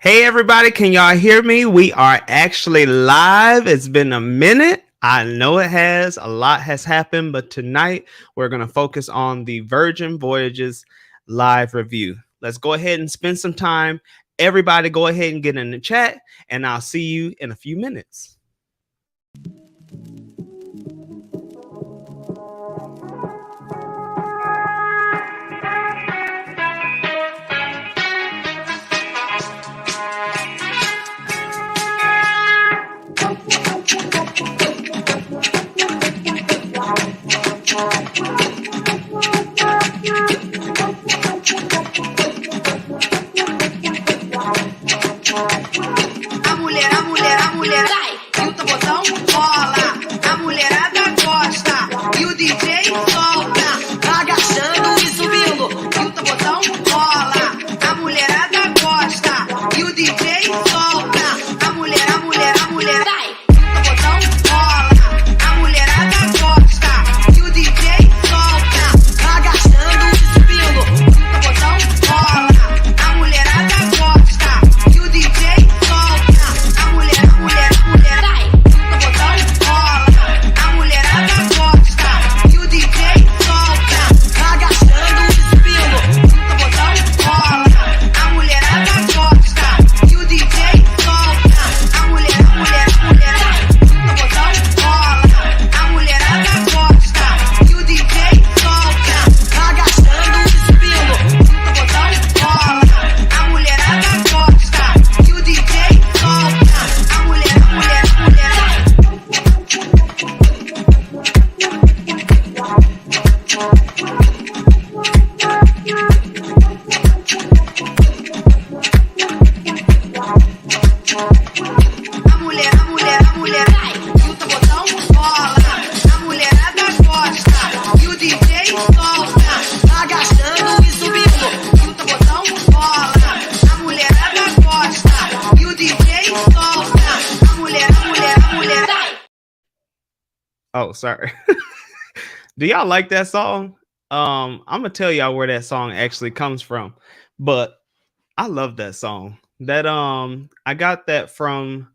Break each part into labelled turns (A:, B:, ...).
A: Hey everybody, can y'all hear me? We are actually live. It's been a minute. I know it has. A lot has happened, but tonight we're going to focus on the Virgin Voyages live review. Let's go ahead and spend some time. Everybody go ahead and get in the chat, and I'll see you in a few minutes. Oh, sorry. Do y'all like that song? I'm gonna tell y'all where that song actually comes from, but I love that song. That I got that from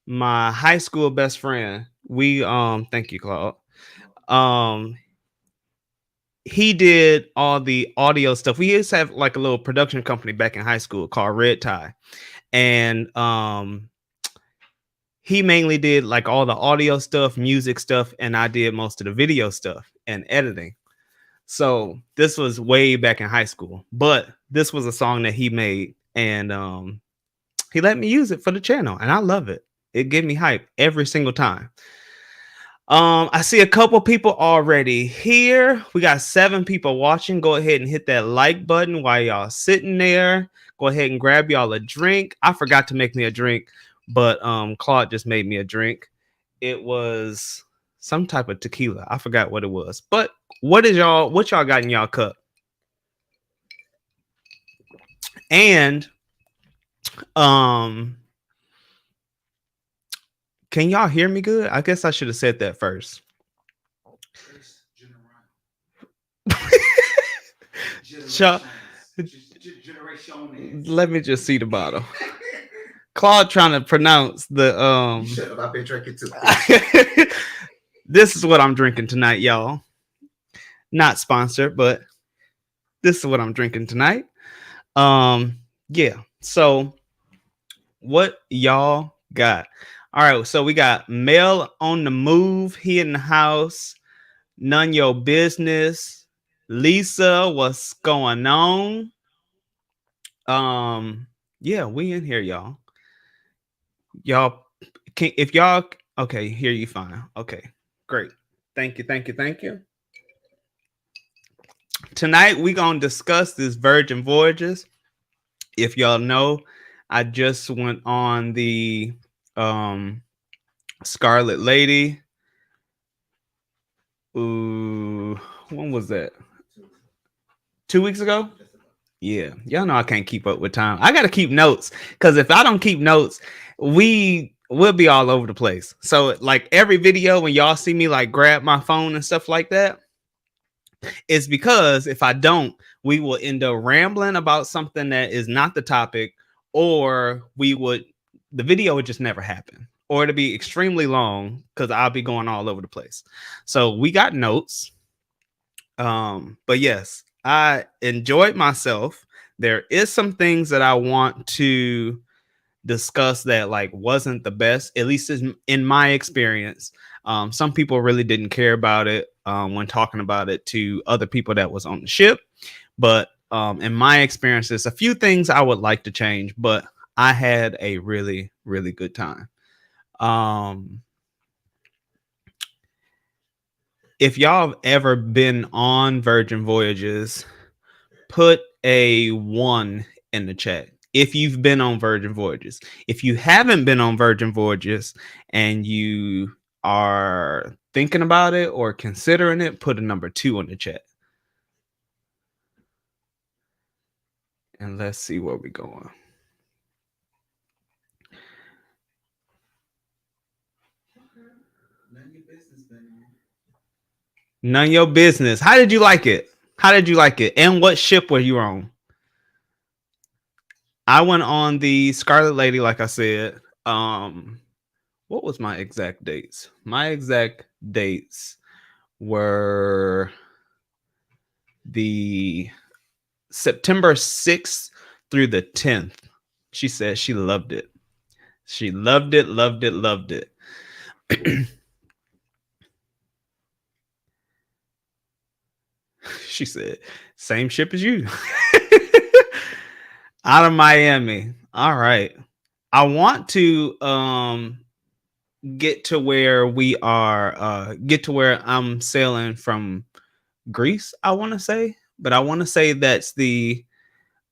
A: my high school best friend. We thank you, Claude. Um he did all the audio stuff. We used to have like a little production company back in high school called Red Tie. And he mainly did like all the audio stuff, music stuff, and I did most of the video stuff and editing. So this was way back in high school, but this was a song that he made, and he let me use it for the channel, and I love it. It gave me hype every single time. I see a couple people already here. We got 7 people watching. Go ahead and hit that like button while y'all sitting there. Go ahead and grab y'all a drink. I forgot to make me a drink, but Claude just made me a drink. It was some type of tequila. I forgot what it was. But what y'all got in y'all cup? And can y'all hear me good? I guess I should have said that first. Let me just see the bottle. Claude trying to pronounce the
B: Shut up, I've been drinking too.
A: This is what I'm drinking tonight, y'all. Not sponsored, but this is what I'm drinking tonight. Yeah. So what y'all got? All right, so we got Mel on the move. He in the house. None your business. Lisa, what's going on? Yeah, we in here, y'all. Y'all can if y'all okay, hear you fine. Okay, great. Thank you. Tonight we gonna discuss this Virgin Voyages. If y'all know, I just went on the Scarlet Lady. Ooh, when was that? 2 weeks ago? Yeah, y'all know I can't keep up with time. I gotta keep notes, because if I don't keep notes, we'll be all over the place. So like every video when y'all see me like grab my phone and stuff like that, it's because if I don't, we will end up rambling about something that is not the topic, or the video would just never happen, or it'd be extremely long because I'll be going all over the place. So we got notes. But yes, I enjoyed myself. There is some things that I want to discuss that like wasn't the best, at least in my experience. Some people really didn't care about it when talking about it to other people that was on the ship. But in my experience, there's a few things I would like to change, but I had a really, really good time. If y'all have ever been on Virgin Voyages, put a 1 in the chat. If you've been on Virgin Voyages. If you haven't been on Virgin Voyages and you are thinking about it or considering it, put a number 2 in the chat. And let's see where we're going. None of your business. How did you like it? How did you like it? And what ship were you on? I went on the Scarlet Lady, like I said. What was my exact dates? My exact dates were the September 6th through the 10th. She said she loved it. She loved it, loved it, loved it. She said, same ship as you. Out of Miami. All right. I want to get to where we are, get to where I'm sailing from Greece, I want to say. But I want to say that's the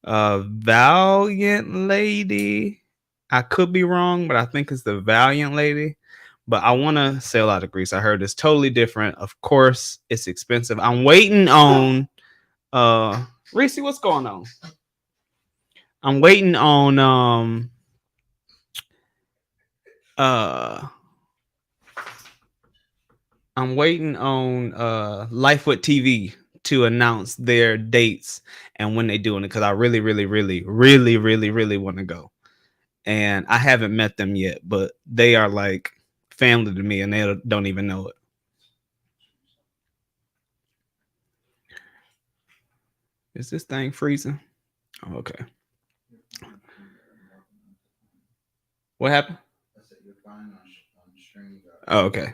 A: Valiant Lady. I could be wrong, but I think it's the Valiant Lady. But I want to sail out of Greece. I heard it's totally different. Of course, it's expensive. I'm waiting on Reese, what's going on? I'm waiting on Lifewood TV to announce their dates and when they're doing it, because I really, really, really, really, really, really want to go. And I haven't met them yet, but they are like family to me and they don't even know it. Is this thing freezing? Oh, okay. What happened? Oh, okay.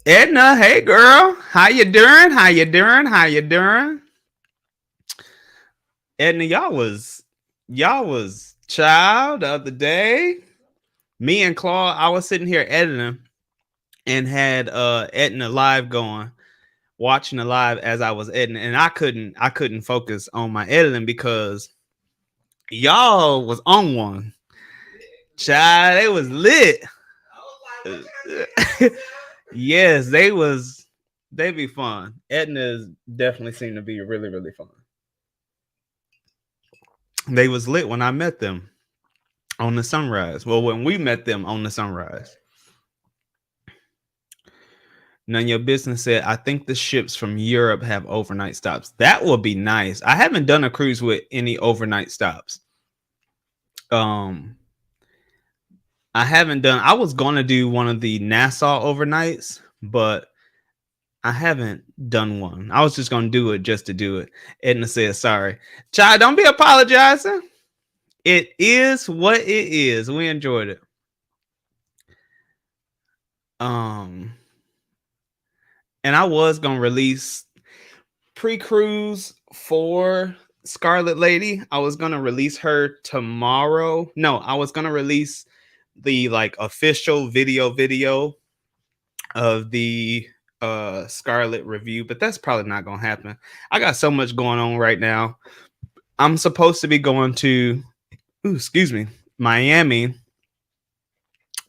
A: Edna, hey girl, how you doing? How you doing? How you doing? Edna, y'all was child the other day. Me and CLAUDE, I was sitting here editing and had Edna live going, watching the live as I was editing, and I couldn't focus on my editing because y'all was on one. Child, they was lit. Yes, they be fun. Edna's definitely seemed to be really, really fun. They was lit when I met them on the Sunrise. Well, when we met them on the Sunrise. None of your business said, I think the ships from Europe have overnight stops. That would be nice. I haven't done a cruise with any overnight stops. I was going to do one of the Nassau overnights, but I haven't done one. I was just going to do it just to do it. Edna said, sorry. Child, don't be apologizing. It is what it is. We enjoyed it. And I was going to release pre-cruise for Scarlet Lady. I was going to release her tomorrow. No, I was going to release the like official video of the Scarlet review, but that's probably not gonna happen. I got so much going on right now. I'm supposed to be going to Miami,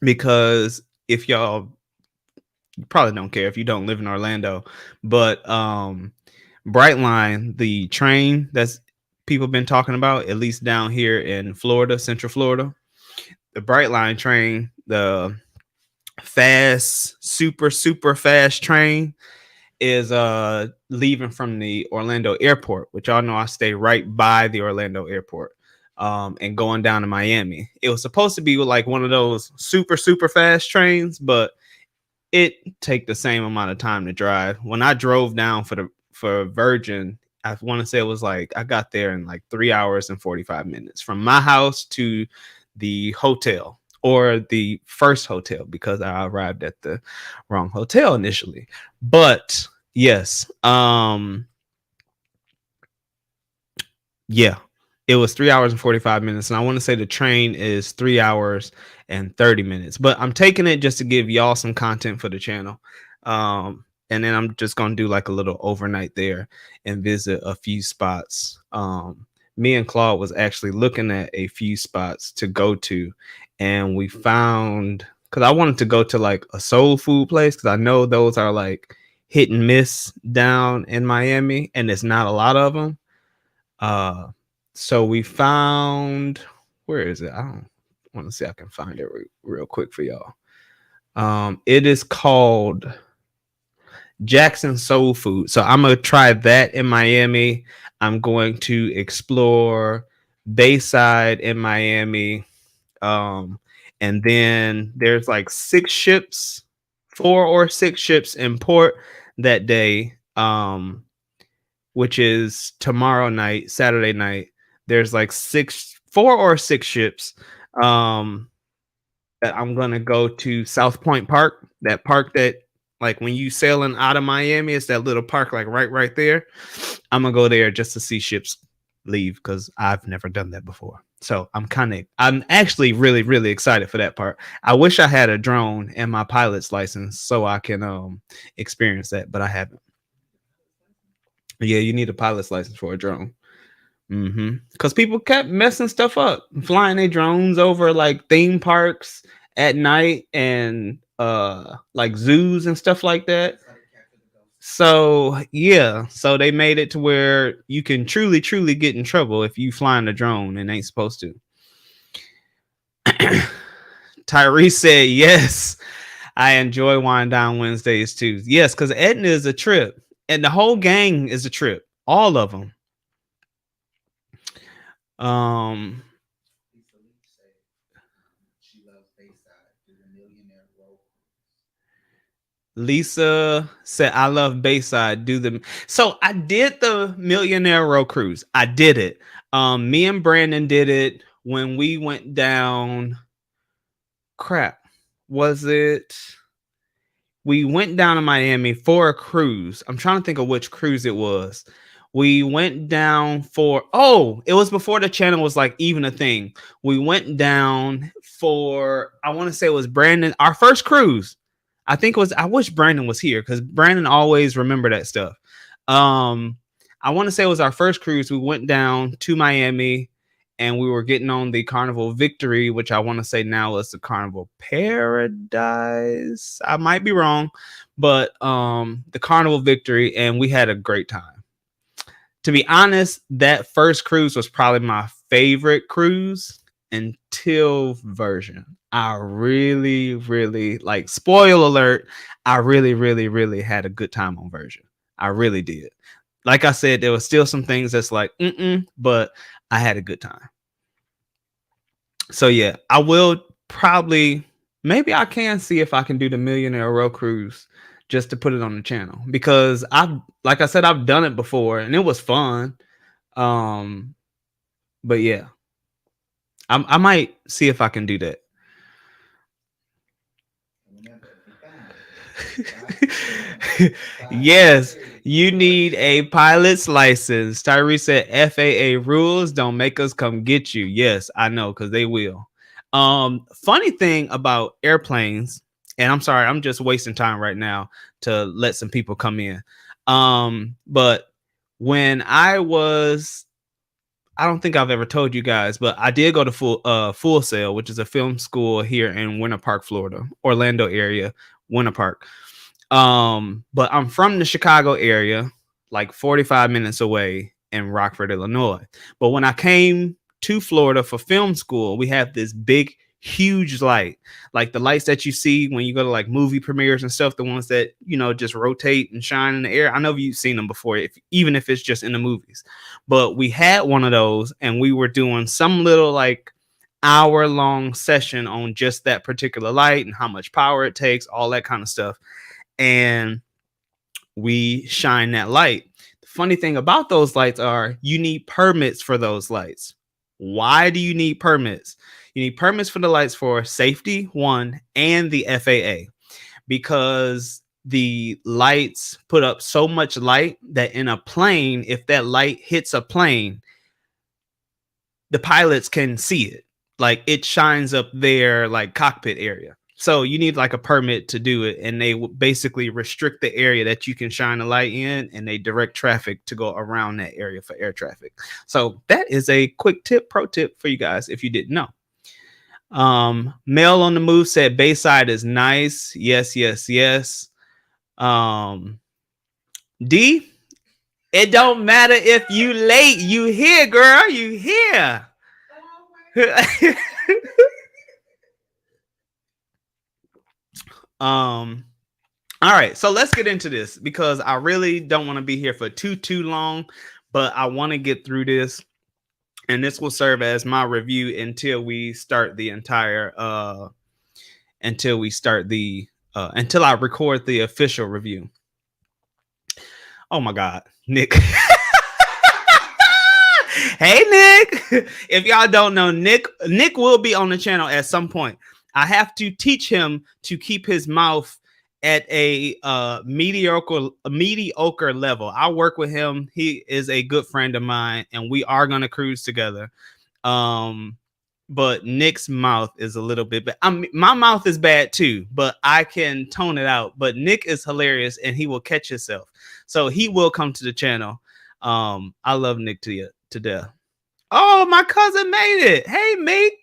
A: because if y'all, you probably don't care if you don't live in Orlando, but Brightline, the train that's people been talking about, at least down here in Florida, Central Florida, the Brightline train, the fast, super fast train, is leaving from the Orlando airport, which y'all know I stay right by the Orlando airport, and going down to Miami. It was supposed to be like one of those super fast trains, but it take the same amount of time to drive. When I drove down for Virgin, I want to say it was like I got there in like 3 hours and 45 minutes from my house to the hotel, or the first hotel, because I arrived at the wrong hotel initially. But yes, yeah, it was 3 hours and 45 minutes. And I want to say the train is 3 hours and 30 minutes. But I'm taking it just to give y'all some content for the channel. And then I'm just going to do like a little overnight there and visit a few spots. Me and Claude was actually looking at a few spots to go to. And we found, because I wanted to go to like a soul food place, because I know those are like hit and miss down in Miami, and there's not a lot of them. So we found, where is it? I don't want to see. I can find it real quick for y'all. It is called Jackson Soul Food. So I'm gonna try that in Miami. I'm going to explore Bayside in Miami. And then there's like 4 or 6 ships in port that day, which is tomorrow night, Saturday night. There's like 4 or 6 ships that I'm gonna go to South Point Park, that park that, like, when you sailing out of Miami, it's that little park like right there. I'm gonna go there just to see ships leave, because I've never done that before. So I'm actually really excited for that part. I wish I had a drone and my pilot's license so I can experience that, but I haven't. Yeah, you need a pilot's license for a drone. Because people kept messing stuff up, flying their drones over like theme parks at night and like zoos and stuff like that. So yeah, so they made it to where you can truly get in trouble if you flying a drone and ain't supposed to. Tyrese said, yes, I enjoy Wind Down Wednesdays too. Yes, because Edna is a trip, and the whole gang is a trip, all of them. Lisa said, I love Bayside. So I did the Millionaire Row Cruise. I did it. Me and Brandon did it when we went down. We went down to Miami for a cruise. I'm trying to think of which cruise it was. We went down it was before the channel was like even a thing. We went down for, I want to say it was Brandon, our first cruise. I think it was, I wish Brandon was here because Brandon always remember that stuff. I want to say it was our first cruise. We went down to Miami and we were getting on the Carnival Victory, which I want to say now is the Carnival Paradise. I might be wrong, but the Carnival Victory, and we had a great time. To be honest, that first cruise was probably my favorite cruise until Virgin. I really like, spoiler alert, I really had a good time on Virgin. I really did. Like I said, there was still some things that's like, but I had a good time. So yeah, I will probably, maybe I can see if I can do the Millionaire Row Cruise just to put it on the channel, because like I said, I've done it before and it was fun. But yeah, I might see if I can do that. Yes, you need a pilot's license. Tyrese said FAA rules don't make us come get you. Yes, I know, because they will. Funny thing about airplanes, and I'm sorry, I'm just wasting time right now to let some people come in. But when I don't think I've ever told you guys, but I did go to Full Sail, which is a film school here in Winter Park, Florida, Orlando area, Winter Park. But I'm from the Chicago area, like 45 minutes away in Rockford, Illinois. But when I came to Florida for film school, we have this big, huge light, like the lights that you see when you go to like movie premieres and stuff, the ones that, you know, just rotate and shine in the air. I know you've seen them before, even if it's just in the movies. But we had one of those, and we were doing some little like hour-long session on just that particular light and how much power it takes, all that kind of stuff. And we shine that light. The funny thing about those lights are you need permits for those lights. Why do you need permits? You need permits for the lights for safety, one, and the FAA, because the lights put up so much light that in a plane, if that light hits a plane, the pilots can see it. Like it shines up their like cockpit area. So you need like a permit to do it, and they basically restrict the area that you can shine a light in, and they direct traffic to go around that area for air traffic. So that is a quick pro tip for you guys if you didn't know. Mel on the Move said Bayside is nice. Yes. D, it don't matter if you late, you here, girl, you here. All right, so let's get into this because I really don't want to be here for too long, but I want to get through this, and this will serve as my review until we start the entire until I record the official review. Oh my God, Nick. Hey Nick, if y'all don't know, Nick will be on the channel at some point. I have to teach him to keep his mouth at a mediocre level. I work with him. He is a good friend of mine, and we are gonna cruise together. But Nick's mouth is a little bit bad. My mouth is bad too, but I can tone it out. But Nick is hilarious, and he will catch himself. So he will come to the channel. I love Nick to death. Oh, my cousin made it. Hey, Meek.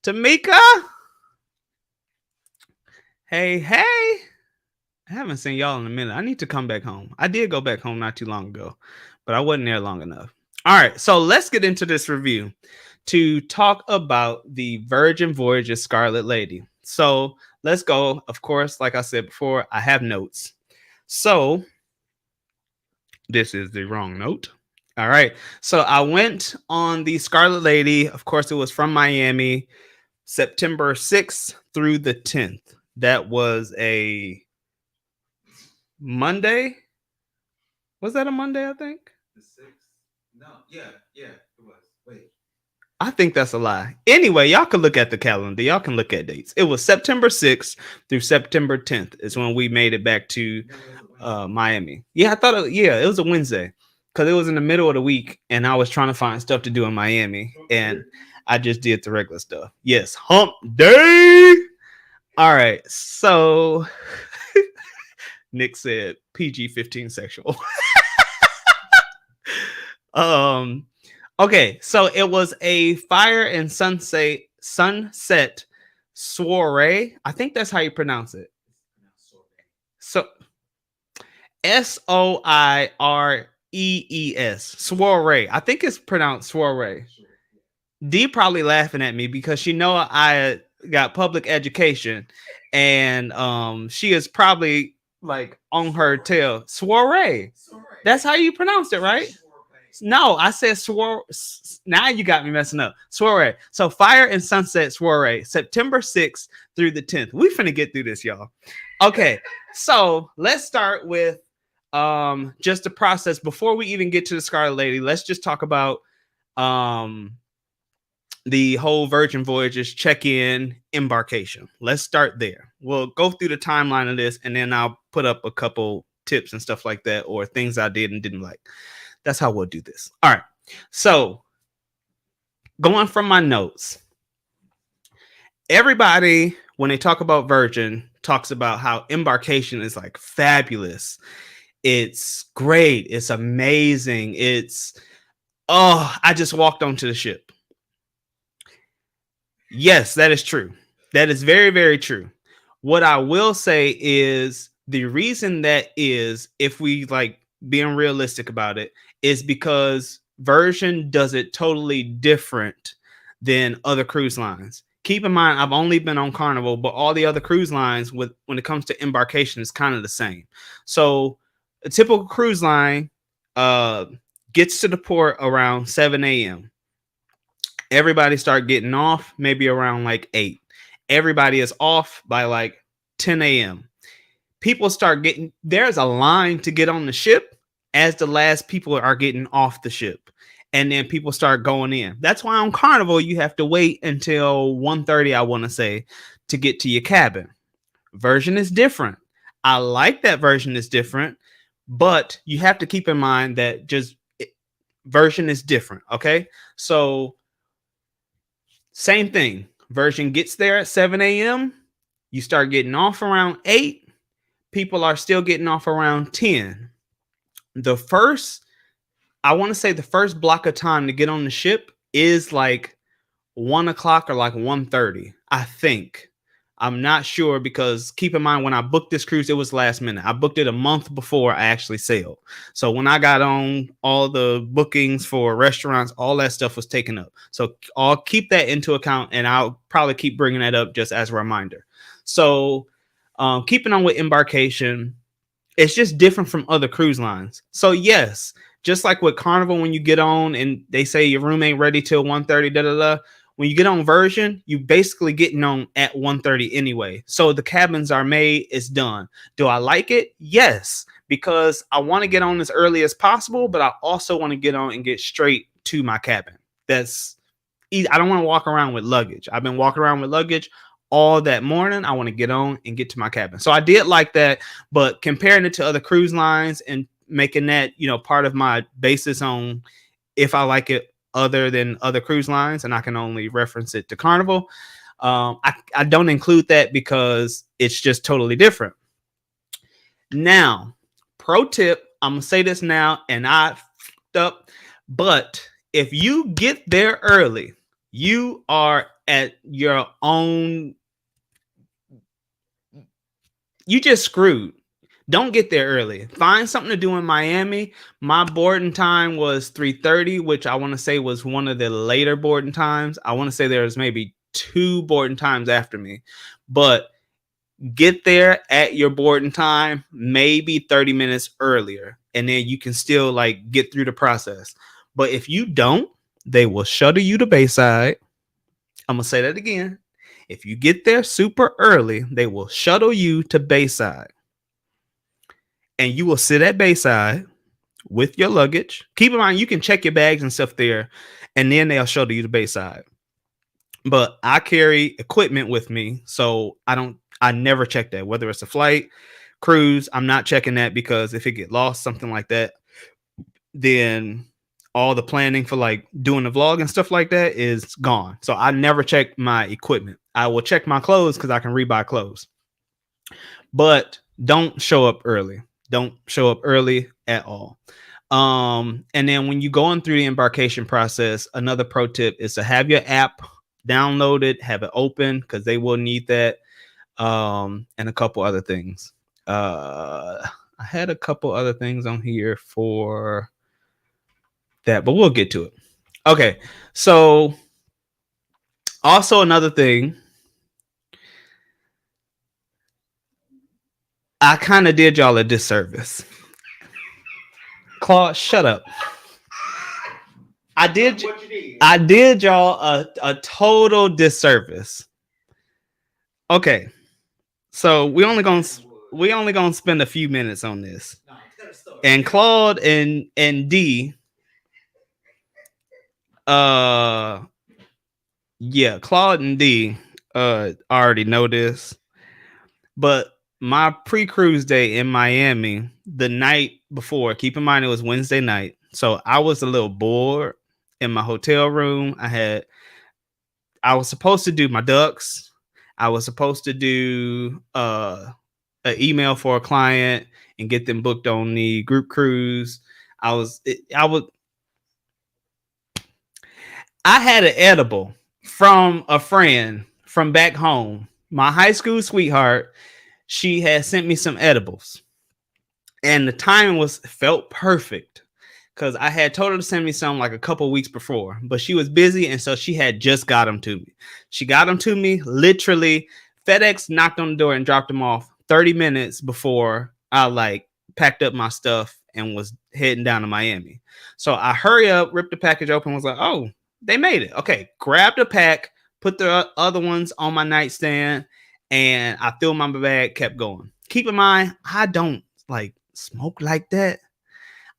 A: Tamika. Hey. I haven't seen y'all in a minute. I need to come back home. I did go back home not too long ago, but I wasn't there long enough. All right, so let's get into this review to talk about the Virgin Voyages Scarlet Lady. So let's go. Of course, like I said before, I have notes. So this is the wrong note. All right, so I went on the Scarlet Lady. Of course, it was from Miami, September 6th through the 10th. That was a Monday. Was that a Monday, I think? The 6th? No, yeah, it was. Wait. I think that's a lie. Anyway, y'all can look at the calendar. Y'all can look at dates. It was September 6th through September 10th is when we made it back to Miami. Yeah, I thought it was a Wednesday because it was in the middle of the week and I was trying to find stuff to do in Miami and I just did the regular stuff. Yes, hump day. All right, so Nick said PG-15 sexual. Okay, so it was a fire and sunset soiree. I think that's how you pronounce it. So Soirees, soiree. I think it's pronounced soiree. D probably laughing at me because she know I got public education, and she is probably like on her tail. Soiree. That's how you pronounce it, right? No, I said soiree. Now you got me messing up. Soiree. So fire and sunset soiree, September 6th through the 10th. We finna get through this, y'all. Okay, so let's start with just the process before we even get to the Scarlet Lady. Let's just talk about the whole Virgin Voyages check-in embarkation. Let's start there. We'll go through the timeline of this, and then I'll put up a couple tips and stuff like that, or things I did and didn't like. That's how we'll do this. All right. So going from my notes, everybody, when they talk about Virgin, talks about how embarkation is like fabulous. It's great. It's amazing. I just walked onto the ship. Yes, that is true. That is very, very true. What I will say is the reason that is, if we like being realistic about it, is because Virgin does it totally different than other cruise lines. keep in mind, I've only been on Carnival, but all the other cruise lines when it comes to embarkation is kind of the same. So a typical cruise line gets to the port around 7 a.m. Everybody start getting off maybe around like 8. Everybody is off by like 10 a.m. People start getting, there's a line to get on the ship as the last people are getting off the ship. And then people start going in. That's why on Carnival, you have to wait until 1:30, I want to say, to get to your cabin. Version is different. I like that version is different, but you have to keep in mind that version is different. Okay. So same thing. Version gets there at 7 a.m. You start getting off around 8. People are still getting off around 10. I want to say the first block of time to get on the ship is like 1 o'clock or like 1:30, I think. I'm not sure, because keep in mind, when I booked this cruise, it was last minute. I booked it a month before I actually sailed. So when I got on, all the bookings for restaurants, all that stuff was taken up. So I'll keep that into account, and I'll probably keep bringing that up just as a reminder. So keeping on with embarkation, it's just different from other cruise lines. So yes, just like with Carnival, when you get on and they say your room ain't ready till 1:30, when you get on Version, you basically getting on at 1:30 anyway. So the cabins are made, it's done. Do I like it? Yes, because I want to get on as early as possible, but I also want to get on and get straight to my cabin. That's easy. I don't want to walk around with luggage. I've been walking around with luggage all that morning. I want to get on and get to my cabin. So I did like that, but comparing it to other cruise lines and making that, part of my basis on if I like it other than other cruise lines, and I can only reference it to Carnival. I don't include that because it's just totally different. Now, pro tip, I'm going to say this now, and I fucked up, but if you get there early, you are at your own, you just screwed. Don't get there early. Find something to do in Miami. My boarding time was 3:30, which I want to say was one of the later boarding times. I want to say there's maybe 2 boarding times after me. But get there at your boarding time, maybe 30 minutes earlier, and then you can still like get through the process. But if you don't, they will shuttle you to Bayside. I'm going to say that again. If you get there super early, they will shuttle you to Bayside. And you will sit at Bayside with your luggage. Keep in mind, you can check your bags and stuff there, and then they'll shuttle you to Bayside. But I carry equipment with me, so I never check that. Whether it's a flight, cruise, I'm not checking that, because if it get lost, something like that, then all the planning for like doing the vlog and stuff like that is gone. So I never check my equipment. I will check my clothes because I can rebuy clothes. But don't show up early. Don't show up early at all. And then when you go on through the embarkation process, another pro tip is to have your app downloaded, have it open, because they will need that. And a couple other things. I had a couple other things on here for that, but we'll get to it. Okay, so also another thing, I kind of did y'all a disservice. Claude, shut up. I did y'all a total disservice. Okay, so we only gonna spend a few minutes on this. And Claude and D, Claude and D already know this, but my pre-cruise day in Miami, the night before, keep in mind it was Wednesday night, so I was a little bored in my hotel room. I was supposed to do my ducks. I was supposed to do an email for a client and get them booked on the group cruise. I had an edible from a friend from back home, my high school sweetheart. She had sent me some edibles, and the timing felt perfect because I had told her to send me some like a couple weeks before, but she was busy, and so she had just got them to me. She got them to me literally. FedEx knocked on the door and dropped them off 30 minutes before I like packed up my stuff and was heading down to Miami. So I hurry up, ripped the package open, was like, oh, they made it. Okay, grabbed a pack, put the other ones on my nightstand, and I filled my bag, kept going. Keep in mind, I don't like smoke like that.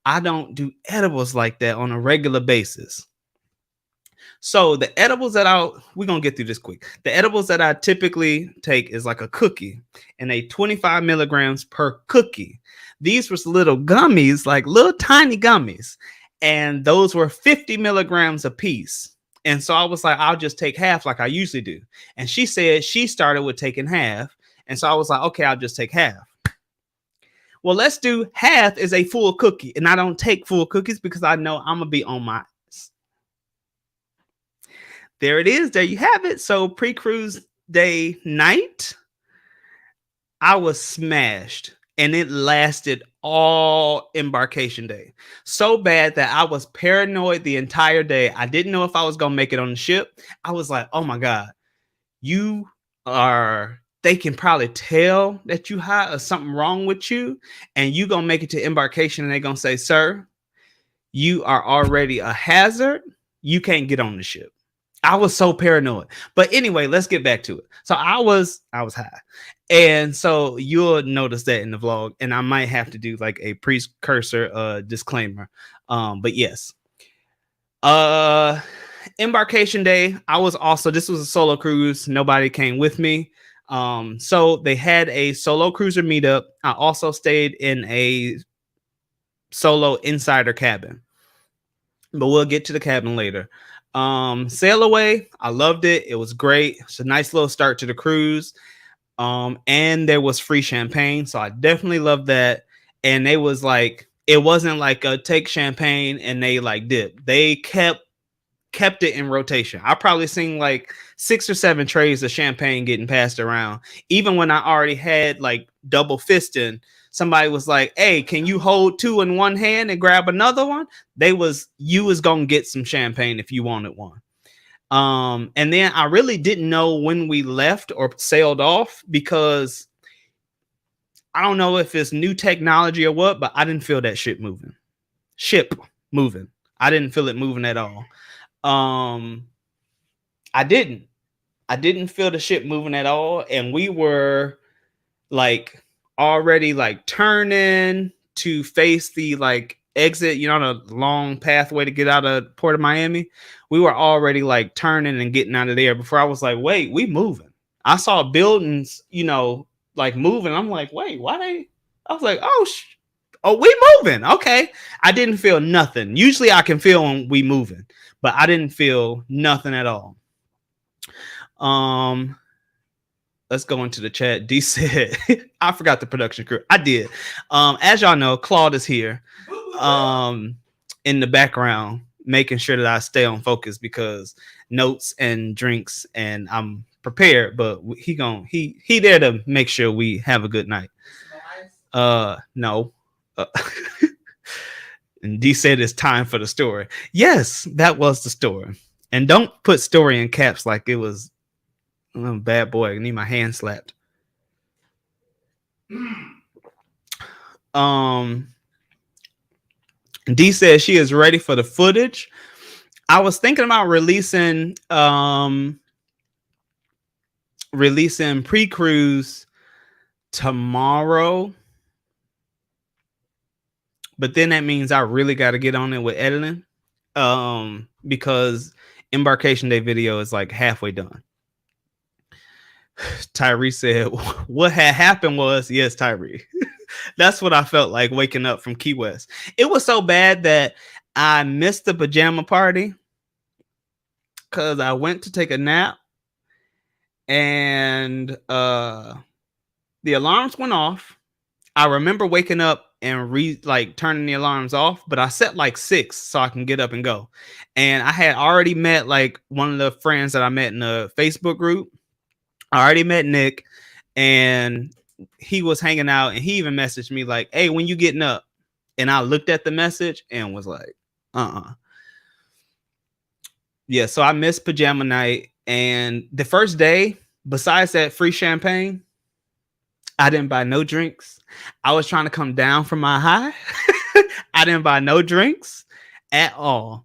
A: I don't do edibles like that on a regular basis. So the edibles that we're going to get through this quick. The edibles that I typically take is like a cookie and 25 milligrams per cookie. These were little gummies, like little tiny gummies. And those were 50 milligrams a piece. And so I was like, I'll just take half like I usually do. And she said she started with taking half. And so I was like, okay, I'll just take half. Well, let's do half is a full cookie. And I don't take full cookies because I know I'm going to be on my. There it is. There you have it. So pre-cruise day night, I was smashed. And it lasted all embarkation day. So bad that I was paranoid the entire day. I didn't know if I was going to make it on the ship. I was like, oh my God, they can probably tell that you high or something wrong with you. And you going to make it to embarkation and they're going to say, sir, you are already a hazard. You can't get on the ship. I was so paranoid. But anyway, let's get back to it. So I was high. And so you'll notice that in the vlog. And I might have to do like a precursor disclaimer. But yes. Embarkation day. This was a solo cruise. Nobody came with me. So they had a solo cruiser meetup. I also stayed in a solo insider cabin. But we'll get to the cabin later. Sail away. I loved it. It was great. It's a nice little start to the cruise. And there was free champagne. So I definitely loved that. And they was like, it wasn't like a take champagne and they like dip. They kept it in rotation. I probably seen like 6 or 7 trays of champagne getting passed around. Even when I already had like double fisting, somebody was like, hey, can you hold 2 in one hand and grab another one? You was going to get some champagne if you wanted one. And then I really didn't know when we left or sailed off because I don't know if it's new technology or what, but I didn't feel that ship moving. I didn't feel it moving at all. I didn't feel the ship moving at all. And we were like already like turning to face the like exit, the long pathway to get out of Port of Miami. We were already like turning and getting out of there before I was like, wait, we moving. I saw buildings, like moving. I'm like, wait, I was like, oh, we moving. Okay. I didn't feel nothing. Usually I can feel when we moving, but I didn't feel nothing at all. Let's go into the chat. D said, I forgot the production crew. I did. As y'all know, Claude is here in the background, making sure that I stay on focus because notes and drinks and I'm prepared, but he there to make sure we have a good night. No. And D said it's time for the story. Yes, that was the story. And don't put story in caps like it was bad boy. I need my hand slapped. D says she is ready for the footage. I was thinking about releasing pre-cruise tomorrow. But then that means I really got to get on it with editing. Because embarkation day video is like halfway done. Tyree said what had happened was, yes, Tyree. That's what I felt like waking up from Key West. It was so bad that I missed the pajama party because I went to take a nap and the alarms went off. I remember waking up and turning the alarms off, but I set like 6 so I can get up and go. And I had already met like one of the friends that I met in the Facebook group. I already met Nick and he was hanging out and he even messaged me like, hey, when you getting up? And I looked at the message and was like, yeah. So I missed pajama night, and the first day, besides that free champagne, I didn't buy no drinks. I was trying to come down from my high. I didn't buy no drinks at all.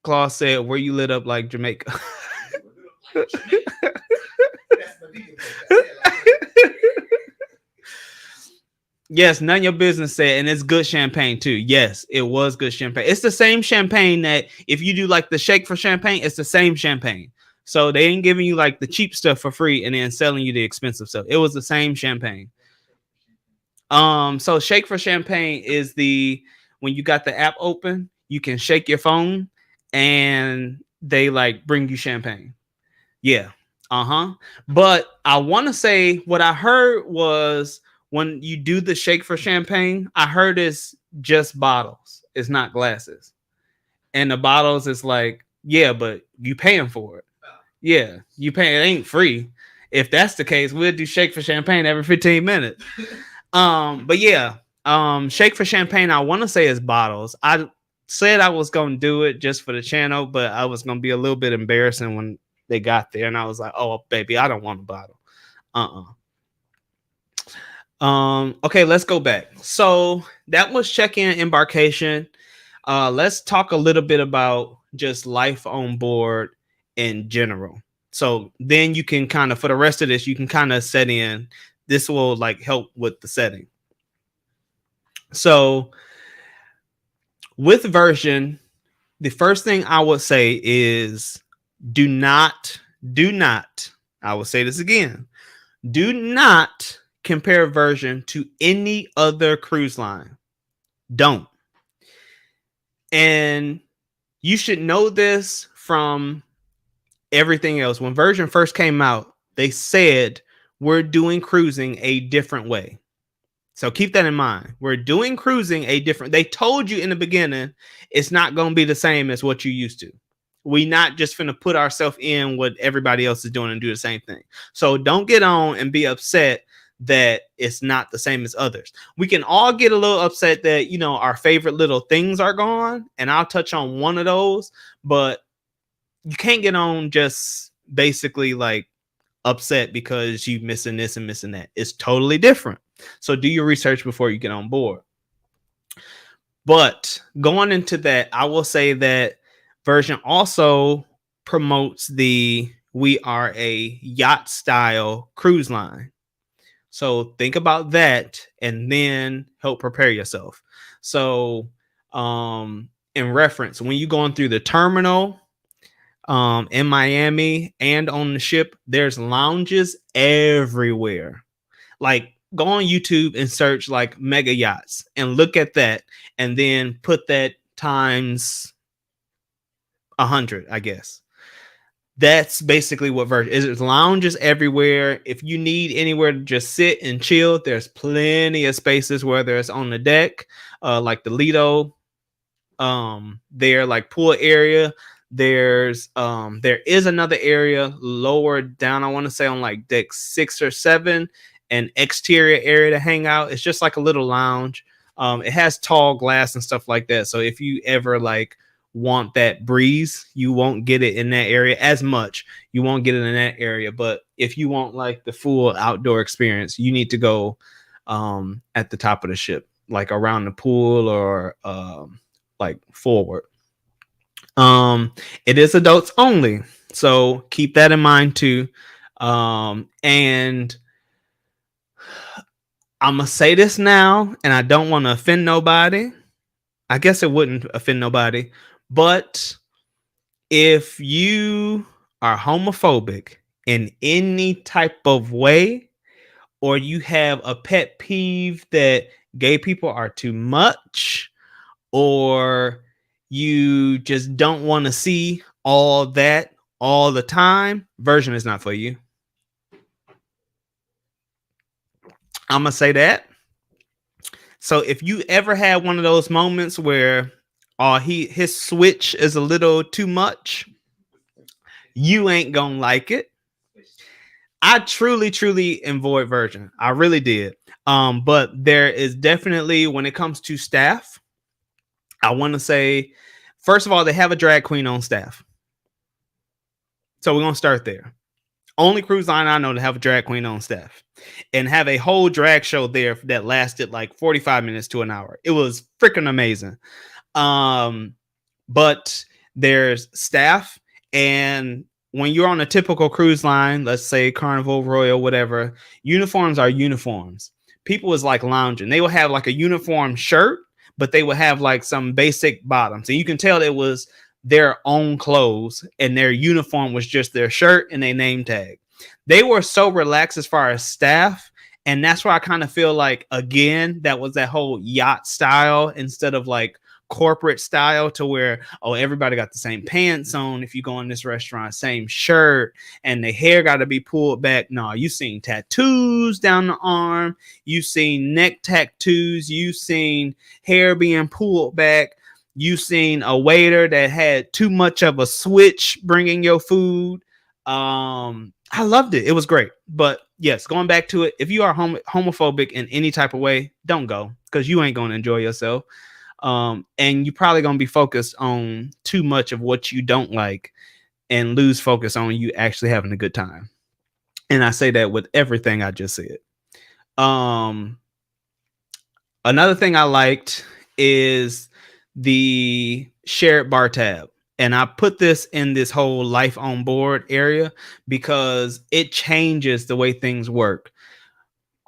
A: Claude said, "Were you lit up like Jamaica?" Yes, none of your business said, and it's good champagne too. Yes, it was good champagne. It's the same champagne that if you do like the shake for champagne, it's the same champagne. So they ain't giving you like the cheap stuff for free and then selling you the expensive stuff. It was the same champagne. So shake for champagne is when you got the app open, you can shake your phone and they like bring you champagne. Yeah. But I want to say what I heard was when you do the shake for champagne, I heard it's just bottles. It's not glasses. And the bottles is like, yeah, but you paying for it. Yeah, you pay. It ain't free. If that's the case, we'll do shake for champagne every 15 minutes. But yeah, shake for champagne, I want to say is bottles. I said I was gonna do it just for the channel, but I was gonna be a little bit embarrassing when they got there, and I was like, "Oh, baby, I don't want a bottle." Okay, let's go back. So that was check-in embarkation. Let's talk a little bit about just life on board in general. So then you can kind of, for the rest of this, you can kind of set in. This will like help with the setting. So with Virgin, the first thing I would say is do not, I will say this again, do not compare Virgin to any other cruise line. Don't. And you should know this from everything else. When Virgin first came out, they said we're doing cruising a different way. So keep that in mind. We're doing cruising a different. They told you in the beginning it's not going to be the same as what you used to. We not just finna put ourselves in what everybody else is doing and do the same thing. So don't get on and be upset that it's not the same as others. We can all get a little upset that, you know, our favorite little things are gone, and I'll touch on one of those, but you can't get on just basically like upset because you missing this and missing that. It's totally different. So do your research before you get on board. But going into that, I will say that Virgin also promotes we are a yacht style cruise line. So think about that and then help prepare yourself. So in reference, when you're going through the terminal in Miami and on the ship, there's lounges everywhere. Like go on YouTube and search like mega yachts and look at that and then put that times 100, I guess. That's basically what Virgin is. There's lounges everywhere. If you need anywhere to just sit and chill, there's plenty of spaces, whether it's on the deck, like the Lido, there, like pool area. There is another area lower down, I want to say on like deck 6 or 7, an exterior area to hang out. It's just like a little lounge. It has tall glass and stuff like that. So if you ever like want that breeze, you won't get it in that area as much. You won't get it in that area. But if you want like the full outdoor experience, you need to go at the top of the ship, like around the pool or like forward. It is adults only, so keep that in mind too. And I'm gonna say this now, and I don't want to offend nobody. I guess it wouldn't offend nobody, but if you are homophobic in any type of way, or you have a pet peeve that gay people are too much, or you just don't want to see all that all the time, Virgin is not for you. I'm gonna say that. So if you ever had one of those moments where his switch is a little too much, you ain't gonna like it. I truly avoid Virgin. I really did. But there is definitely, when it comes to staff, I want to say, first of all, they have a drag queen on staff. So we're going to start there. Only cruise line I know to have a drag queen on staff and have a whole drag show there that lasted like 45 minutes to an hour. It was freaking amazing. But there's staff, and when you're on a typical cruise line, let's say Carnival, Royal, whatever, uniforms are uniforms. People is like lounging. They will have like a uniform shirt, but they will have like some basic bottoms. And you can tell it was their own clothes, and their uniform was just their shirt and their name tag. They were so relaxed as far as staff. And that's why I kind of feel like, again, that was that whole yacht style instead of like corporate style, to where, oh, everybody got the same pants on if you go in this restaurant, same shirt, and the hair got to be pulled back. No, you seen tattoos down the arm, you seen neck tattoos, you seen hair being pulled back, you seen a waiter that had too much of a switch bringing your food. I loved it. It was great. But yes, going back to it, if you are homophobic in any type of way, don't go, because you ain't going to enjoy yourself. And you're probably going to be focused on too much of what you don't like and lose focus on you actually having a good time. And I say that with everything I just said. Another thing I liked is the shared bar tab. And I put this in this whole life on board area because it changes the way things work.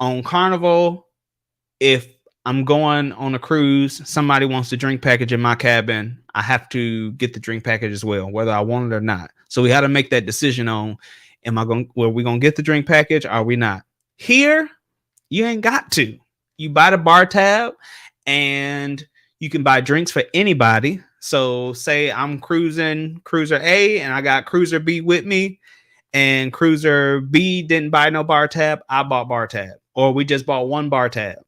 A: On Carnival, if I'm going on a cruise, somebody wants the drink package in my cabin, I have to get the drink package as well, whether I want it or not. So we had to make that decision on, were we going to get the drink package? Or are we not? Here, you ain't got to. You buy the bar tab and you can buy drinks for anybody. So say I'm cruising cruiser A and I got cruiser B with me, and cruiser B didn't buy no bar tab, I bought bar tab, or we just bought one bar tab.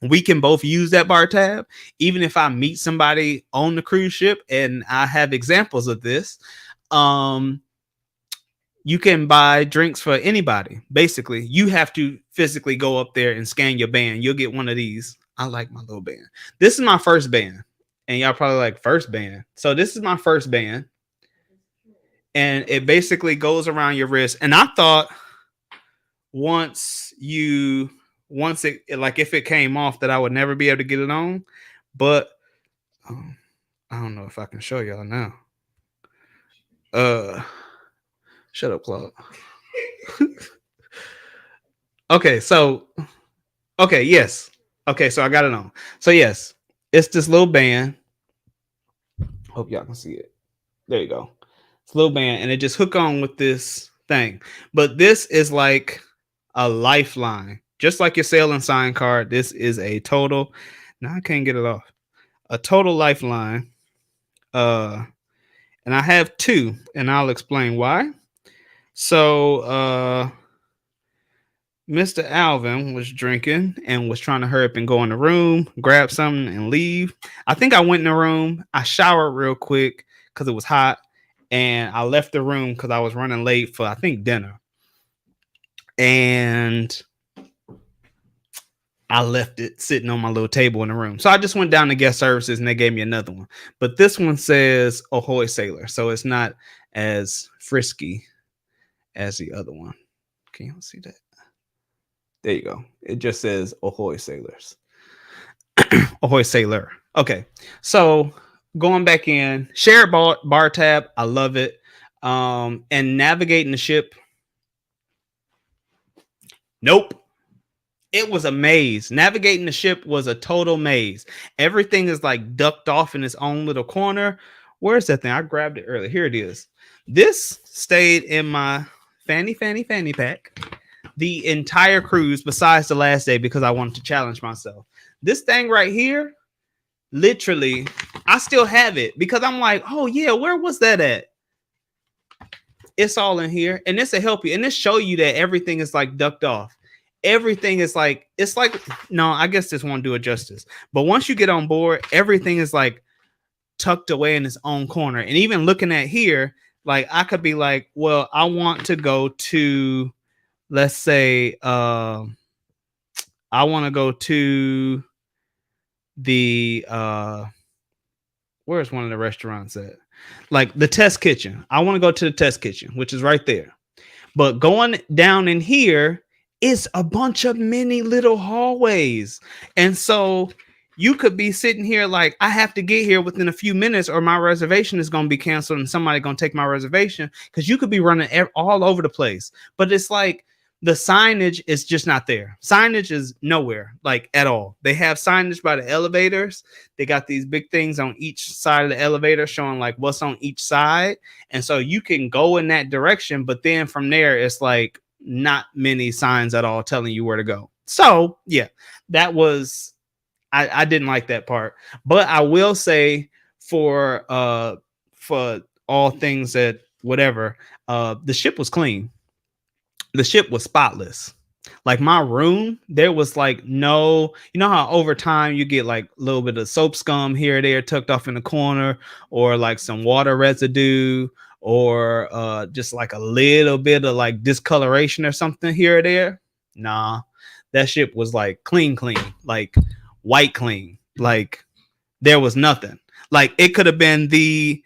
A: We can both use that bar tab. Even if I meet somebody on the cruise ship, and I have examples of this, you can buy drinks for anybody. Basically, you have to physically go up there and scan your band. You'll get one of these. I like my little band. This is my first band. And y'all probably like, first band. So this is my first band. And it basically goes around your wrist. And I thought once it, like, if it came off, that I would never be able to get it on. But I don't know if I can show y'all now. Shut up, Claude. Okay, so yes. Okay, so I got it on. So yes, it's this little band. Hope y'all can see it. There you go. It's a little band, and it just hook on with this thing. But this is like a lifeline. Just like your sailing sign card, this is a total. Now I can't get it off. A total lifeline. And I have two, and I'll explain why. So Mr. Alvin was drinking and was trying to hurry up and go in the room, grab something, and leave. I think I went in the room. I showered real quick because it was hot, and I left the room because I was running late for, I think, dinner. And I left it sitting on my little table in the room. So I just went down to guest services and they gave me another one. But this one says Ahoy Sailor. So it's not as frisky as the other one. Can you see that? There you go. It just says Ahoy Sailors. Ahoy Sailor. Okay. So going back in, shared bar tab. I love it. And navigating the ship. Nope. It was a maze. Navigating the ship was a total maze. Everything is like ducked off in its own little corner. Where's that thing? I grabbed it earlier. Here it is. This stayed in my fanny pack the entire cruise besides the last day because I wanted to challenge myself. This thing right here, literally, I still have it because I'm like, oh yeah, where was that at? It's all in here, and this will help you, and this show you that everything is like ducked off. Everything is like, it's like, no, I guess this won't do it justice. But once you get on board, everything is like tucked away in its own corner. And even looking at here, like I could be like, well, I want to go to, let's say, I want to go to the where's one of the restaurants at? Like the test kitchen. I want to go to the test kitchen, which is right there. But going down in here is a bunch of mini little hallways. And so you could be sitting here like, I have to get here within a few minutes or my reservation is going to be canceled and somebody going to take my reservation, because you could be running all over the place. But it's like the signage is just not there. Signage is nowhere, like at all. They have signage by the elevators. They got these big things on each side of the elevator showing like what's on each side. And so you can go in that direction, but then from there, it's like not many signs at all telling you where to go. So yeah, that was, I didn't like that part. But I will say for all things that whatever, the ship was clean. The ship was spotless. Like my room, there was like no, you know how over time you get like a little bit of soap scum here or there tucked off in the corner, or like some water residue, or just like a little bit of like discoloration or something here or there. Nah, that ship was like clean, like white clean. Like there was nothing. Like it could have been the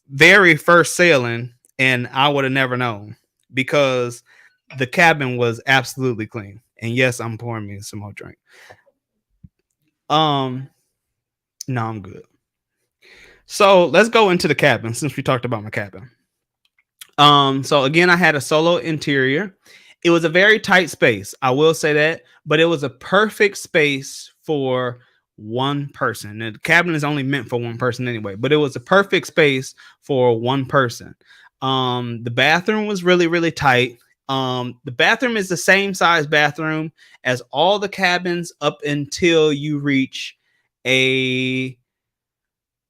A: very first sailing and I would have never known, because the cabin was absolutely clean. And yes, I'm pouring me some more drink. No, I'm good. So let's go into the cabin since we talked about my cabin. So again, I had a solo interior. It was a very tight space, I will say that, but it was a perfect space for one person. And the cabin is only meant for one person anyway, but it was a perfect space for one person. The bathroom was really, really tight. The bathroom is the same size bathroom as all the cabins up until you reach a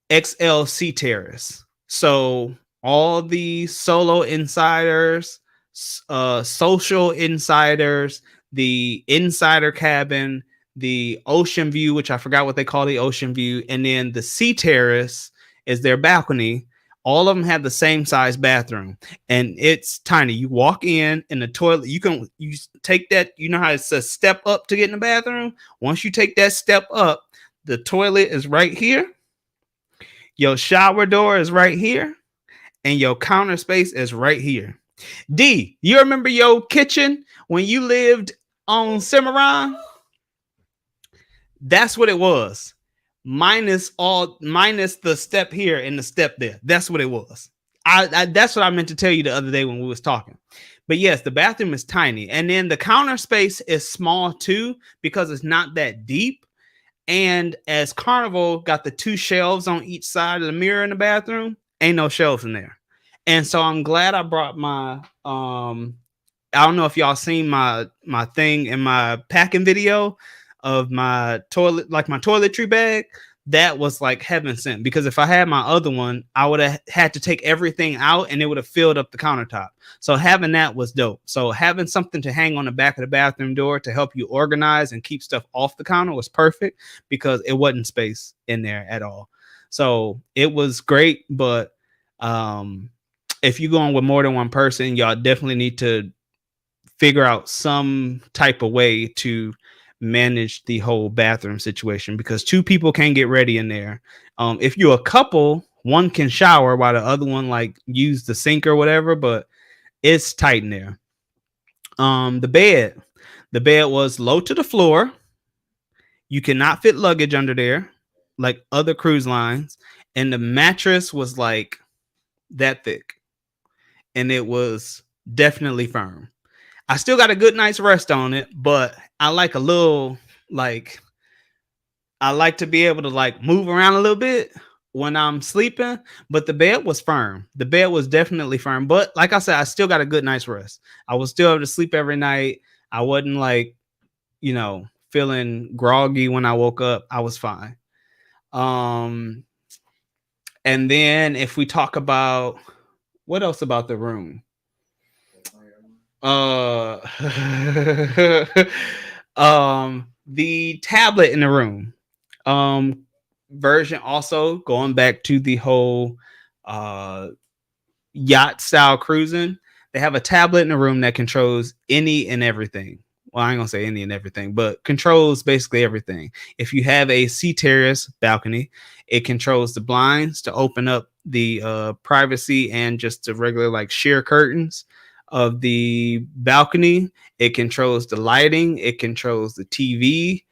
A: XLC terrace. So all the solo insiders, social insiders, the insider cabin, the ocean view, which I forgot what they call the ocean view, and then the sea terrace is their balcony. All of them have the same size bathroom, and it's tiny. You walk in the toilet, you take that, you know how it says step up to get in the bathroom. Once you take that step up, the toilet is right here, your shower door is right here, and your counter space is right here. D, you remember your kitchen when you lived on Cimarron? That's what it was. Minus the step here and the step there. That's what it was. I that's what I meant to tell you the other day when we was talking. But yes, the bathroom is tiny, and then the counter space is small too because it's not that deep. And as Carnival got the two shelves on each side of the mirror in the bathroom, ain't no shelves in there. And so I'm glad I brought my I don't know if y'all seen my thing in my packing video of my toilet, like my toiletry bag. That was like heaven sent, because if I had my other one, I would have had to take everything out and it would have filled up the countertop. So having that was dope. So having something to hang on the back of the bathroom door to help you organize and keep stuff off the counter was perfect, because it wasn't space in there at all. So it was great. But if you're going with more than one person, y'all definitely need to figure out some type of way to manage the whole bathroom situation, because two people can't get ready in there. If you're a couple, one can shower while the other one like use the sink or whatever, but it's tight in there. The bed was low to the floor. You cannot fit luggage under there like other cruise lines, and the mattress was like that thick, and it was definitely firm. I still got a good night's rest on it, but I like a little, like, I like to be able to like move around a little bit when I'm sleeping, but the bed was firm. The bed was definitely firm. But like I said, I still got a good night's rest. I was still able to sleep every night. I wasn't like, feeling groggy when I woke up. I was fine. And then if we talk about what else about the room? The tablet in the room. Version also going back to the whole yacht style cruising. They have a tablet in the room that controls any and everything. well, I ain't gonna say any and everything, but controls basically everything. If you have a sea terrace balcony, it controls the blinds to open up the privacy and just the regular like sheer curtains of the balcony. It controls the lighting. It controls the TV.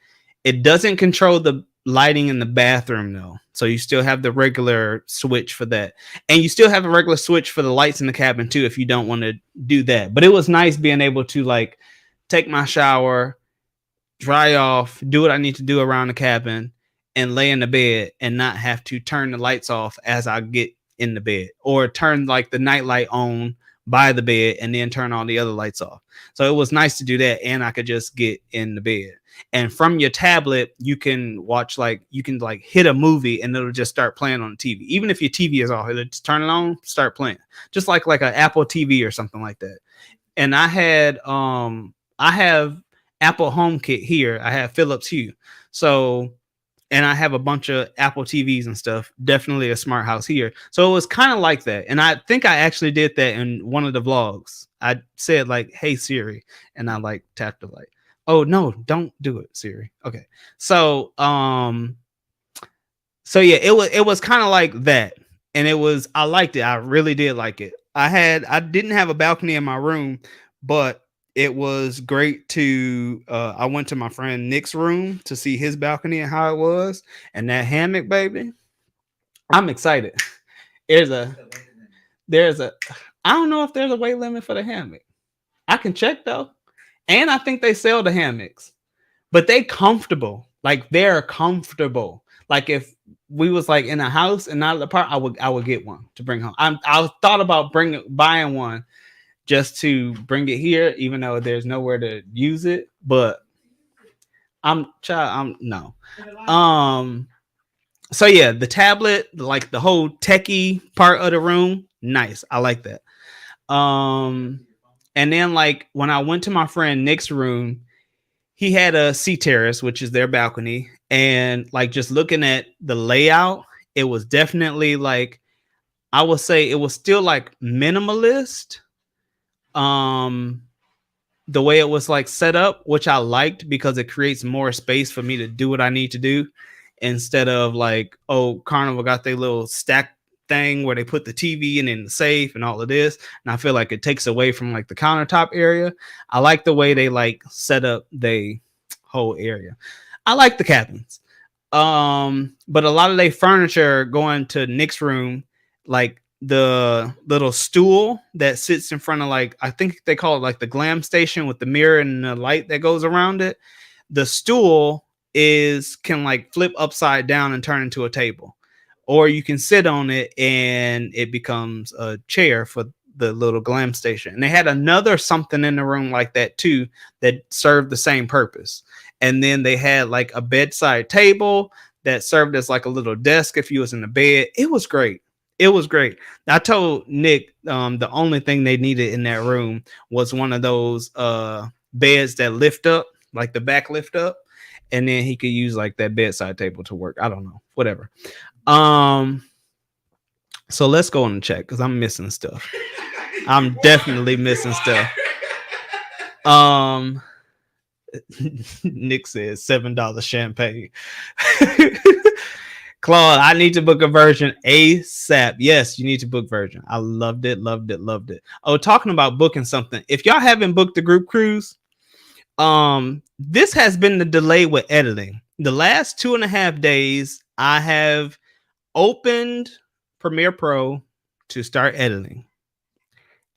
A: It doesn't control the lighting in the bathroom though. So you still have the regular switch for that. And you still have a regular switch for the lights in the cabin too if you don't want to do that. But it was nice being able to like take my shower, dry off, do what I need to do around the cabin, and lay in the bed and not have to turn the lights off as I get in the bed, or turn like the nightlight on by the bed and then turn all the other lights off. So it was nice to do that, and I could just get in the bed. And from your tablet, you can watch like hit a movie and it'll just start playing on the TV. Even if your TV is off, it'll just turn it on, start playing, just like an Apple TV or something like that. And I have Apple HomeKit here. I have Philips Hue. So, and I have a bunch of Apple TVs and stuff. Definitely a smart house here. So it was kind of like that. And I think I actually did that in one of the vlogs. I said like, "Hey Siri," and I like tapped the light. Oh no, don't do it, Siri. Okay. So yeah, it was kind of like that. And I liked it. I really did like it. I didn't have a balcony in my room, but it was great to I went to my friend Nick's room to see his balcony and how it was, and that hammock, baby. I'm excited. There's a I don't know if there's a weight limit for the hammock. I can check though. And I think they sell the hammocks, but they comfortable. Like they're comfortable. Like if we was like in a house and not at the park, I would get one to bring home. I thought about buying one just to bring it here, even though there's nowhere to use it. But no. So yeah, the tablet, like the whole techie part of the room, nice. I like that. And then like when I went to my friend Nick's room, he had a sea terrace, which is their balcony, and like just looking at the layout, it was definitely like, I would say it was still like minimalist. The way it was like set up, which I liked because it creates more space for me to do what I need to do, instead of like, oh, Carnival got their little stack thing where they put the TV in the safe and all of this, and I feel like it takes away from like the countertop area. I like the way they like set up the whole area. I like the cabins, but a lot of their furniture going to Nick's room, like the little stool that sits in front of, like, I think they call it like the glam station with the mirror and the light that goes around it. The stool can like flip upside down and turn into a table, or you can sit on it and it becomes a chair for the little glam station. And they had another something in the room like that too, that served the same purpose. And then they had like a bedside table that served as like a little desk if you was in the bed. It was great. It was great. I told Nick the only thing they needed in that room was one of those beds that lift up, like the back lift up, and then he could use like that bedside table to work. I don't know, whatever. So let's go on and check, because I'm missing stuff. I'm definitely missing stuff. Nick says $7 champagne. Claude, I need to book a Virgin ASAP. Yes, you need to book Virgin. I loved it. Oh, talking about booking something. If y'all haven't booked the group cruise, this has been the delay with editing. The last 2.5 days, I have opened Premiere Pro to start editing.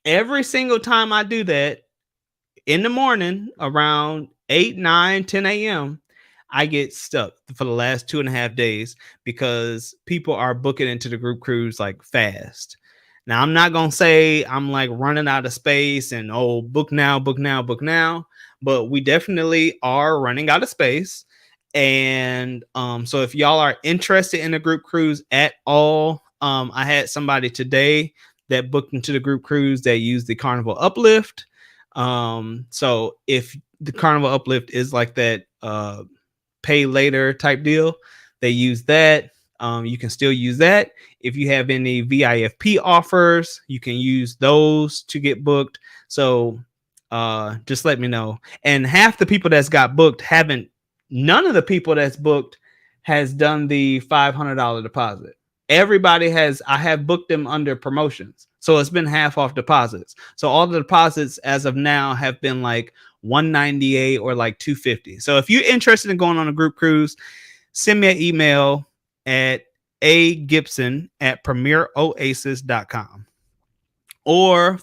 A: Every single time I do that in the morning around 8, 9, 10 a.m., I get stuck for the last 2.5 days because people are booking into the group cruise like fast. Now, I'm not going to say I'm like running out of space and, oh, book now. But we definitely are running out of space. And so if y'all are interested in a group cruise at all, I had somebody today that booked into the group cruise that used the Carnival Uplift. So if the Carnival Uplift is like that pay later type deal, they use that. You can still use that. If you have any VIFP offers, you can use those to get booked. So just let me know. And half the people that's got booked haven't. None of the people that's booked has done the $500 deposit. Everybody has. I have booked them under promotions, so it's been half off deposits. So all the deposits as of now have been like $198 or like $250. So if you're interested in going on a group cruise, send me an email at AGibson at premieroasis.com or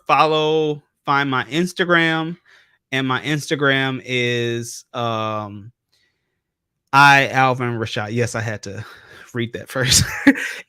A: find my Instagram, and my Instagram is Alvin Rashad. Yes, I had to read that first.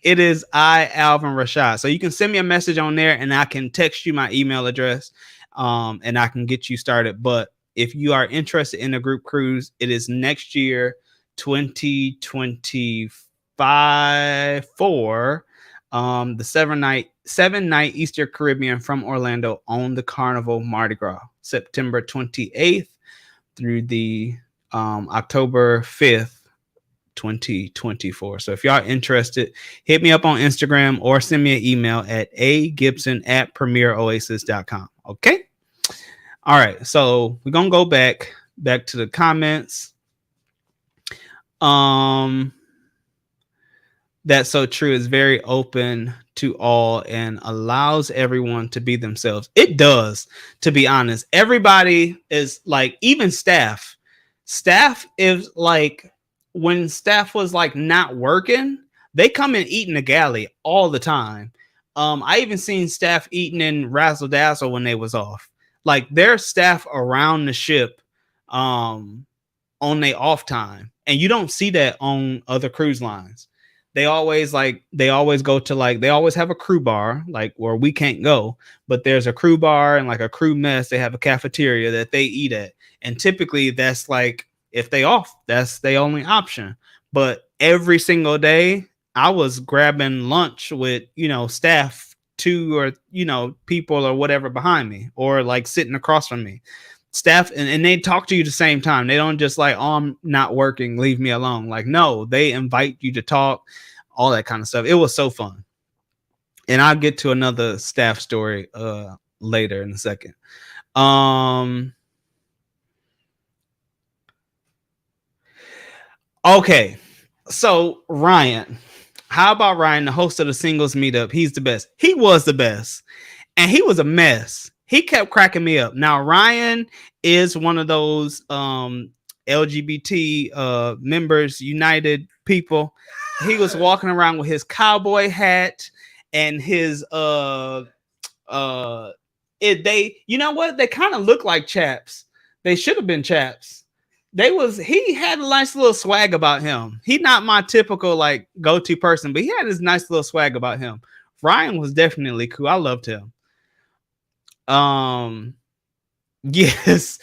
A: It is Alvin Rashad. So you can send me a message on there and I can text you my email address, and I can get you started. But if you are interested in a group cruise, it is next year, 2025 for the 7-night Easter Caribbean from Orlando on the Carnival Mardi Gras, September 28th through the October 5th, 2024. So if y'all interested, hit me up on Instagram or send me an email at agibson at premieroasis.com. Okay. All right. So we're going to go back to the comments. That's so true. It's very open to all and allows everyone to be themselves. It does, to be honest. Everybody is like, even staff is like, when staff was like not working, they come and eat in the galley all the time. I even seen staff eating in Razzle Dazzle when they was off. Like, there's staff around the ship on their off time, and you don't see that on other cruise lines. They always go to, like, they always have a crew bar, like where we can't go, but there's a crew bar and like a crew mess. They have a cafeteria that they eat at, and typically that's like, if they off, that's the only option. But every single day I was grabbing lunch with, staff, 2 or, people or whatever behind me, or like sitting across from me, staff, and they talk to you at the same time. They don't just like, oh, I'm not working, leave me alone. Like, no, they invite you to talk, all that kind of stuff. It was so fun. And I'll get to another staff story later in a second. Okay, so Ryan, how about Ryan, the host of the singles meetup? He's the best. He was the best, and he was a mess. He kept cracking me up. Now, Ryan is one of those LGBT members United people. He was walking around with his cowboy hat and his they you know what? They kind of look like chaps. They should have been chaps. He had a nice little swag about him. He's not my typical like go-to person, but he had this nice little swag about him. Ryan was definitely cool. I loved him. Yes,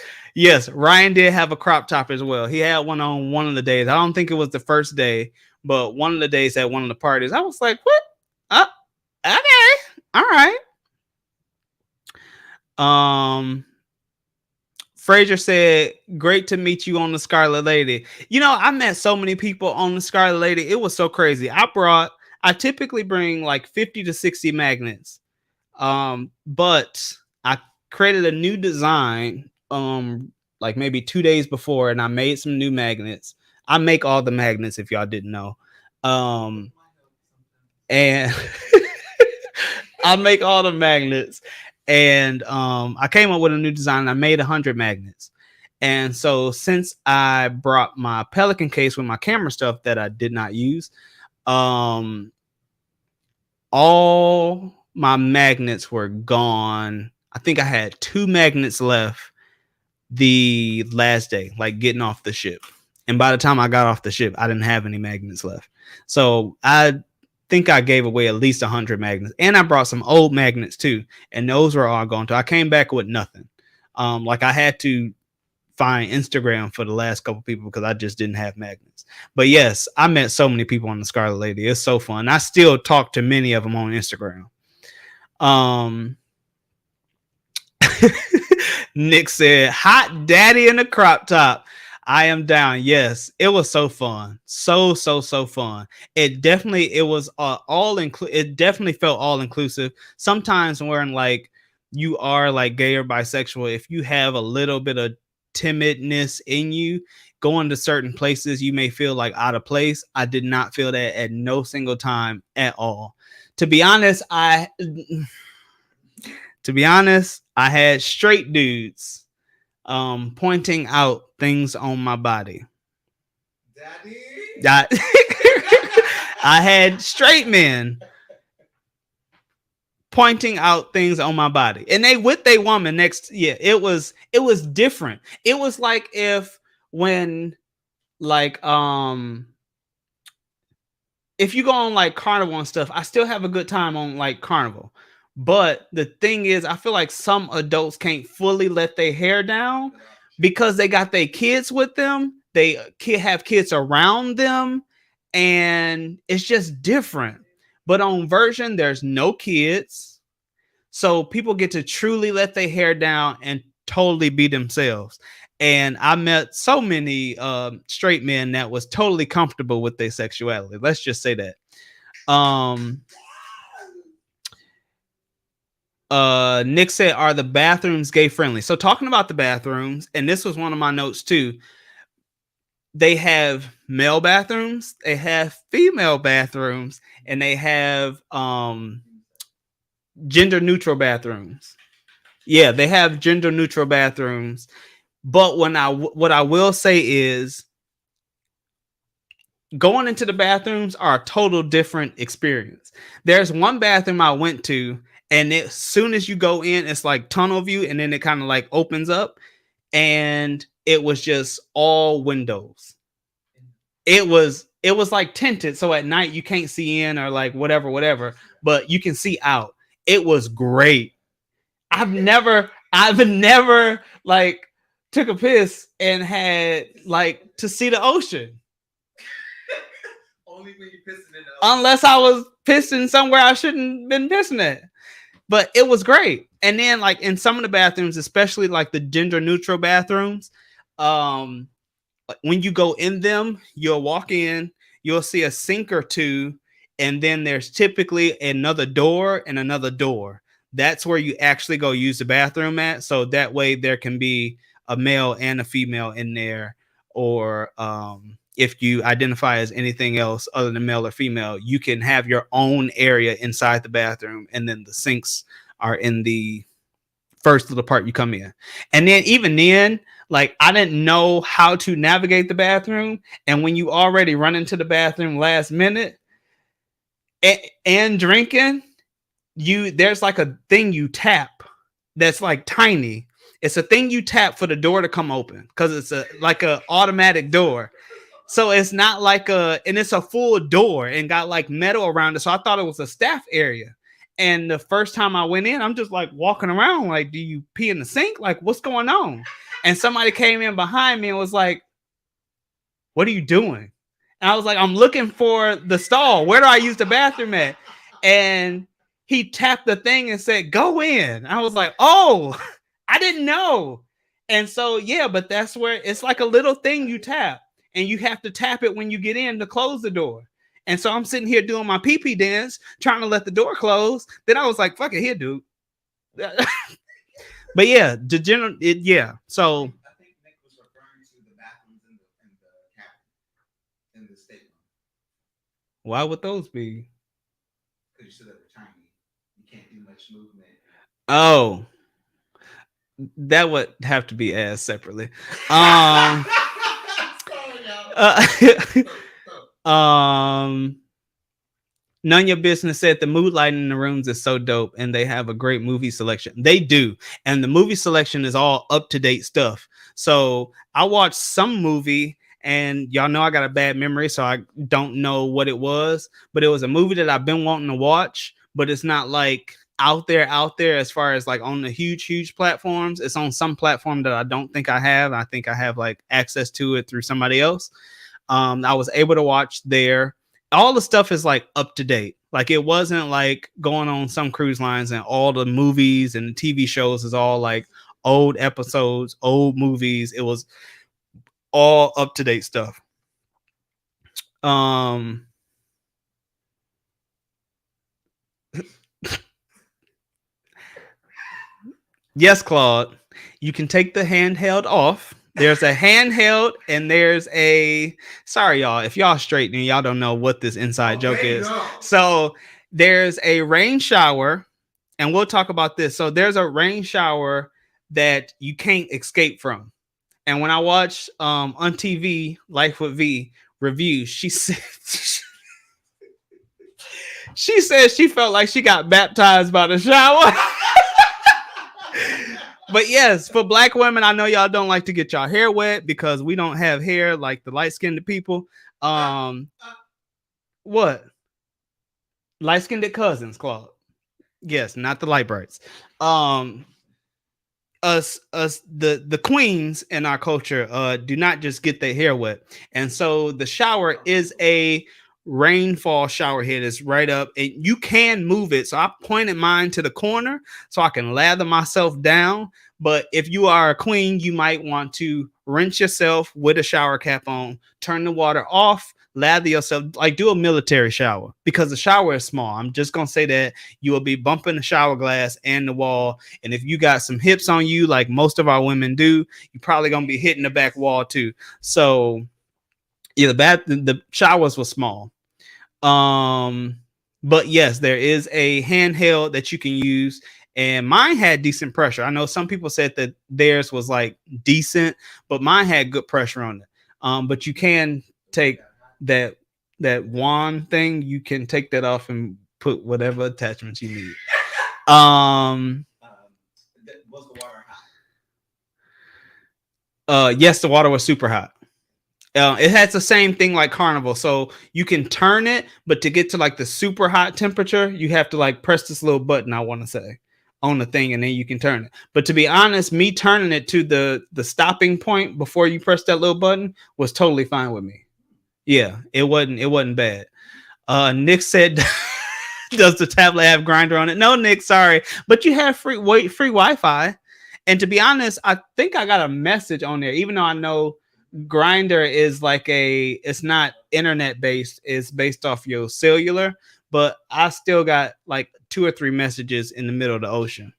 A: Ryan did have a crop top as well. He had one on one of the days. I don't think it was the first day, but one of the days at one of the parties. I was like, what? Okay, all right. Fraser said, great to meet you on the Scarlet Lady. I met so many people on the Scarlet Lady. It was so crazy. I typically bring like 50 to 60 magnets. But I created a new design like maybe 2 days before, and I made some new magnets. I make all the magnets, if y'all didn't know. And I make all the magnets. And I came up with a new design, and I made 100 magnets. And so since I brought my Pelican case with my camera stuff that I did not use, all my magnets were gone. I think I had 2 magnets left the last day, like getting off the ship. And by the time I got off the ship, I didn't have any magnets left. So I think I gave away at least 100 magnets, and I brought some old magnets too, and those were all gone too. I came back with nothing. Like I had to find Instagram for the last couple people because I just didn't have magnets. But yes, I met so many people on the Scarlet Lady. It's so fun. I still talk to many of them on Instagram. Nick said, hot daddy in the crop top. I am down. Yes, it was so fun. So fun. It definitely felt all inclusive. Sometimes wearing like you are like gay or bisexual, if you have a little bit of timidness in you, going to certain places, you may feel like out of place. I did not feel that at no single time at all. To be honest, I had straight dudes pointing out things on my body.
B: Daddy.
A: I had straight men pointing out things on my body, and they with a woman next. Yeah, it was different. It was like if when like if you go on like Carnival and stuff, I still have a good time on like Carnival. But the thing is, I feel like some adults can't fully let their hair down because they got their kids with them. They have kids around them, and it's just different. But on Virgin, there's no kids. So people get to truly let their hair down and totally be themselves. And I met so many straight men that was totally comfortable with their sexuality. Let's just say that. Nick said, are the bathrooms gay friendly? So talking about the bathrooms, and this was one of my notes too. They have male bathrooms, they have female bathrooms, and they have gender neutral bathrooms. Yeah, they have gender neutral bathrooms. But what I will say is going into the bathrooms are a total different experience. There's one bathroom I went to, and as soon as you go in, it's like tunnel view, and then it kind of like opens up, and it was just all windows. It was like tinted, so at night you can't see in or like whatever, but you can see out. It was great. I've never like took a piss and had like to see the ocean.
B: Only when you're pissing in the ocean.
A: Unless I was pissing somewhere I shouldn't been pissing at. But it was great. And then like in some of the bathrooms, especially like the gender neutral bathrooms, when you go in them, you'll walk in, you'll see a sink or two, and then there's typically another door and another door. That's where you actually go use the bathroom at. So that way there can be a male and a female in there, or if you identify as anything else other than male or female, you can have your own area inside the bathroom, and then the sinks are in the first little part you come in. And then even then, like I didn't know how to navigate the bathroom, and when you already run into the bathroom last minute and drinking, there's like a thing you tap that's like tiny. It's a thing you tap for the door to come open because it's like a automatic door. So it's not like and it's a full door and got like metal around it. So I thought it was a staff area. And the first time I went in, I'm just like walking around like, do you pee in the sink? Like, what's going on? And somebody came in behind me and was like, what are you doing? And I was like, I'm looking for the stall. Where do I use the bathroom at? And he tapped the thing and said, go in. I was like, oh, I didn't know. And so, yeah, but that's where it's like a little thing you tap, and you have to tap it when you get in to close the door. And so I'm sitting here doing my pee-pee dance, trying to let the door close. Then I was like, fuck it, here, dude. But yeah, the general, yeah. So
B: I think Nick was referring to the bathrooms in the cabin, in the stateroom.
A: Why would those be?
B: Because you said they were tiny. You can't do much movement.
A: Oh, that would have to be asked separately. None of your business said the mood lighting in the rooms is so dope, and they have a great movie selection. They do, and the movie selection is all up to date stuff. So I watched some movie, and y'all know I got a bad memory, so I don't know what it was, but it was a movie that I've been wanting to watch, but it's not like out there as far as like on the huge platforms. It's on some platform that I don't think I have. I think I have like access to it through somebody else. I was able to watch there. All the stuff is like up to date. Like it wasn't like going on some cruise lines and all the movies and TV shows is all like old episodes, old movies. It was all up to date stuff. Yes, Claude. You can take the handheld off. There's a handheld and there's a sorry y'all if y'all straight and y'all don't know what this inside joke is. So there's a rain shower and we'll talk about this. So there's a rain shower that you can't escape from. And when I watched on TV Life with V reviews, she said she said she felt like she got baptized by the shower. But yes, for black women, I know y'all don't like to get y'all hair wet because we don't have hair like the light-skinned people. What? Light-skinned cousins, Claude. Yes, not the light brights. Us the queens in our culture do not just get their hair wet. And so the shower is a rainfall shower head. It's right up and you can move it. So I pointed mine to the corner so I can lather myself down. But if you are a queen, you might want to rinse yourself with a shower cap on, turn the water off, lather yourself, like do a military shower because the shower is small. I'm just gonna say that you will be bumping the shower glass and the wall. And if you got some hips on you, like most of our women do, you're probably gonna be hitting the back wall too. So yeah, the showers were small. But yes, there is a handheld that you can use, and mine had decent pressure. I know some people said that theirs was like decent, but mine had good pressure on it. But you can take that wand thing, you can take that off and put whatever attachments you need.
B: Was the water hot?
A: Yes, the water was super hot. It has the same thing like Carnival, so you can turn it, but to get to like the super hot temperature, you have to like press this little button, I want to say, on the thing, and then you can turn it. But to be honest, me turning it to the stopping point before you press that little button was totally fine with me. Yeah, it wasn't bad. Nick said, "Does the tablet have grinder on it?" No, Nick, sorry, but you have free Wi-Fi. And to be honest, I think I got a message on there, even though I know Grinder is like it's not internet based, it's based off your cellular, but I still got like 2 or 3 messages in the middle of the ocean.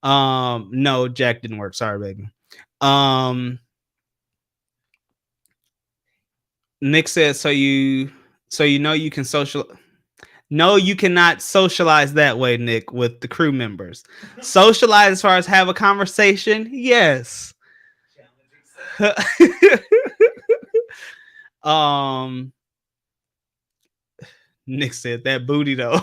A: No, Jack didn't work. Sorry, baby. Nick says, so you know you can social. No, you cannot socialize that way, Nick, with the crew members. Socialize as far as have a conversation, yes. Nick said that booty though.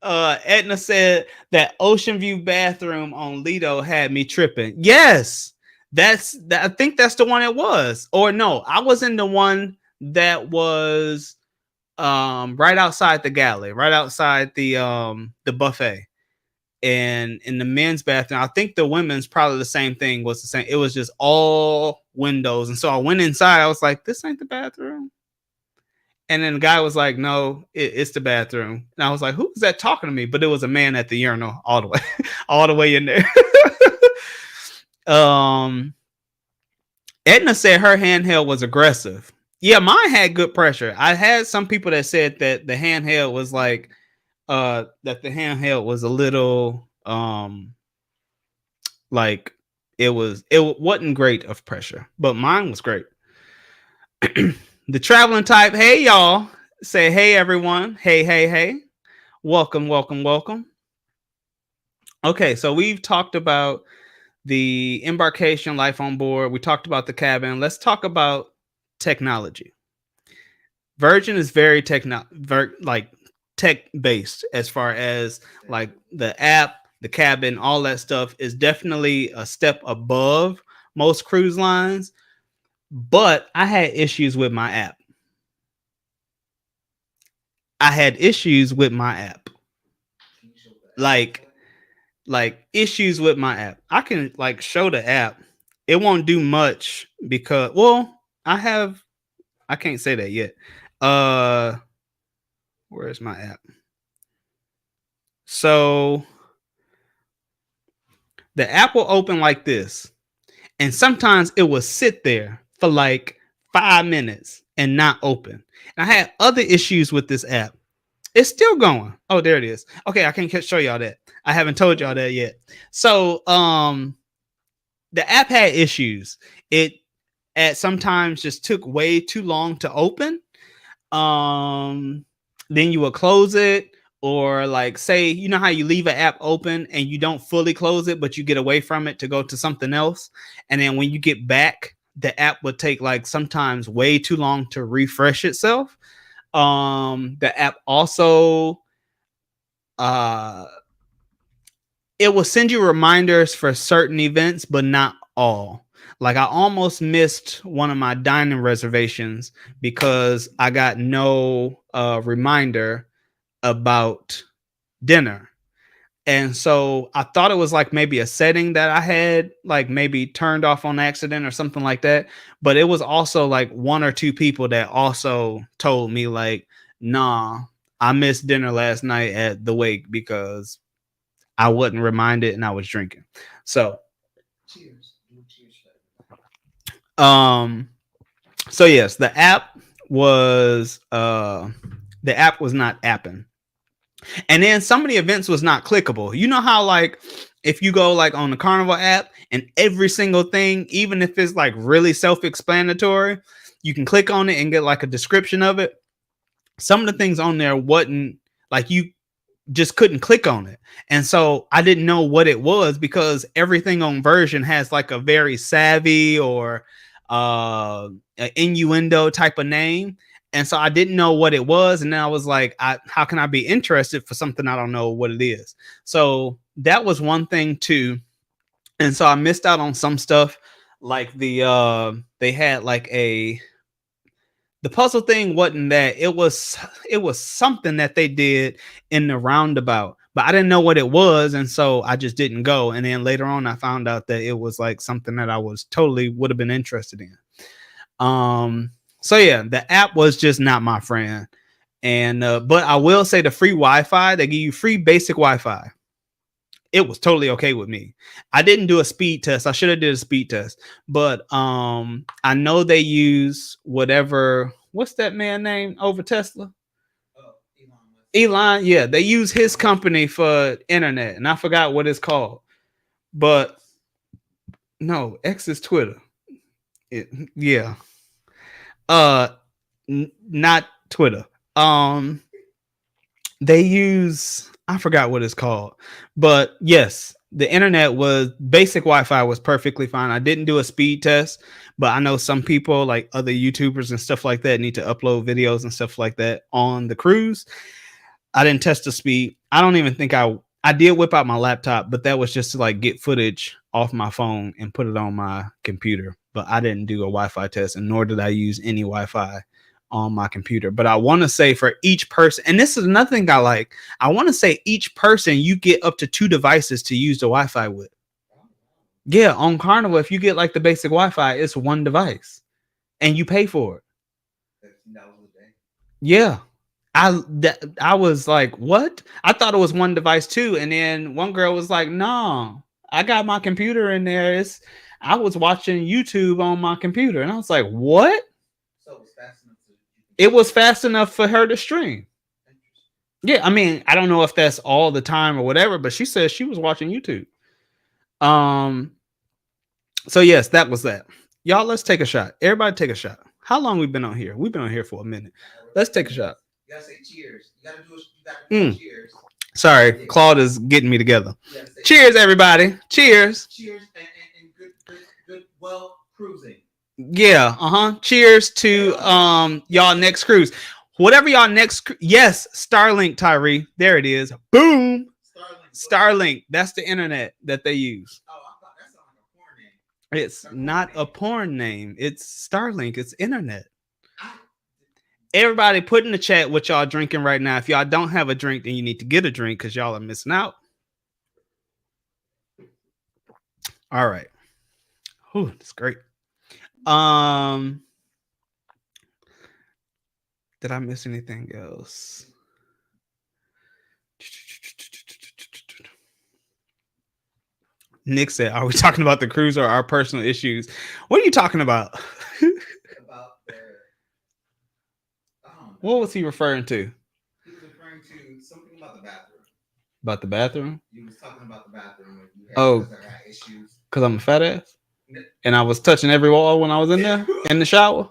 A: Edna said that Ocean View bathroom on Lido had me tripping. Yes, I think that's the one it was. Or no, I was in the one that was right outside the galley, right outside the buffet. And in the men's bathroom, I think the women's probably the same thing, was the same. It was just all windows. And so I went inside. I was like, this ain't the bathroom. And then the guy was like, no, it's the bathroom. And I was like, who is that talking to me? But it was a man at the urinal all the way, all the way in there. Edna said her handheld was aggressive. Yeah, mine had good pressure. I had some people that said that the handheld was like, that the handheld was a little like it wasn't great of pressure, but mine was great. The traveling type, hey y'all, say hey everyone, hey, welcome. Okay, so we've talked about the embarkation, life on board, we talked about the cabin. Let's talk about technology. Virgin is very tech based, as far as like the app, the cabin, all that stuff is definitely a step above most cruise lines. But I had issues with my app. Like issues with my app. I can like show the app. It won't do much because, well, I can't say that yet. Where's my app? So the app will open like this, and sometimes it will sit there for like 5 minutes and not open. And I had other issues with this app. It's still going. Oh, there it is. Okay, I can't show y'all that. I haven't told y'all that yet. So, the app had issues. It at sometimes just took way too long to open. Then you would close it, or like say, you know how you leave an app open and you don't fully close it, but you get away from it to go to something else, and then when you get back, the app would take like sometimes way too long to refresh itself. The app also it will send you reminders for certain events, but not all. Like I almost missed one of my dining reservations because I got no reminder about dinner. And so I thought it was like maybe a setting that I had like maybe turned off on accident or something like that. But it was also like one or two people that also told me like, nah, I missed dinner last night at the wake because I wasn't reminded and I was drinking. So
B: Cheers. Cheers.
A: um so yes, the app was not apping. And then some of the events was not clickable. You know how like if you go like on the Carnival app and every single thing, even if it's like really self-explanatory, you can click on it and get like a description of it. Some of the things on there wasn't like you just couldn't click on it. And so I didn't know what it was because everything on Version has like a very savvy or innuendo type of name. And so I didn't know what it was. And then I was like, how can I be interested for something I don't know what it is? So that was one thing too. And so I missed out on some stuff like they had like the puzzle thing wasn't that. It was something that they did in the roundabout, but I didn't know what it was, and so I just didn't go. And then later on I found out that it was like something that I was totally would have been interested in. So yeah, the app was just not my friend. And but I will say the free Wi-Fi, they give you free basic Wi-Fi. It was totally okay with me. I didn't do a speed test. I should have did a speed test, but I know they use what's that man name over Tesla? Elon, yeah, they use his company for internet, and I forgot what it's called. But no, X is Twitter. Yeah. Not Twitter. They use, I forgot what it's called, but yes, the internet was basic Wi-Fi was perfectly fine. I didn't do a speed test, but I know some people like other YouTubers and stuff like that need to upload videos and stuff like that on the cruise. I didn't test the speed. I don't even think I did whip out my laptop, but that was just to like get footage off my phone and put it on my computer. But I didn't do a Wi-Fi test, and nor did I use any Wi-Fi on my computer. But I want to say for each person, and this is nothing I like, I want to say each person you get up to 2 devices to use the Wi-Fi with. Yeah, on Carnival, if you get like the basic Wi-Fi, it's 1 device and you pay for it. Yeah. I was like, what? I thought it was 1 device too. And then one girl was like, no, I got my computer in there. I was watching YouTube on my computer. And I was like, what?
B: So it was fast enough.
A: It was fast enough for her to stream. Yeah, I mean, I don't know if that's all the time or whatever, but she says she was watching YouTube. So yes, that was that. Y'all, let's take a shot. Everybody take a shot. How long we been on here? We've been on here for a minute. Let's take a shot.
B: You gotta say cheers. You gotta do cheers.
A: Sorry, Claude is getting me together. Cheers, everybody. Cheers.
B: Cheers and good well cruising.
A: Yeah, cheers to y'all next cruise. Whatever y'all next yes, Starlink, Tyree. There it is. Boom. Starlink. That's the internet that they use.
B: Oh, I thought that sounded like a porn name.
A: It's not a porn name. It's Starlink. It's internet. Everybody put in the chat what y'all drinking right now. If y'all don't have a drink, then you need to get a drink because y'all are missing out. All right. Oh, that's great. Did I miss anything else? Nick said, are we talking about the cruise or our personal issues? What are you talking about?
B: About the,
A: what was he referring to?
B: He was referring referring to something about the bathroom.
A: About the bathroom?
B: You was talking about the bathroom when you had
A: Oh,
B: because I got issues.
A: because I'm a fat ass? And I was touching every wall when I was in there in the shower?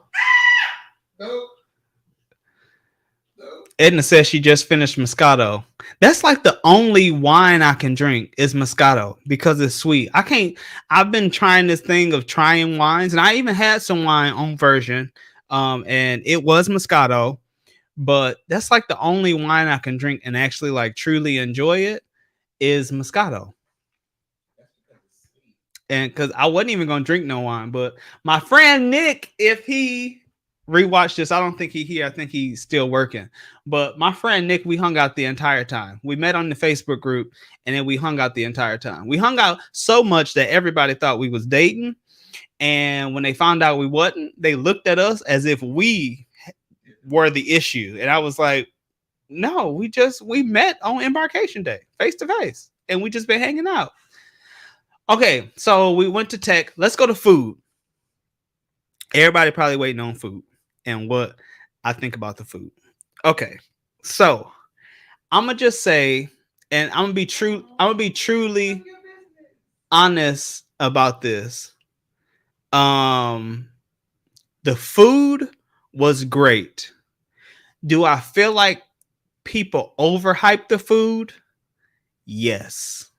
B: No. No.
A: Edna says she just finished Moscato. That's like the only wine I can drink is Moscato because it's sweet. I can't. I've been trying this thing of trying wines, and I even had some wine on Virgin, and it was Moscato. But that's like the only wine I can drink and actually like truly enjoy it is Moscato. And because I wasn't even gonna drink no wine, but my friend Nick, if he rewatched this, I don't think he here. I think he's still working. But my friend Nick, we hung out the entire time. We met on the Facebook group, and then we hung out the entire time. We hung out so much that everybody thought we was dating. And when they found out we wasn't, they looked at us as if we were the issue. And I was like, no, we met on Embarkation Day, face to face, and we just been hanging out. Okay, so we went to tech. Let's go to food. Everybody probably waiting on food and what I think about the food. Okay, so I'm gonna just say, and I'm gonna be true. I'm gonna be truly honest about this. The food was great. Do I feel like people overhype the food? Yes.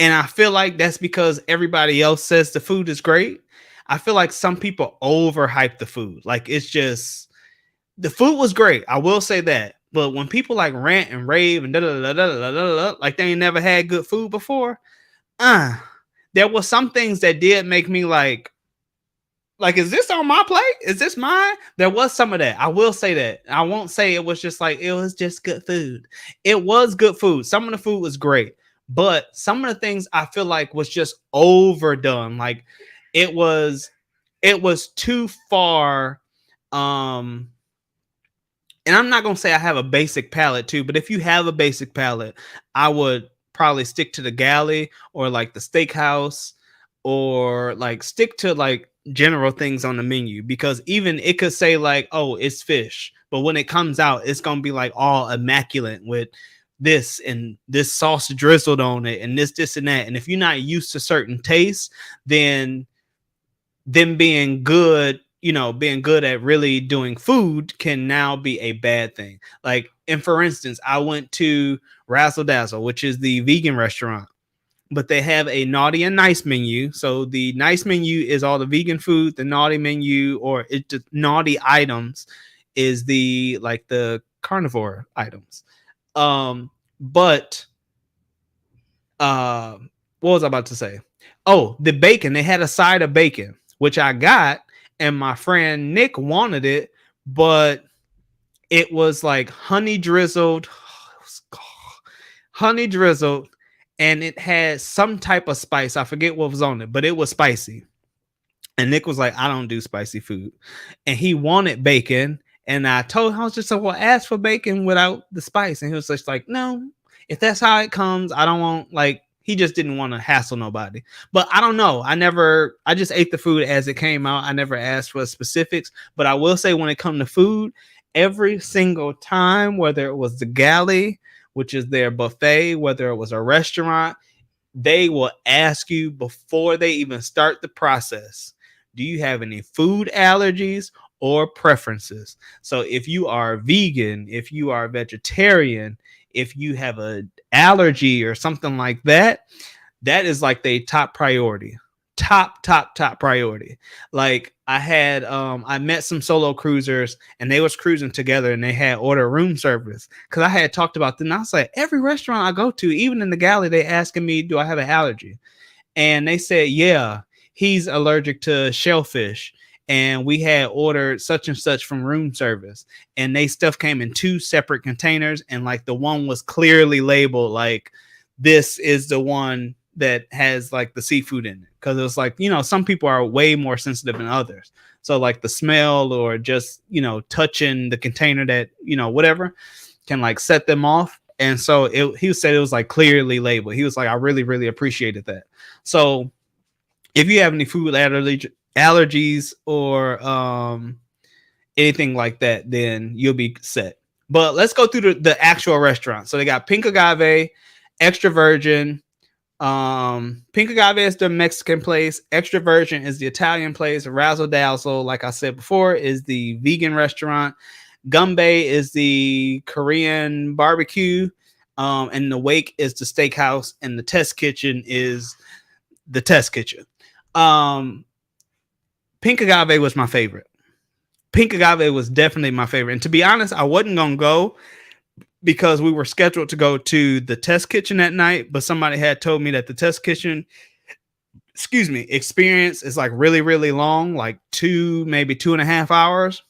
A: And I feel like that's because everybody else says the food is great. I feel like some people overhype the food. Like it's just the food was great. I will say that. But when people like rant and rave and like they ain't never had good food before, there was some things that did make me like, is this on my plate? Is this mine? There was some of that. I will say that. I won't say it was just like, it was just good food. It was good food. Some of the food was great. But some of the things I feel like was just overdone. Like it was too far. And I'm not gonna say I have a basic palate too, but if you have a basic palate, I would probably stick to the galley or like the steakhouse or like stick to like general things on the menu, because even it could say like, oh, it's fish, but when it comes out, it's gonna be like all immaculate with this and this sauce drizzled on it and this and that. And if you're not used to certain tastes, then them being good, being good at really doing food can now be a bad thing. Like, and for instance, I went to Razzle Dazzle, which is the vegan restaurant, but they have a naughty and nice menu. So the nice menu is all the vegan food. The naughty menu, or it's just naughty items, is the like the carnivore items. But what was I about to say? Oh, the bacon. They had a side of bacon, which I got, and my friend Nick wanted it, but it was like honey drizzled, and it had some type of spice. I forget what was on it, but it was spicy. And Nick was like, I don't do spicy food. And he wanted bacon. And I told him, I was just like, well, ask for bacon without the spice. And he was just like, no, if that's how it comes, I don't want, like, he just didn't want to hassle nobody. But I don't know. I just ate the food as it came out. I never asked for specifics. But I will say, when it comes to food, every single time, whether it was the galley, which is their buffet, whether it was a restaurant, they will ask you before they even start the process, do you have any food allergies or preferences? So if you are vegan, if you are vegetarian, if you have an allergy or something like that, that is like the top priority. Top priority. Like I met some solo cruisers and they was cruising together and they had ordered room service because I had talked about them. And I was like, every restaurant I go to, even in the galley, they asking me, do I have an allergy? And they said, yeah, he's allergic to shellfish. And we had ordered such and such from room service, and they stuff came in 2 separate containers. And like the one was clearly labeled like, this is the one that has like the seafood in it. Cause it was like, some people are way more sensitive than others. So like the smell or just, touching the container that, whatever can like set them off. And so he said it was like clearly labeled. He was like, I really, really appreciated that. So if you have any food allergies or anything like that, then you'll be set. But let's go through the actual restaurant. So they got Pink Agave, Extra Virgin. Pink Agave is the Mexican place. Extra Virgin is the Italian place. Razzle Dazzle, like I said before, is the vegan restaurant. Gumbe is the Korean barbecue. And the Wake is the steakhouse, and the Test Kitchen is the Test Kitchen. Pink Agave was my favorite. Pink Agave was definitely my favorite. And to be honest, I wasn't going to go because we were scheduled to go to the Test Kitchen that night, but somebody had told me that the Test Kitchen, experience is like really, really long, like maybe 2.5 hours.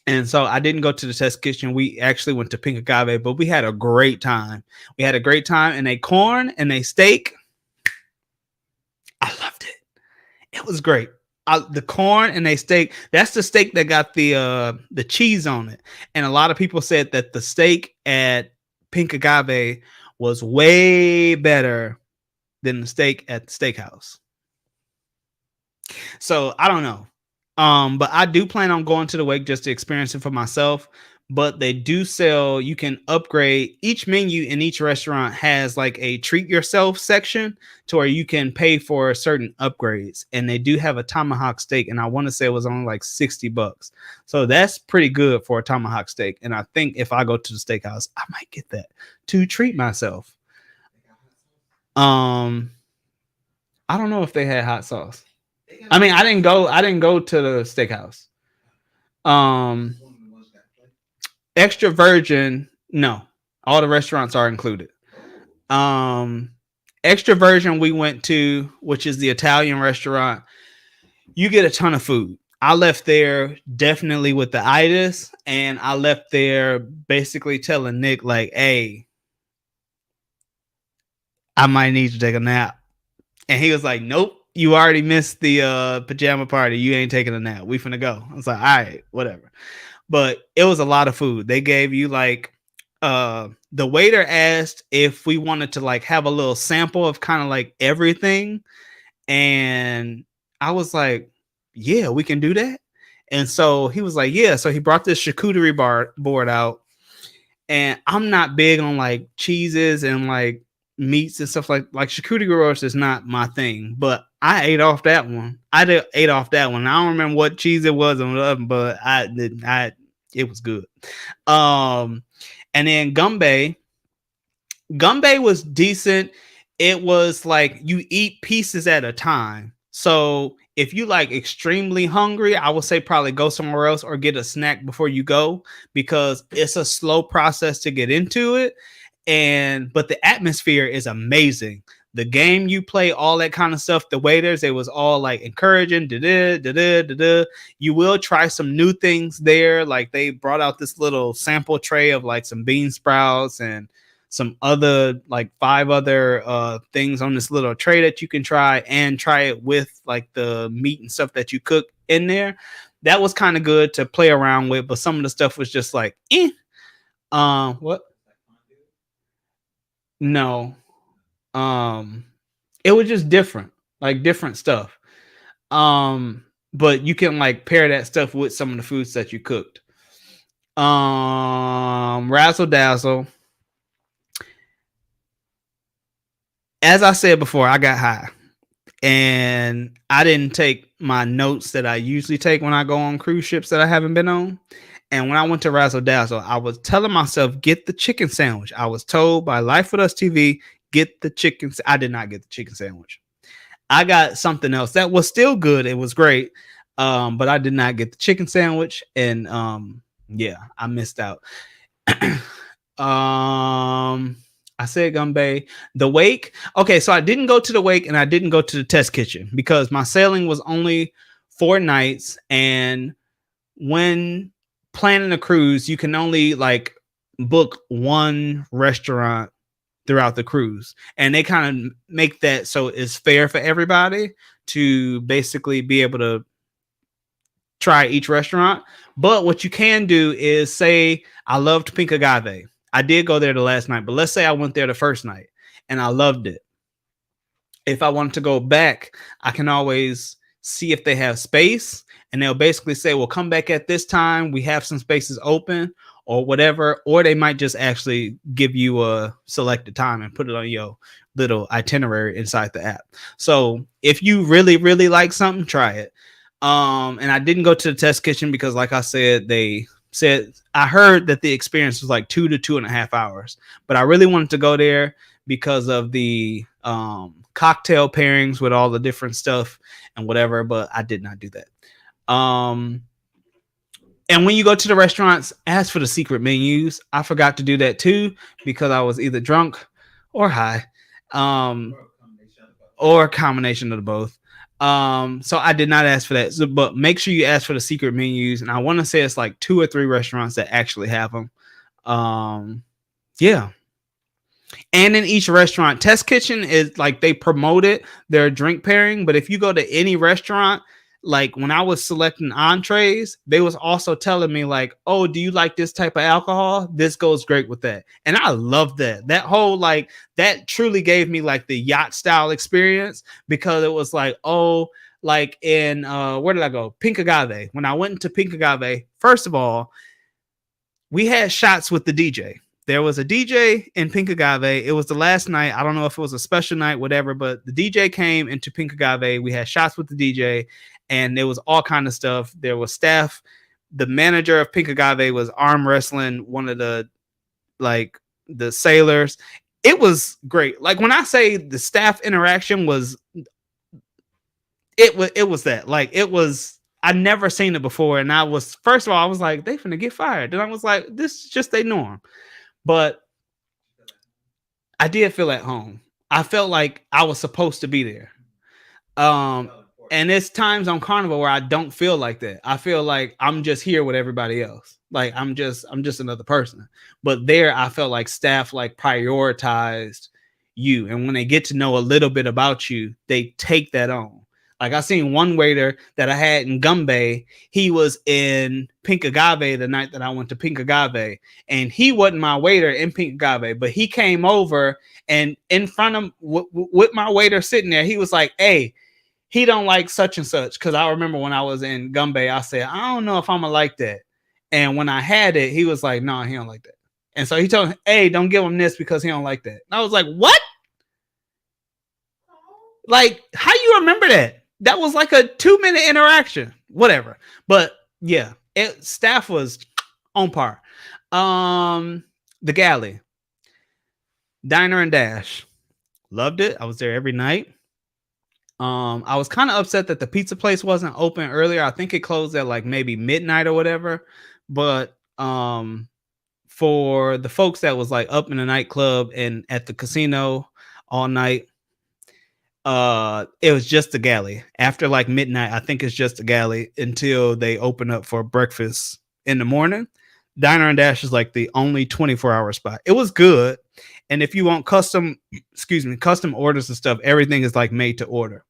A: And so I didn't go to the Test Kitchen. We actually went to Pink Agave, but we had a great time. We had a great time, and they corn and they steak. I loved it. It was great. The corn and they steak, that's the steak that got the cheese on it. And a lot of people said that the steak at Pink Agave was way better than the steak at the steakhouse. So I don't know. But I do plan on going to the Wake just to experience it for myself. But they do sell, you can upgrade. Each menu in each restaurant has like a treat yourself section to where you can pay for certain upgrades. And they do have a tomahawk steak. And I want to say it was only like $60. So that's pretty good for a tomahawk steak. And I think if I go to the steakhouse, I might get that to treat myself. I don't know if they had hot sauce. I mean, I didn't go to the steakhouse. Extra Virgin, no. All the restaurants are included. Extra Virgin we went to, which is the Italian restaurant. You get a ton of food. I left there definitely with the itis, and I left there basically telling Nick, like, hey, I might need to take a nap. And he was like, nope, you already missed the pajama party. You ain't taking a nap. We finna go. I was like, all right, whatever. But it was a lot of food. They gave you like the waiter asked if we wanted to like have a little sample of kind of like everything. And I was like, yeah, we can do that. And so he was like, yeah. So he brought this charcuterie board out. And I'm not big on like cheeses and like meats and stuff like charcuterie boards is not my thing. But I ate off that one. Ate off that one. I don't remember what cheese it was on the oven, but it was good. And then Gumbe was decent. It was like you eat pieces at a time. So if you like extremely hungry, I would say probably go somewhere else or get a snack before you go, because it's a slow process to get into it. But the atmosphere is amazing. The game you play, all that kind of stuff. The waiters, it was all like encouraging. You will try some new things there. Like they brought out this little sample tray of like some bean sprouts and some other like 5 other things on this little tray that you can try it with like the meat and stuff that you cook in there. That was kind of good to play around with, but some of the stuff was just like, what? No. It was just different, like different stuff. But you can like pair that stuff with some of the foods that you cooked. Razzle Dazzle. As I said before, I got high and I didn't take my notes that I usually take when I go on cruise ships that I haven't been on. And when I went to Razzle Dazzle, I was telling myself, get the chicken sandwich. I was told by Life with Us TV, get the chicken. I did not get the chicken sandwich. I got something else that was still good. It was great. But I did not get the chicken sandwich. And yeah, I missed out. I said Gumbe. The Wake. Okay, so I didn't go to the Wake and I didn't go to the Test Kitchen because my sailing was only 4 nights. And when planning a cruise, you can only like book one restaurant throughout the cruise, and they kind of make that so it's fair for everybody to basically be able to try each restaurant. But what you can do is say, I loved Pink Agave. I did go there the last night, but let's say I went there the first night and I loved it. If I wanted to go back, I can always see if they have space, and they'll basically say, well, come back at this time. We have some spaces open. or whatever, or they might just actually give you a selected time and put it on your little itinerary inside the app. So if you really, really like something, try it. And I didn't go to the test kitchen because, like I said, they said I heard that the experience was like 2 to 2.5 hours, but I really wanted to go there because of the cocktail pairings with all the different stuff and whatever, but I did not do that. And when you go to the restaurants, ask for the secret menus. I forgot to do that too because I was either drunk or high, or a combination of the both. So I did not ask for that. So, but make sure you ask for the secret menus. And I want to say it's like 2 or 3 restaurants that actually have them. Yeah. And in each restaurant, test kitchen is like they promoted their drink pairing. But if you go to any restaurant, like when I was selecting entrees, they was also telling me like, oh, do you like this type of alcohol? This goes great with that. And I love that. That whole like that truly gave me like the yacht style experience, because it was like, oh, like in where did I go? Pink Agave. When I went into Pink Agave, first of all, we had shots with the DJ. There was a DJ in Pink Agave. It was the last night. I don't know if it was a special night, whatever, but the DJ came into Pink Agave. We had shots with the DJ, and there was all kind of stuff. There was staff. The manager of Pink Agave was arm wrestling one of the like the sailors. It was great. Like when I say the staff interaction was, it was that like it was. I never seen it before, and I was first of all I was like they finna get fired. Then I was like this is just their norm. But I did feel at home. I felt like I was supposed to be there. And it's times on Carnival where I don't feel like that. I feel like I'm just here with everybody else. Like I'm just another person. But there I felt like staff like prioritized you. And when they get to know a little bit about you, they take that on. Like I seen one waiter that I had in Gumby. He was in Pink Agave the night that I went to Pink Agave, and he wasn't my waiter in Pink Agave, but he came over and in front of with my waiter sitting there, he was like, "Hey, he don't like such and such." Because I remember when I was in Gumby, I said, "I don't know if I'm gonna like that." And when I had it, he was like, "No, he don't like that." And so he told him, "Hey, don't give him this because he don't like that." And I was like, "What? Like, how you remember that?" That was like a 2-minute interaction, whatever. But yeah, staff was on par. The galley, Diner and Dash, loved it. I was there every night. I was kind of upset that the pizza place wasn't open earlier. I think it closed at like maybe midnight or whatever. But for the folks that was like up in the nightclub and at the casino all night, it was just the galley. After like midnight, I think it's just the galley until they open up for breakfast in the morning. Diner and Dash is like the only 24-hour spot. It was good. And if you want custom orders and stuff, everything is like made to order.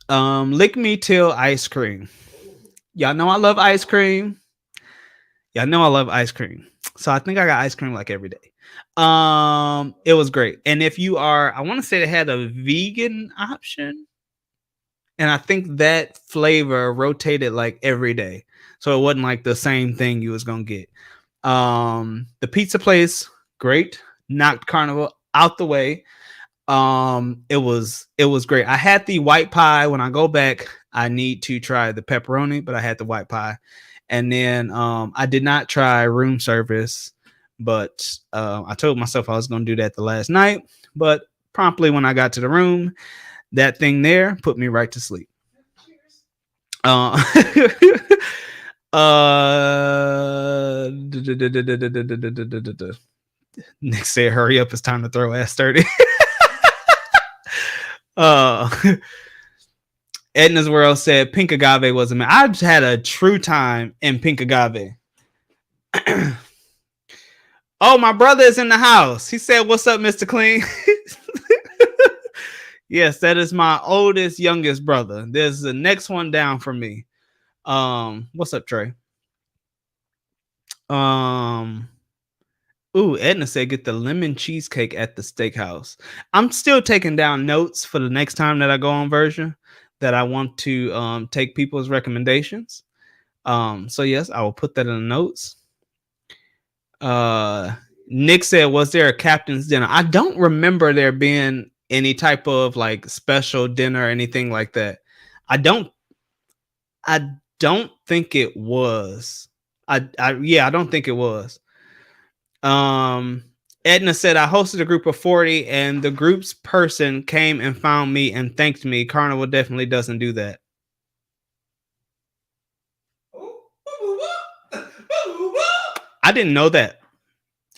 A: Lick Me Till ice cream. Y'all know I love ice cream. So I think I got ice cream like every day. It was great. And if you are, I want to say they had a vegan option, and I think that flavor rotated like every day, so it wasn't like the same thing you was gonna get. The pizza place, great, knocked Carnival out the way. It was great. I had the white pie. When I go back, I need to try the pepperoni, but I had the white pie. And then I did not try room service, but I told myself I was going to do that the last night. But promptly when I got to the room, that thing there put me right to sleep. Nick said, "Hurry up! It's time to throw ass 30." Edna's World said Pink Agave was a man. I've had a true time in Pink Agave. Oh, my brother is in the house. He said, "What's up, Mr. Clean?" Yes, that is my oldest, youngest brother. There's the next one down from me. What's up, Trey? Ooh, Edna said get the lemon cheesecake at the steakhouse. I'm still taking down notes for the next time that I go on Version that I want to take people's recommendations. So yes, I will put that in the notes. Nick said, was there a captain's dinner? I don't remember there being any type of like special dinner or anything like that. I don't think it was. I don't think it was. Edna said, I hosted a group of 40 and the group's person came and found me and thanked me. Carnival definitely doesn't do that. I didn't know that.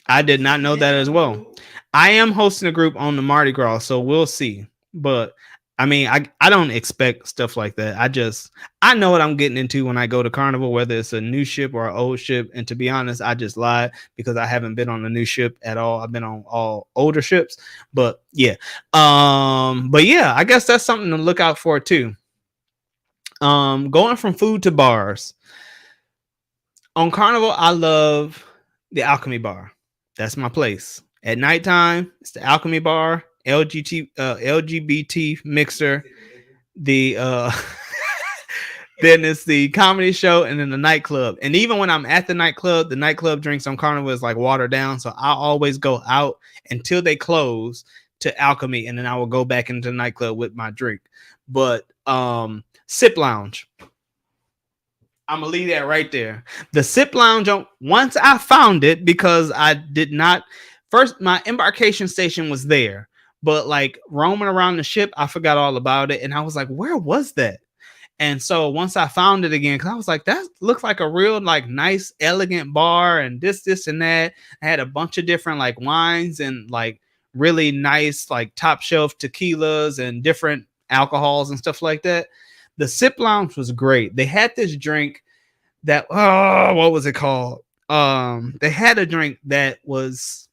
A: I did not know that as well. I am hosting a group on the Mardi Gras, so we'll see. But I mean, I don't expect stuff like that. I know what I'm getting into when I go to Carnival, whether it's a new ship or an old ship. And to be honest, I just lied because I haven't been on a new ship at all. I've been on all older ships. But yeah. I guess that's something to look out for too. Going from food to bars. On Carnival, I love the Alchemy Bar. That's my place. At nighttime, it's the Alchemy Bar, LGBT mixer, the then it's the comedy show, and then the nightclub. And even when I'm at the nightclub drinks on Carnival is like watered down. So I always go out until they close to Alchemy, and then I will go back into the nightclub with my drink. But Sip Lounge. I'm gonna leave that right there. The Sip Lounge, once I found it, because I did not first, my embarkation station was there, but like roaming around the ship, I forgot all about it. And I was like, where was that? And so once I found it again, because I was like, that looks like a real like nice, elegant bar, and this, and that. I had a bunch of different like wines and like really nice, like top shelf tequilas and different alcohols and stuff like that. The Sip Lounge was great. They had this drink that what was it called? They had a drink that was,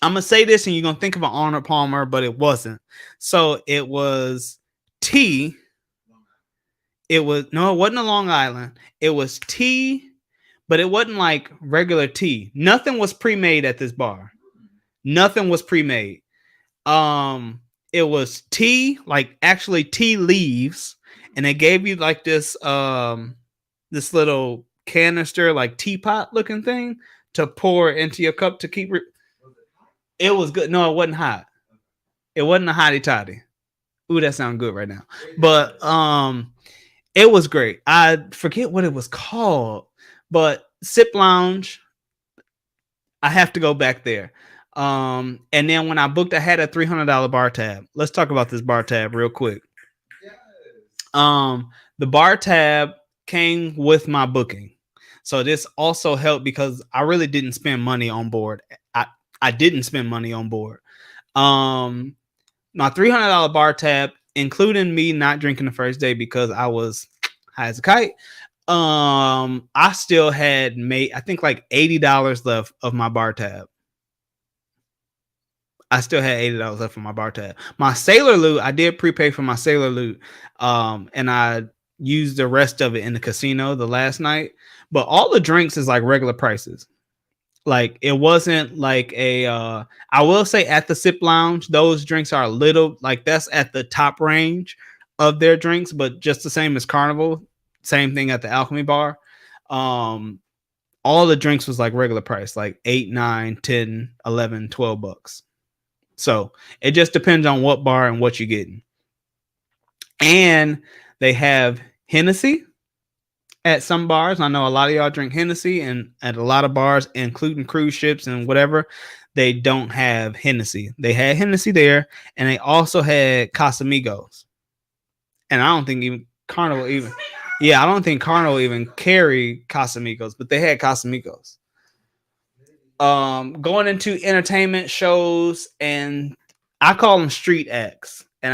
A: I'm gonna say this and you're gonna think of an Arnold Palmer, but it wasn't. So it was tea. It wasn't a Long Island. It was tea, but it wasn't like regular tea. Nothing was pre-made at this bar. Nothing was pre-made. It was tea, like actually tea leaves, and they gave you like this this little canister, like teapot looking thing to pour into your cup to keep it was good. No, it wasn't hot. It wasn't a hottie toddy. Ooh, that sounds good right now. But it was great. I forget what it was called, but Sip Lounge, I have to go back there. And then when I booked, I had a $300 bar tab. Let's talk about this bar tab real quick. Yes. The bar tab came with my booking. So this also helped because I really didn't spend money on board. I didn't spend money on board. My $300 bar tab, including me not drinking the first day because I was high as a kite. I still had made, I think like $80 left of my bar tab. I still had $80 left for my bar tab. My Sailor Loot, I did prepay for my Sailor Loot. And I used the rest of it in the casino the last night. But all the drinks is like regular prices. Like it wasn't like I will say at the Sip Lounge, those drinks are a little like that's at the top range of their drinks, but just the same as Carnival. Same thing at the Alchemy Bar. All the drinks was like regular price, like 8, 9, 10, 11, 12 bucks. So it just depends on what bar and what you're getting. And they have Hennessy at some bars. I know a lot of y'all drink Hennessy, and at a lot of bars, including cruise ships and whatever, they don't have Hennessy. They had Hennessy there, and they also had Casamigos. And I don't think even Carnival even, I don't think Carnival even carried Casamigos, but they had Casamigos. Going into entertainment shows, and I call them street acts, and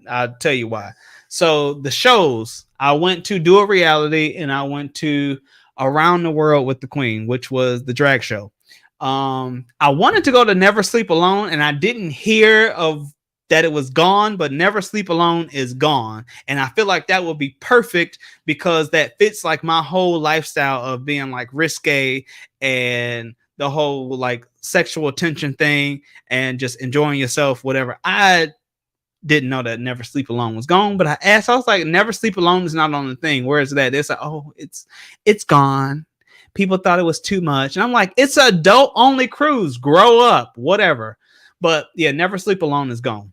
A: I'll tell you why. So the shows, I went to Do a Reality, and I went to Around the World with the Queen, which was the drag show. I wanted to go to Never Sleep Alone, and I didn't hear of that it was gone, but Never Sleep Alone is gone. And I feel like that would be perfect because that fits like my whole lifestyle of being like risque and the whole like sexual tension thing and just enjoying yourself, whatever. I didn't know that Never Sleep Alone was gone, but I asked, I was like, Never Sleep Alone is not on the thing. Where is that? It's like, oh, it's gone. People thought it was too much. And I'm like, it's an adult only cruise. Grow up, whatever. But yeah, Never Sleep Alone is gone.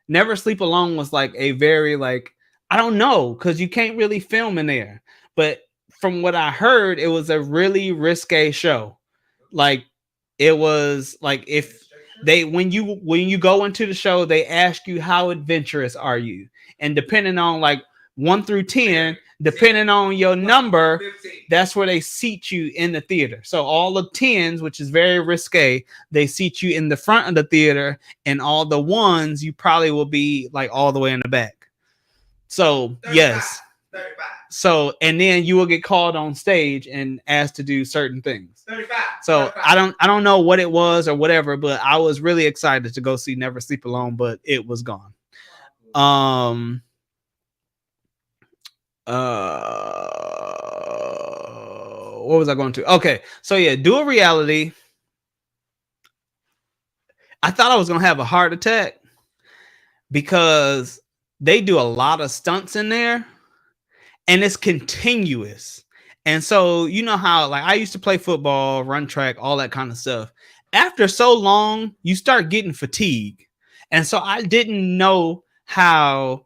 A: Never Sleep Alone was like a very like, I don't know, because you can't really film in there. But from what I heard, it was a really risque show. Like it was like if they when you go into the show, they ask you how adventurous are you, and depending on like 1 through 10, depending on your number, that's where they seat you in the theater. So all the 10s, which is very risque, they seat you in the front of the theater, and all the 1s you probably will be like all the way in the back. So 35, yes. 35. So and then you will get called on stage and asked to do certain things. 35. So 35. I don't know what it was or whatever, but I was really excited to go see Never Sleep Alone, but it was gone. What was I going to? Okay, so yeah, Dual Reality. I thought I was gonna have a heart attack because they do a lot of stunts in there and it's continuous. And so you know how like I used to play football, run track, all that kind of stuff. After so long, you start getting fatigue. And so I didn't know how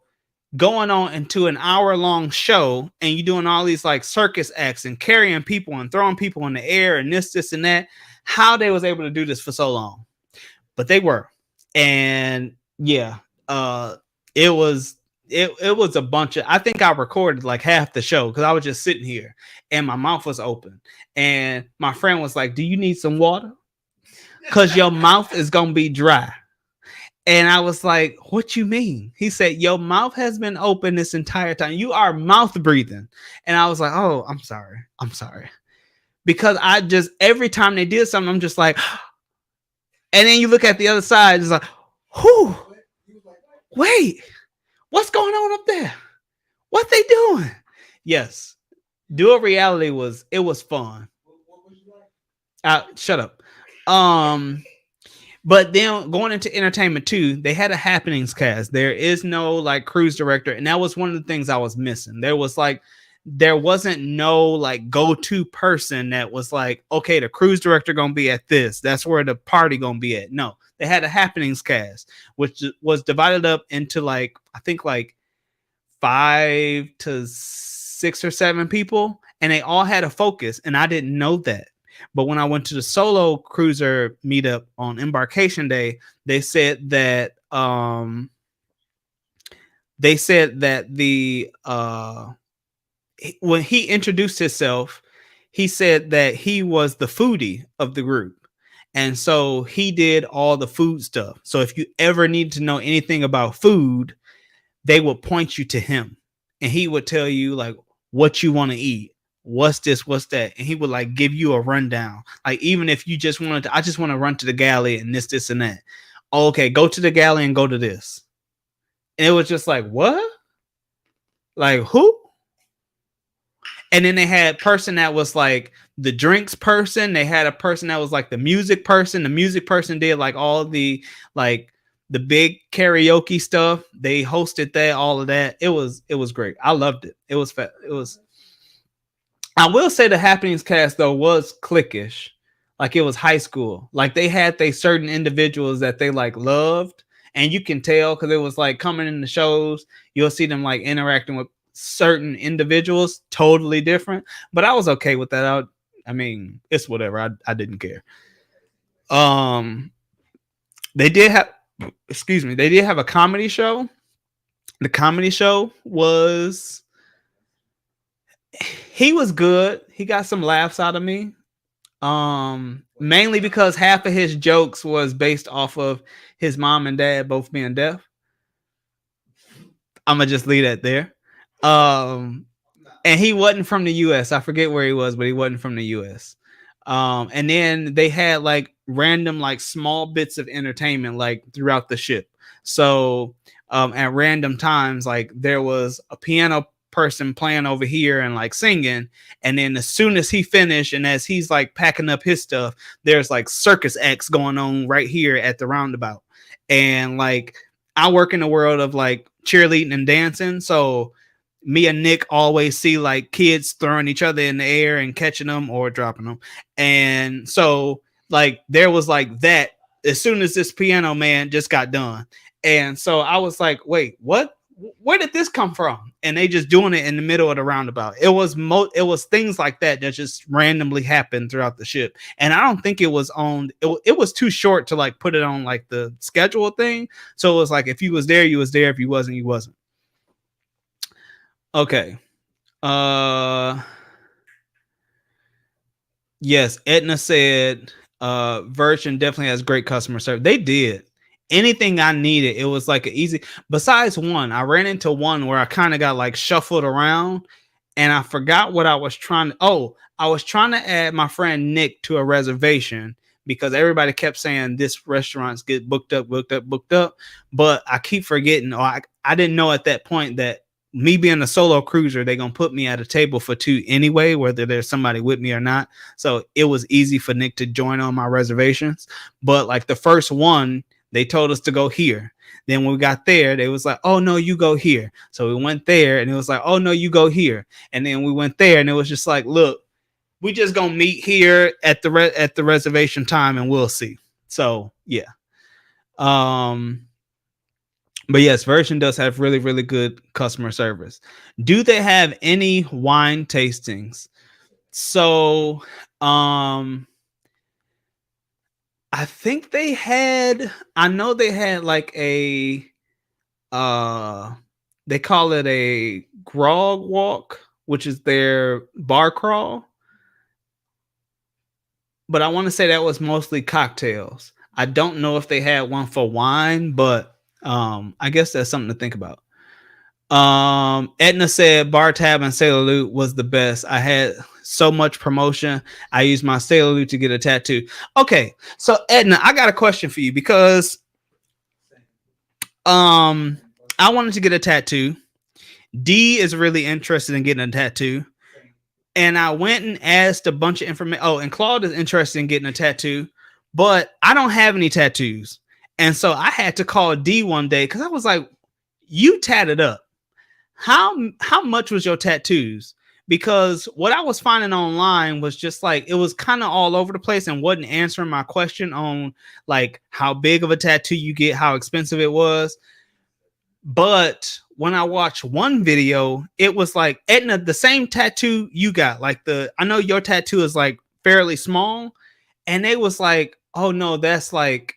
A: going on into an hour-long show and you doing all these like circus acts and carrying people and throwing people in the air and this and that, how they was able to do this for so long. But they were. And yeah, it was a bunch of, I think I recorded like half the show because I was just sitting here and my mouth was open. And my friend was like, do you need some water? Because your mouth is going to be dry. And I was like, what you mean? He said, your mouth has been open this entire time. You are mouth breathing. And I was like, oh, I'm sorry. Because I just, every time they did something, I'm just like, and then you look at the other side, it's like, whew, wait, what's going on up there? What they doing? Yes. Dual Reality was fun. Shut up. But then going into entertainment too, they had a happenings cast. There is no like cruise director. And that was one of the things I was missing. There wasn't no like go-to person that was like, okay, the cruise director gonna be at this. That's where the party gonna be at. No, they had a happenings cast, which was divided up into like, I think like 5 to 6 or 7 people. And they all had a focus. And I didn't know that. But when I went to the solo cruiser meetup on Embarkation Day, they said that when he introduced himself, he said that he was the foodie of the group. And so he did all the food stuff. So if you ever need to know anything about food, they would point you to him and he would tell you like what you want to eat. What's this? What's that? And he would like give you a rundown. Like, even if you just wanted to, I just want to run to the galley and this and that. Okay, go to the galley and go to this. And it was just like, what? Like, who? And then they had a person that was like the drinks person. They had a person that was like the music person. The music person did like all the like the big karaoke stuff. They hosted that, all of that. It was great. I loved it. It was I will say the happenings cast though was cliquish. Like it was high school. Like they had certain individuals that they like loved, and you can tell because it was like coming in the shows, you'll see them like interacting with certain individuals totally different. But I was okay with that. I mean, it's whatever. I didn't care. They did have a comedy show. The comedy show was, he was good. He got some laughs out of me. Mainly because half of his jokes was based off of his mom and dad both being deaf. I'm gonna just leave that there. And he wasn't from the US. I forget where he was, but he wasn't from the US. And then they had like random like small bits of entertainment like throughout the ship. So at random times, like there was a piano person playing over here and like singing. And then as soon as he finished and as he's like packing up his stuff, there's like circus acts going on right here at the roundabout. And like I work in the world of like cheerleading and dancing. So me and Nick always see like kids throwing each other in the air and catching them or dropping them. And so like there was like that as soon as this piano man just got done. And so I was like, wait, what? Where did this come from? And they just doing it in the middle of the roundabout. It was things like that just randomly happened throughout the ship. And I don't think it was on, it was too short to like put it on like the schedule thing. So it was like, if you was there, you was there. If you wasn't, you wasn't. Okay. Yes, Edna said Virgin definitely has great customer service. They did. Anything I needed, it was like an easy. Besides one, I ran into one where I kind of got like shuffled around and I forgot what I was trying to. Oh, I was trying to add my friend Nick to a reservation because everybody kept saying this restaurant's get booked up. But I keep forgetting, or I didn't know at that point that me being a solo cruiser, they're going to put me at a table for two anyway, whether there's somebody with me or not. So it was easy for Nick to join on my reservations. But like the first one, they told us to go here. Then when we got there, they was like, oh, no, you go here. So we went there and it was like, oh, no, you go here. And then we went there and it was just like, look, we just going to meet here at the reservation time and we'll see. So, yeah. But yes, Virgin does have really, really good customer service. Do they have any wine tastings? So, I think they had, I know they had like a, they call it a grog walk, which is their bar crawl. But I want to say that was mostly cocktails. I don't know if they had one for wine, but I guess that's something to think about. Edna said bar tab and Sailor Loot was the best. I had so much promotion. I used my Sailor Loot to get a tattoo. Okay, so Edna, I got a question for you because I wanted to get a tattoo. D is really interested in getting a tattoo. And I went and asked a bunch of information. Oh, and Claude is interested in getting a tattoo, but I don't have any tattoos. And so I had to call D one day because I was like, you tatted up. How much was your tattoos? Because what I was finding online was just like, it was kind of all over the place and wasn't answering my question on like how big of a tattoo you get, how expensive it was. But when I watched one video, it was like, Edna, the same tattoo you got, like I know your tattoo is like fairly small. And they was like, oh no, that's like,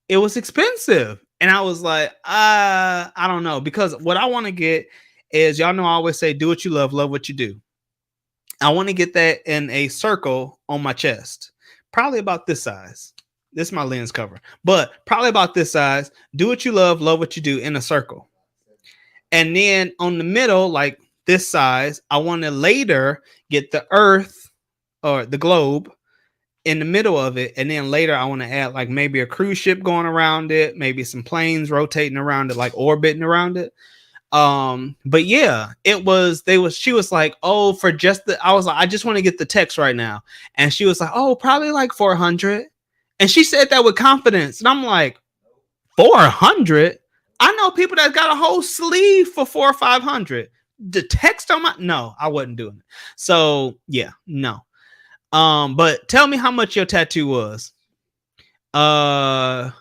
A: it was expensive. And I was like, I don't know. Because what I want to get is, y'all know I always say, do what you love what you do. I want to get that in a circle on my chest, probably about this size. This is my lens cover, but probably about this size. Do what you love what you do in a circle. And then on the middle, like this size, I want to later get the earth or the globe in the middle of it. And then later I want to add like maybe a cruise ship going around it, maybe some planes rotating around it, like orbiting around it. But yeah, she was like, oh, for just I was like, I just want to get the text right now. And she was like, oh, probably like 400. And she said that with confidence. And I'm like, 400? I know people that got a whole sleeve for 400 or 500. The text on no, I wasn't doing it. So yeah, no. But tell me how much your tattoo was. My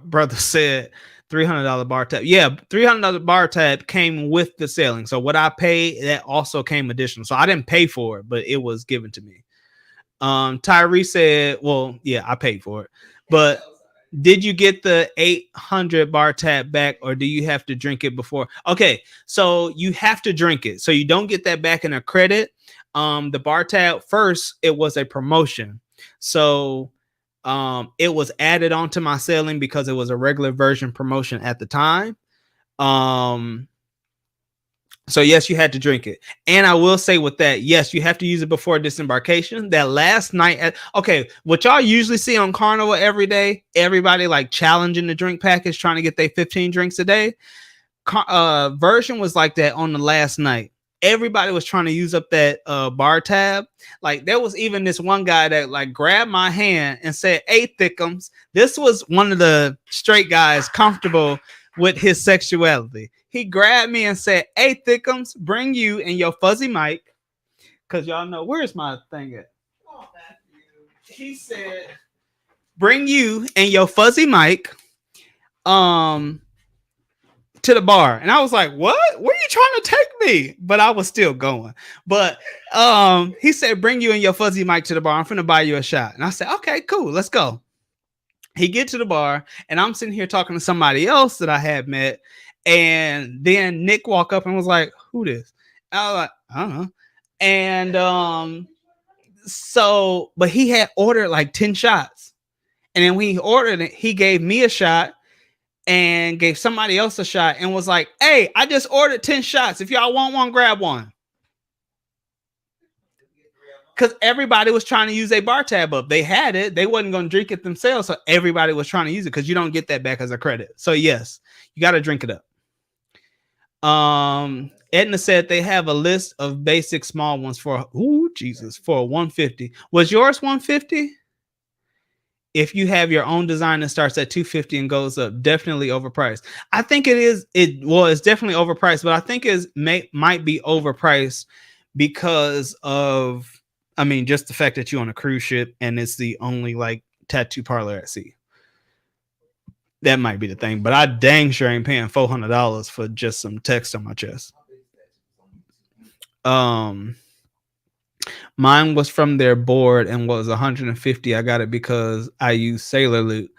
A: brother said $300 bar tab. Yeah, $300 bar tab came with the selling. So what I paid, that also came additional. So I didn't pay for it, but it was given to me. Tyree said, well, yeah, I paid for it. But did you get the 800 bar tab back, or do you have to drink it before? Okay, so you have to drink it. So you don't get that back in a credit. The bar tab, first, it was a promotion. So it was added onto my selling because it was a regular version promotion at the time. So yes, you had to drink it. And I will say with that, yes, you have to use it before disembarkation. That last night what y'all usually see on Carnival every day, everybody like challenging the drink package, trying to get their 15 drinks a day. Version was like that on the last night. everybody was trying to use up that bar tab. Like there was even this one guy that like grabbed my hand and said, "Hey, Thickums." This was one of the straight guys comfortable with his sexuality. He grabbed me and said, "Hey, Thickums, bring you and your fuzzy mic." Because y'all know, where's my thing at? He said, "Bring you and your fuzzy mic to the bar." And I was like, "What? Where are you trying to take me?" But I was still going. But he said, "Bring you and your fuzzy mic to the bar. I'm finna buy you a shot." And I said, "Okay, cool, let's go." He get to the bar, and I'm sitting here talking to somebody else that I had met. And then Nick walked up and was like, "Who this?" And I was like, "I don't know." And so, but he had ordered like 10 shots. And then when he ordered it, he gave me a shot and gave somebody else a shot and was like, "Hey, I just ordered 10 shots. If y'all want one, grab one." Because everybody was trying to use a bar tab up. They had it. They wasn't going to drink it themselves. So everybody was trying to use it because you don't get that back as a credit. So yes, you got to drink it up. Edna said they have a list of basic small ones for, for 150. Was yours 150? If you have your own design that starts at 250 and goes up, definitely overpriced. I think it is. It's definitely overpriced, but I think might be overpriced because of, I mean, just the fact that you're on a cruise ship and it's the only like tattoo parlor at sea. That might be the thing, but I dang sure ain't paying $400 for just some text on my chest. Mine was from their board and was 150. I got it because I used Sailor Loot.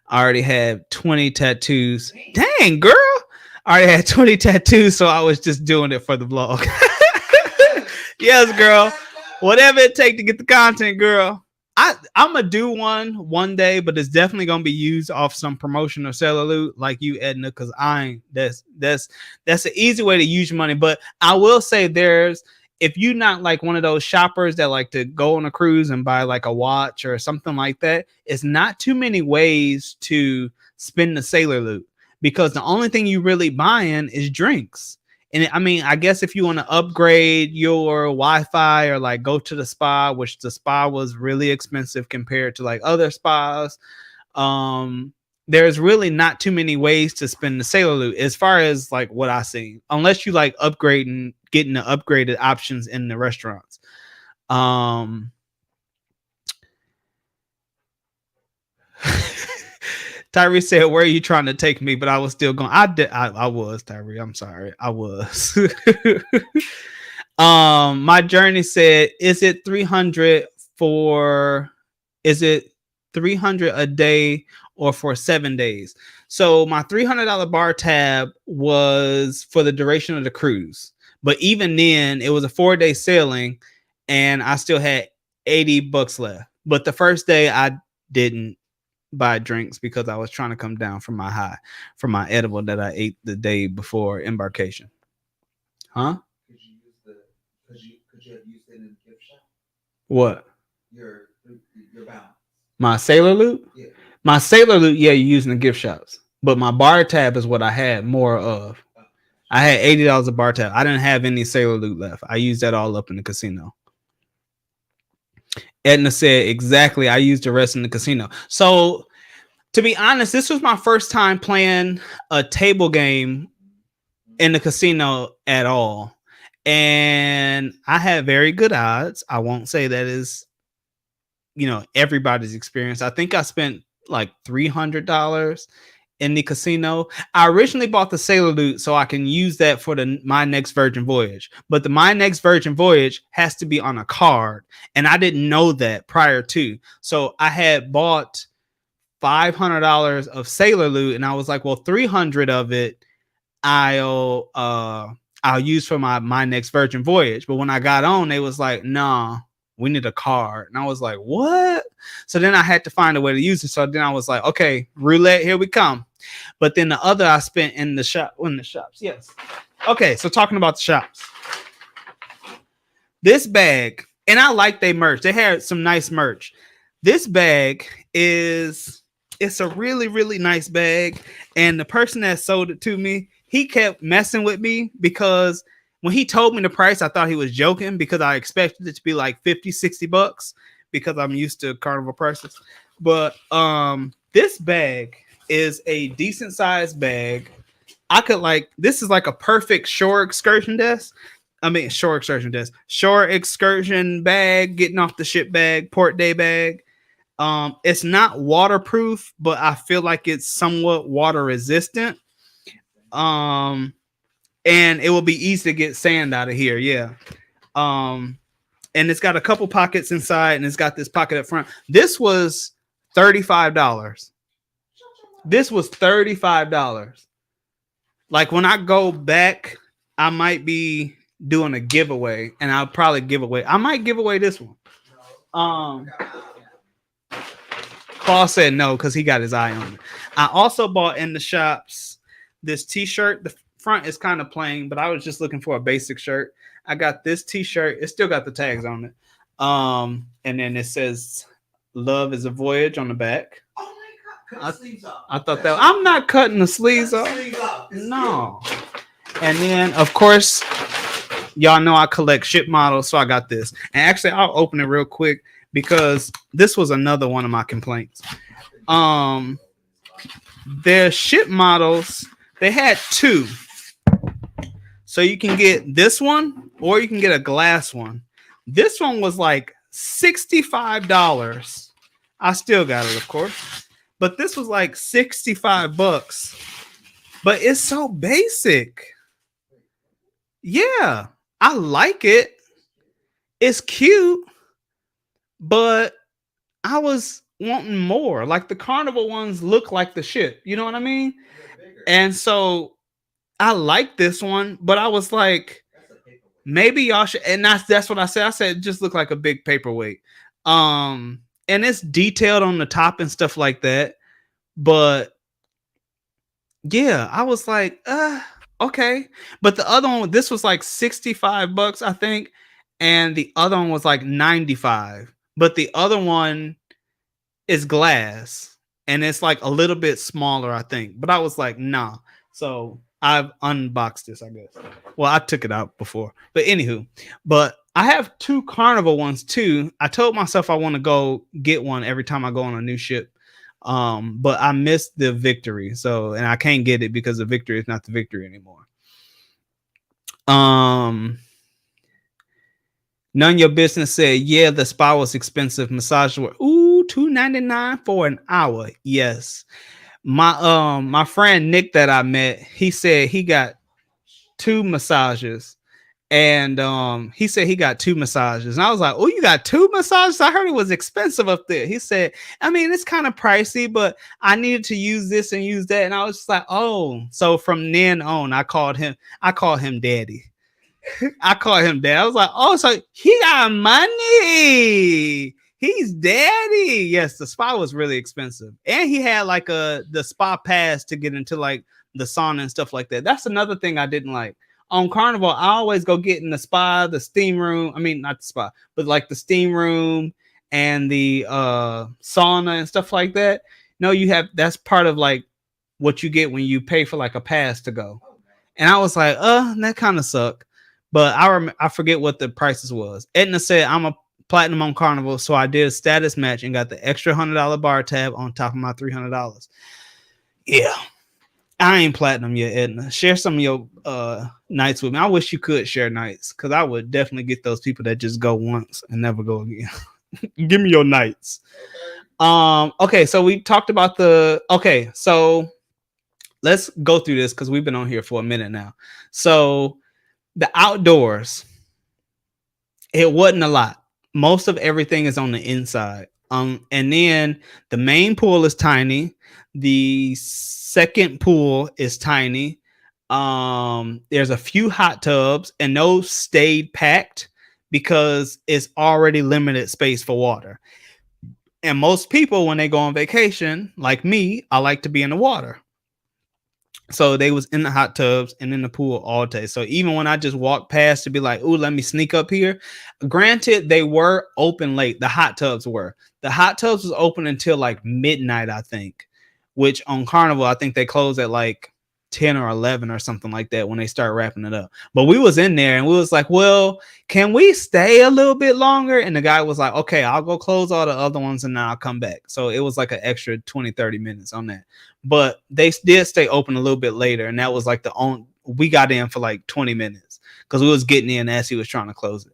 A: I already had 20 tattoos. Dang, girl. I already had 20 tattoos, so I was just doing it for the vlog. Yes, girl. Whatever it takes to get the content, girl. I'm gonna do one day, but it's definitely gonna be used off some promotion or Sailor Loot like you, Edna, because that's an easy way to use your money. But I will say if you're not like one of those shoppers that like to go on a cruise and buy like a watch or something like that, it's not too many ways to spend the Sailor Loot because the only thing you really buying is drinks. And I mean, I guess if you want to upgrade your Wi-Fi or like go to the spa, which the spa was really expensive compared to like other spas, there's really not too many ways to spend the Sailor Loot as far as like what I see, unless you like getting the upgraded options in the restaurants. Tyree said, "Where are you trying to take me?" But I was still going. I was, Tyree. I'm sorry. I was. My journey said, is it 300 a day or for 7 days? So my $300 bar tab was for the duration of the cruise. But even then, it was a 4-day sailing and I still had $80 left. But the first day I didn't buy drinks because I was trying to come down from my high from my edible that I ate the day before embarkation. Huh?
B: Could you have used it in a gift shop?
A: What?
B: Your balance.
A: My Sailor Loot?
B: Yeah.
A: My Sailor Loot, yeah, you're using the gift shops. But my bar tab is what I had more of. I had $80 of bar tab. I didn't have any Sailor Loot left. I used that all up in the casino. Edna said, exactly. I used the rest in the casino. So, to be honest, this was my first time playing a table game in the casino at all. And I had very good odds. I won't say that is, everybody's experience. I think I spent like $300 in the casino. I originally bought the Sailor Loot so I can use that for my next Virgin Voyage. But my next Virgin Voyage has to be on a card. And I didn't know that prior to. So I had bought $500 of Sailor Loot. And I was like, well, 300 of it I'll use for my next Virgin Voyage. But when I got on, they was like, nah, we need a card. And I was like, what? So then I had to find a way to use it. So then I was like, okay, roulette, here we come. But then the other I spent in the shops. Yes. Okay, so talking about the shops. This bag, and I like they merch. They had some nice merch. This bag it's a really, really nice bag. And the person that sold it to me, he kept messing with me because when he told me the price, I thought he was joking because I expected it to be like 50, 60 bucks because I'm used to Carnival prices. But this bag is a decent sized bag. I could like, this is like a perfect shore excursion desk. Shore excursion bag, getting off the ship bag, port day bag. It's not waterproof, but I feel like it's somewhat water resistant. And it will be easy to get sand out of here. Yeah. And it's got a couple pockets inside, and it's got this pocket up front. This was $35. This was $35. Like when I go back, I might be doing a giveaway, and I'll probably I might give away this one. Paul said no because he got his eye on it. I also bought in the shops this t-shirt. The front is kind of plain, but I was just looking for a basic shirt. I got this t-shirt. It still got the tags on it. And then it says "Love is a Voyage" on the back.
B: Oh my God! Cut the sleeves off.
A: I thought that I'm not cutting the sleeves off. No. And then of course, y'all know I collect ship models, so I got this. And actually, I'll open it real quick because this was another one of my complaints. Their ship models, they had two. So you can get this one or you can get a glass one. This one was like $65. I still got it, of course. But this was like 65 bucks. But it's so basic. Yeah, I like it. It's cute. But I was wanting more. Like the Carnival ones look like the ship. You know what I mean? And so I like this one, but I was like, maybe y'all should. And that's what I said. I said it just looked like a big paperweight. And it's detailed on the top and stuff like that. But yeah, I was like, okay. But the other one, this was like 65 bucks, I think. And the other one was like 95. But the other one is glass. And it's like a little bit smaller, I think. But I was like, nah. So I've unboxed this, I guess. Well, I took it out before. But anywho. But I have two Carnival ones too. I told myself I want to go get one every time I go on a new ship. But I missed the Victory. So, and I can't get it because the Victory is not the Victory anymore. None of your business said, yeah, the spa was expensive. Massages were $2.99 for an hour. Yes. My friend Nick that I met, he said he got 2 massages. And he said he got 2 massages. And I was like, oh, you got 2 massages? I heard it was expensive up there. He said, I mean, it's kind of pricey, but I needed to use this and use that. And I was just like, oh. So from then on, I called him daddy. I called him dad. I was like, oh, so he got money. He's daddy. Yes, the spa was really expensive. And he had like the spa pass to get into like the sauna and stuff like that. That's another thing I didn't like. On Carnival, I always go get in the spa, the steam room. I mean, not the spa, but like the steam room and the sauna and stuff like that. No, that's part of like what you get when you pay for like a pass to go. And I was like, that kind of sucked. But I forget what the prices was. Edna said, I'm a platinum on Carnival, so I did a status match and got the extra $100 bar tab on top of my $300. Yeah. I ain't platinum yet, Edna. Share some of your nights with me. I wish you could share nights because I would definitely get those people that just go once and never go again. Give me your nights. Okay, so we talked about so let's go through this because we've been on here for a minute now. So the outdoors, it wasn't a lot. Most of everything is on the inside. And then the main pool is tiny. The second pool is tiny. There's a few hot tubs, and those stayed packed because it's already limited space for water. And most people, when they go on vacation, like me, I like to be in the water. So they was in the hot tubs and in the pool all day. So even when I just walked past to be like, ooh, let me sneak up here. Granted, they were open late. The hot tubs were. The hot tubs was open until like midnight, I think. Which on Carnival, I think they closed at like 10 or 11 or something like that when they start wrapping it up. But we was in there and we was like, well, can we stay a little bit longer? And the guy was like, okay, I'll go close all the other ones and then I'll come back. So it was like an extra 20-30 minutes on that. But they did stay open a little bit later, and that was like the only, we got in for like 20 minutes because we was getting in as he was trying to close it.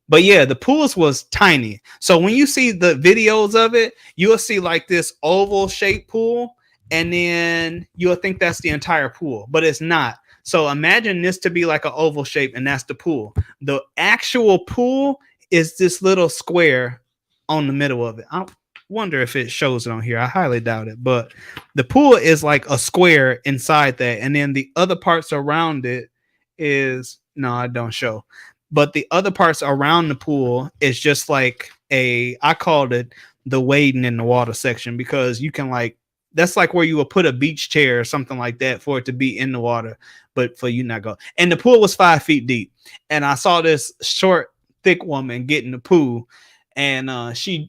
A: But yeah, the pools was tiny. So when you see the videos of it, you'll see like this oval shaped pool, and then you'll think that's the entire pool, but it's not. So imagine this to be like an oval shape, and that's the pool. The actual pool is this little square on the middle of it. I wonder if it shows it on here. I highly doubt it, but the pool is like a square inside that, and then the other parts around it is, no, I don't show. But the other parts around the pool is just like I called it the wading in the water section, because you can like, that's like where you would put a beach chair or something like that for it to be in the water, but for you not go. And the pool was 5 feet deep. And I saw this short, thick woman get in the pool, and she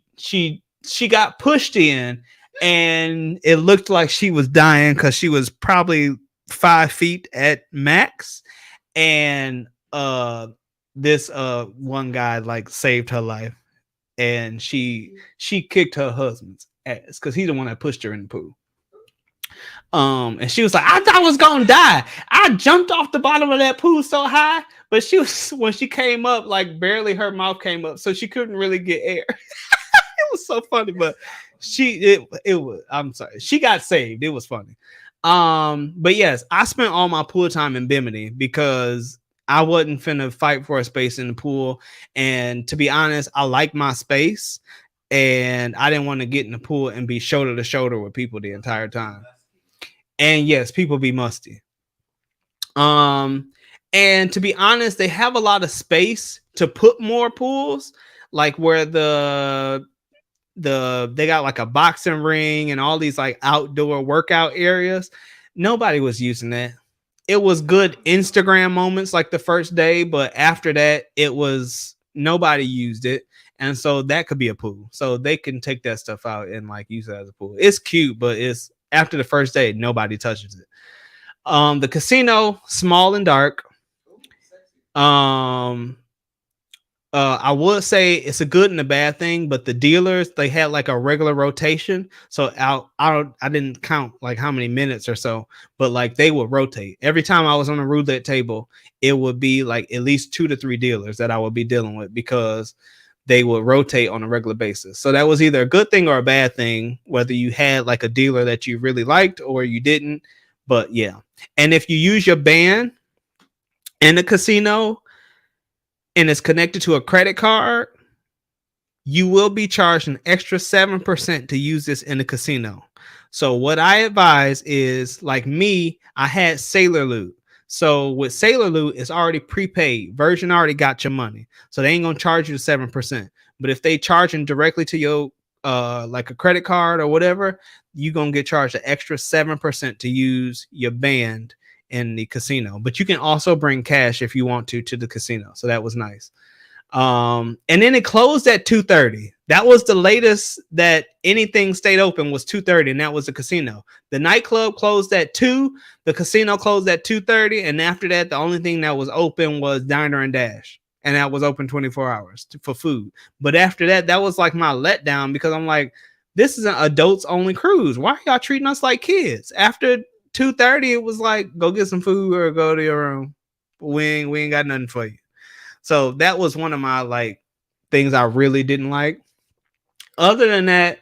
A: got pushed in, and it looked like she was dying because she was probably 5 feet at max. And this one guy like saved her life, and she kicked her husband's ass because he's the one that pushed her in the pool. And she was like, I thought I was gonna die. I jumped off the bottom of that pool so high, but she was, when she came up, like barely her mouth came up, so she couldn't really get air. It was so funny, but it was, I'm sorry, she got saved. It was funny. But yes, I spent all my pool time in Bimini because I wasn't finna fight for a space in the pool. And to be honest, I like my space, and I didn't want to get in the pool and be shoulder to shoulder with people the entire time. And yes, people be musty. And to be honest, they have a lot of space to put more pools, like where they got like a boxing ring and all these like outdoor workout areas. Nobody was using that. It was good Instagram moments like the first day, but after that, it was, nobody used it. And so that could be a pool. So they can take that stuff out and like use it as a pool. It's cute, but it's, after the first day, nobody touches it. The casino, small and dark. I would say it's a good and a bad thing, but the dealers, they had like a regular rotation. So I didn't count like how many minutes or so, but like they would rotate. Every time I was on a roulette table, it would be like at least 2 to 3 dealers that I would be dealing with, because they would rotate on a regular basis. So that was either a good thing or a bad thing, whether you had like a dealer that you really liked or you didn't. But yeah. And if you use your band in the casino and it's connected to a credit card, you will be charged an extra 7% to use this in the casino. So what I advise is, like me, I had Sailor Loot. So with Sailor Loot, it's already prepaid. Virgin already got your money, so they ain't gonna charge you 7%. But if they charging directly to your like a credit card or whatever, you're gonna get charged an extra 7% to use your band in the casino. But you can also bring cash if you want to the casino. So that was nice. And then it closed at 2:30. That was the latest that anything stayed open, was 2:30, and that was the casino. The nightclub closed at 2, the casino closed at 2:30, and after that, the only thing that was open was Diner and Dash, and that was open 24 hours for food. But after that, that was like my letdown, because I'm like, this is an adults only cruise. Why are y'all treating us like kids? After 2:30, it was like, go get some food or go to your room. We ain't got nothing for you. So that was one of my like things I really didn't like. Other than that,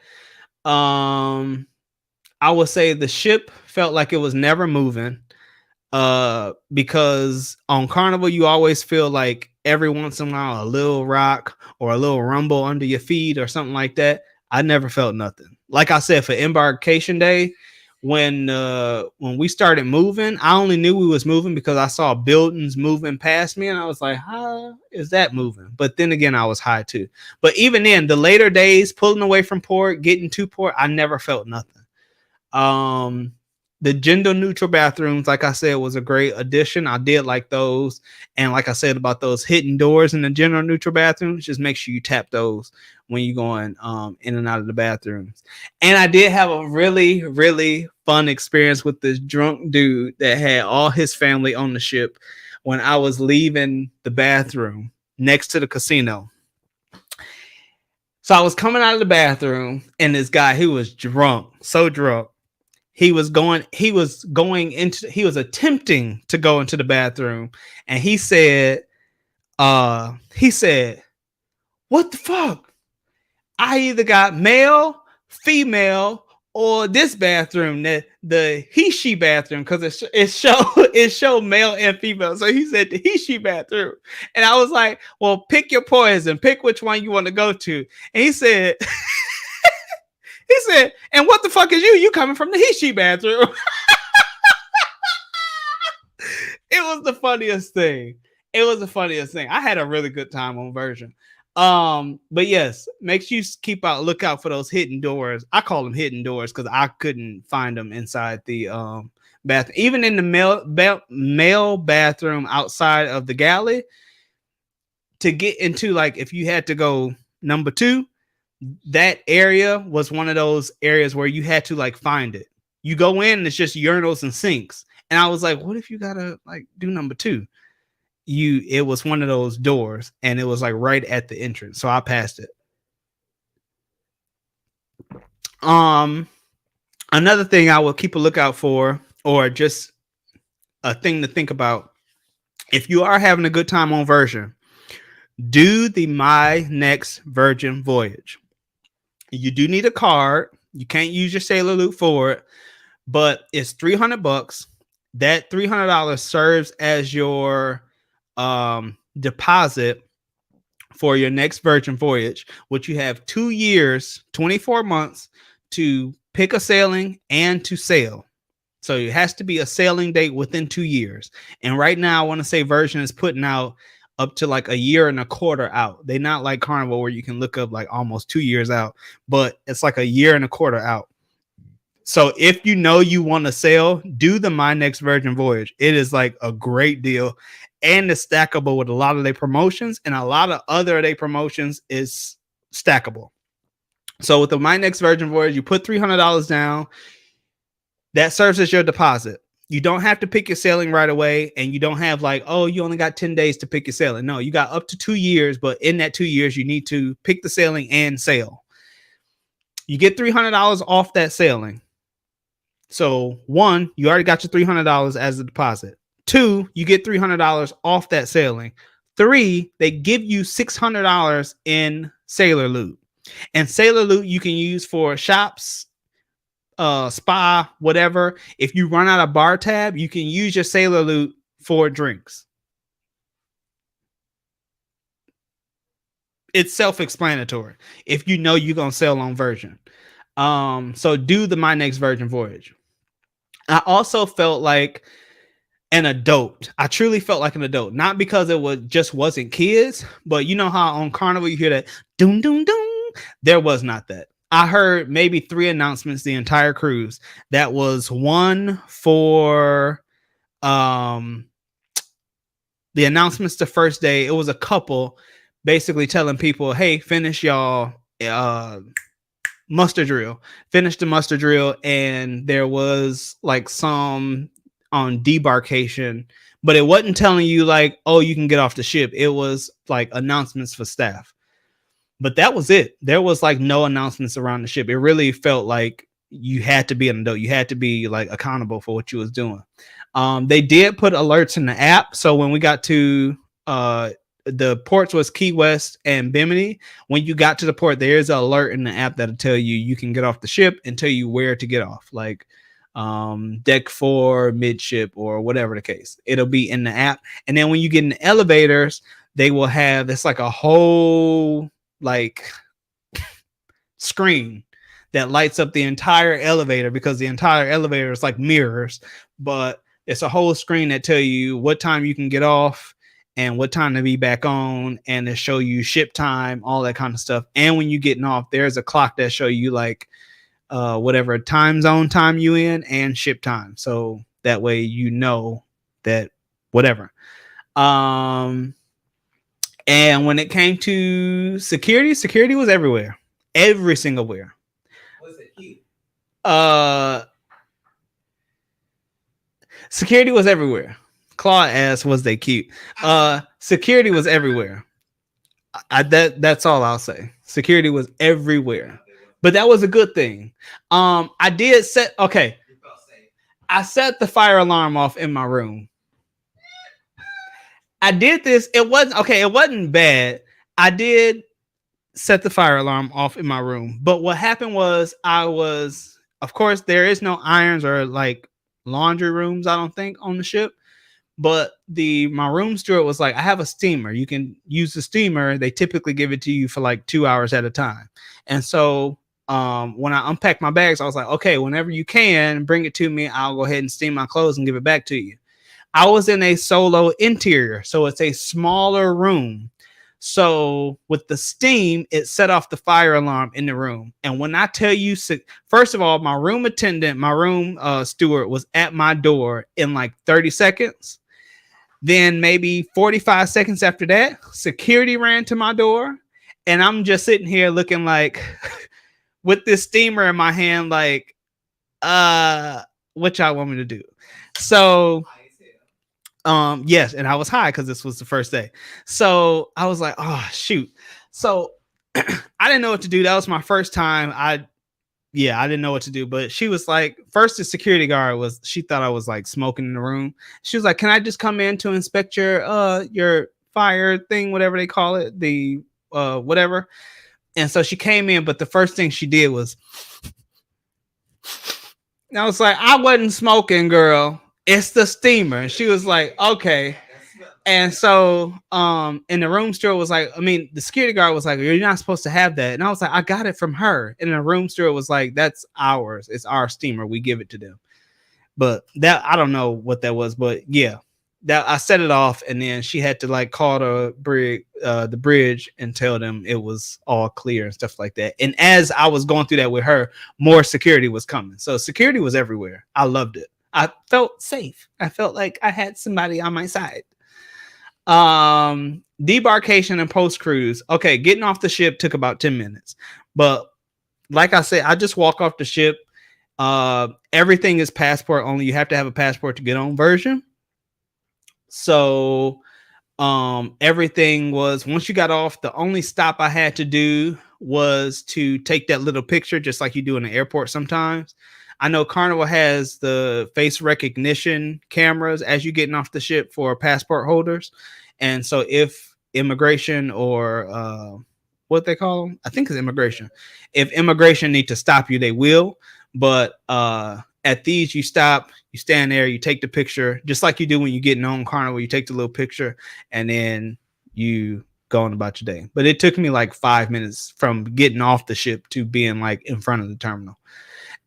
A: I would say the ship felt like it was never moving. Because on Carnival, you always feel like every once in a while a little rock or a little rumble under your feet or something like that. I never felt nothing. Like I said, for Embarkation Day, when we started moving, I only knew we was moving because I saw buildings moving past me, and I was like, how is that moving? But then again, I was high too. But even then, the later days, pulling away from port, getting to port, I never felt nothing. The gender neutral bathrooms, like I said, was a great addition. I did like those. And like I said about those hidden doors in the gender neutral bathrooms, just make sure you tap those when you're going in and out of the bathrooms. And I did have a really, really fun experience with this drunk dude that had all his family on the ship when I was leaving the bathroom next to the casino. So I was coming out of the bathroom, and this guy, he was drunk, so drunk. He was attempting to go into the bathroom, and he said, what the fuck? I either got male, female, or this bathroom, the he-she bathroom, because it showed male and female. So he said the he-she bathroom. And I was like, well, pick your poison, pick which one you want to go to. And he said, and what the fuck is you? You coming from the he-she bathroom. It was the funniest thing. I had a really good time on Virgin. But yes, make sure you look out for those hidden doors. I call them hidden doors because I couldn't find them inside the bathroom. Even in the male bathroom outside of the galley, to get into, like, if you had to go number 2, that area was one of those areas where you had to like find it. You go in and it's just urinals and sinks. And I was like, what if you gotta like do number 2? It was one of those doors, and it was like right at the entrance. So I passed it. Another thing I will keep a lookout for, or just a thing to think about, if you are having a good time on Virgin, do the My Next Virgin Voyage. You do need a card. You can't use your Sailor Loop for it, but it's $300. That $300 serves as your deposit for your next Virgin voyage, which you have 2 years, 24 months to pick a sailing and to sail. So it has to be a sailing date within 2 years. And right now, I want to say Virgin is putting out up to like a year and a quarter out. They're not like Carnival where you can look up like almost 2 years out, but it's like a year and a quarter out. So if you know you want to sail, do the My Next Virgin Voyage. It is like a great deal, and it's stackable with a lot of their promotions, and a lot of other of their promotions is stackable. So with the My Next Virgin Voyage, you put $300 down. That serves as your deposit. You don't have to pick your sailing right away, and you don't have like, oh, you only got 10 days to pick your sailing. No, you got up to 2 years, but in that 2 years, you need to pick the sailing and sail. You get $300 off that sailing. So 1, you already got your $300 as a deposit. 2, you get $300 off that sailing. 3, they give you $600 in Sailor Loot. And Sailor Loot you can use for shops, spa, whatever. If you run out of bar tab, you can use your Sailor Loot for drinks. It's self-explanatory if you know you're gonna sail on Virgin. So do the My Next Virgin Voyage. I also felt like an adult. I truly felt like an adult, not because it wasn't kids, but you know how on Carnival you hear that doom doom doom. There was not that. I heard maybe 3 announcements the entire cruise. That was one for the announcements the first day. It was a couple basically telling people, hey, finish y'all muster drill. Finish the muster drill. And there was like some on debarkation, but it wasn't telling you like, oh, you can get off the ship. It was like announcements for staff. But that was it. There was like no announcements around the ship. It really felt like you had to be an adult. You had to be like accountable for what you was doing. They did put alerts in the app. So when we got to the ports was Key West and Bimini. When you got to the port, there's an alert in the app that'll tell you can get off the ship and tell you where to get off, like deck 4, midship, or whatever the case. It'll be in the app. And then when you get in the elevators, they will have this like a whole like screen that lights up the entire elevator, because the entire elevator is like mirrors, but it's a whole screen that tell you what time you can get off and what time to be back on, and to show you ship time, all that kind of stuff. And when you're getting off, there's a clock that show you like whatever time zone time you in and ship time. So that way you know that whatever. And when it came to security was everywhere. Every single where.
B: Was it cute?
A: Security was everywhere. Claude asked, was they cute? Security was everywhere. That's all I'll say. Security was everywhere. But that was a good thing. I did set okay. I set the fire alarm off in my room. I did this. It wasn't bad. I did set the fire alarm off in my room. But what happened was of course, there is no irons or like laundry rooms, I don't think, on the ship. But my room steward was like, I have a steamer. You can use the steamer. They typically give it to you for like 2 hours at a time. And so when I unpacked my bags, I was like, okay, whenever you can, bring it to me. I'll go ahead and steam my clothes and give it back to you. I was in a solo interior, so it's a smaller room. So with the steam, it set off the fire alarm in the room. And when I tell you, first of all, my room steward was at my door in like 30 seconds. Then maybe 45 seconds after that, security ran to my door. And I'm just sitting here looking like with this steamer in my hand, like, what y'all want me to do? So yes, and I was high because this was the first day. So I was like, oh shoot. So I didn't know what to do. That was my first time. I didn't know what to do. But she was like, first the security guard she thought I was like smoking in the room. She was like, can I just come in to inspect your fire thing, whatever they call it, the whatever. And so she came in, but the first thing she did was, I was like, I wasn't smoking, girl. It's the steamer. And she was like, okay. And so and the room steward was like, the security guard was like, you're not supposed to have that. And I was like, I got it from her. And the room steward was like, that's ours. It's our steamer. We give it to them. But that, I don't know what that was, but yeah, that I set it off, and then she had to like call the bridge and tell them it was all clear and stuff like that. And as I was going through that with her, more security was coming. So security was everywhere. I loved it. I felt safe. I felt like I had somebody on my side. Debarkation and post cruise. Okay, getting off the ship took about 10 minutes. But like I said, I just walk off the ship. Everything is passport only. You have to have a passport to get on Virgin. So everything was, once you got off, the only stop I had to do was to take that little picture, just like you do in the airport sometimes. I know Carnival has the face recognition cameras as you getting off the ship for passport holders. And so if immigration or what they call them, I think it's immigration. If immigration need to stop you, they will. But at these, you stop, you stand there, you take the picture, just like you do when you get on Carnival. You take the little picture and then you go on about your day. But it took me like 5 minutes from getting off the ship to being like in front of the terminal.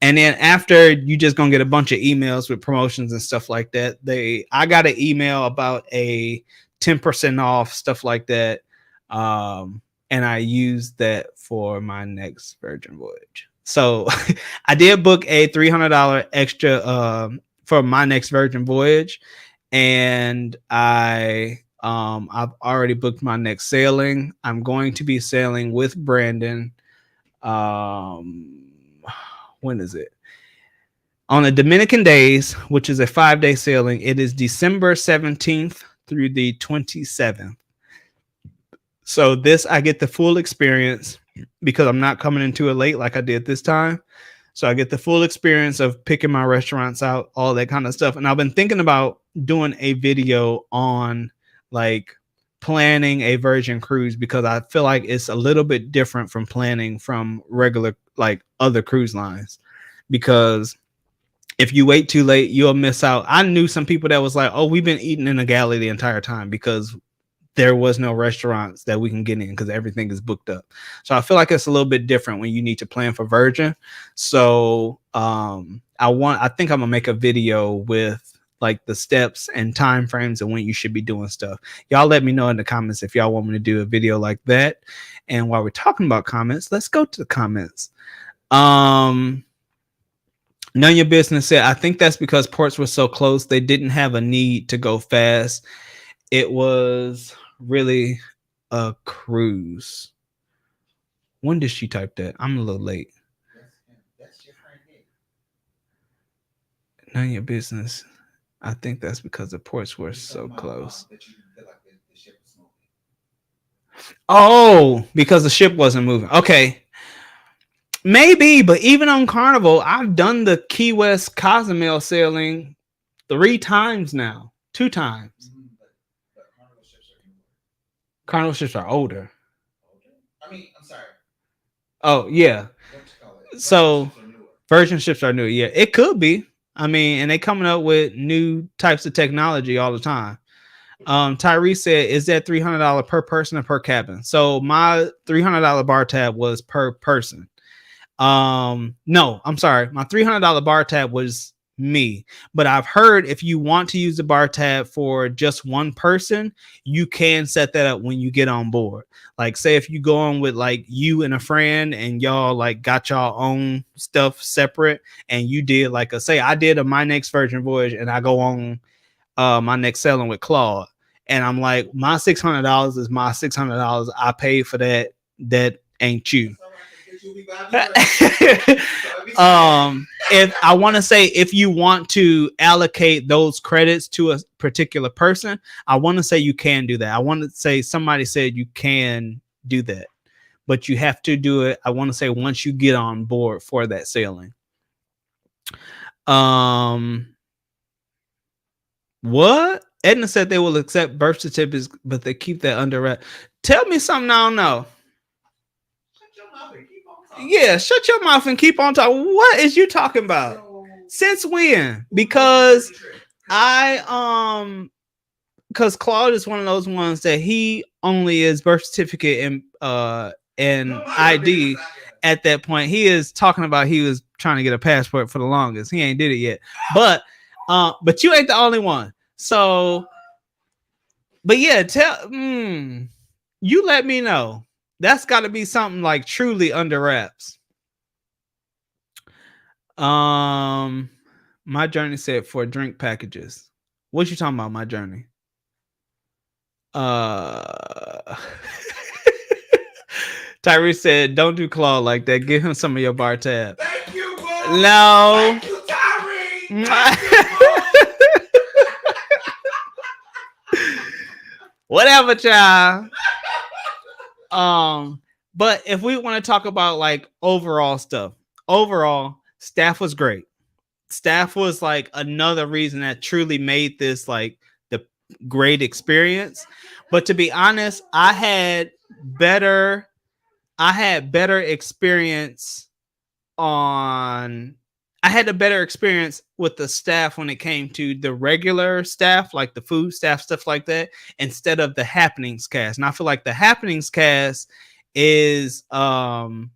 A: And then after, you just gonna get a bunch of emails with promotions and stuff like that. I got an email about a 10% off, stuff like that. And I used that for my next Virgin voyage. So I did book a $300 extra for my next Virgin voyage. And I've already booked my next sailing. I'm going to be sailing with Brandon. When is it? On the Dominican days, which is a 5-day sailing. It is December 17th through the 27th. So I get the full experience because I'm not coming into it late like I did this time. So I get the full experience of picking my restaurants out, all that kind of stuff. And I've been thinking about doing a video on like planning a Virgin cruise, because I feel like it's a little bit different from planning from regular, like other cruise lines, because if you wait too late, you'll miss out. I knew some people that was like, oh, we've been eating in the galley the entire time because there was no restaurants that we can get in because everything is booked up. So I feel like it's a little bit different when you need to plan for Virgin. So I think I'm gonna make a video with like the steps and time frames and when you should be doing stuff. Y'all let me know in the comments if y'all want me to do a video like that. And while we're talking about comments, let's go to the comments. None of your business said, I think that's because ports were so close, they didn't have a need to go fast. It was really a cruise. When did she type that? I'm a little late.
B: That's your friend here.
A: None of your business. I think that's because the ports were so close.
B: That you feel like the ship was moving.
A: Oh, because the ship wasn't moving. Okay. Maybe, but even on Carnival, I've done the Key West Cozumel sailing 3 times now. 2 times.
B: But carnival ships are newer.
A: Carnival ships are older.
B: I mean, I'm sorry.
A: Oh, yeah.
B: What you call it?
A: So
B: Ships are newer.
A: Virgin ships are new. Yeah, it could be. I mean, and they coming up with new types of technology all the time. Tyree said, "Is that $300 per person or per cabin?" So my $300 bar tab was per person. No, I'm sorry. My $300 bar tab was me, but I've heard if you want to use the bar tab for just one person, you can set that up when you get on board. Like, say if you go on with like you and a friend and y'all like got y'all own stuff separate, and you did like say I did a my next Virgin Voyage and I go on my next sailing with Claude, and I'm like, my $600 is my $600. I paid for that. That ain't you. If I want to say, if you want to allocate those credits to a particular person, I want to say you can do that. I want to say somebody said you can do that, but you have to do it. I want to say once you get on board for that sailing. What? Edna said they will accept birth certificates, but they keep that under wrap. Tell me something I don't know. Yeah, shut your mouth and keep on talking. What is you talking about? Since when? Because because Claude is one of those ones that he only is birth certificate and ID at that point. He is talking about he was trying to get a passport for the longest. He ain't did it yet. But you ain't the only one. So, but yeah, you let me know. That's got to be something like truly under wraps. My journey said for drink packages. What you talking about? My journey. Tyrese said, "Don't do Claude like that. Give him some of your bar tab."
B: Thank you, bro.
A: No.
B: Thank you, Tyree. Thank you,
A: Whatever, child. But if we want to talk about like overall stuff, staff was great. Staff was like another reason that truly made this like the great experience. But to be honest, I had better experience I had a better experience with the staff when it came to the regular staff, like the food staff, stuff like that, instead of the happenings cast. And I feel like the happenings cast is the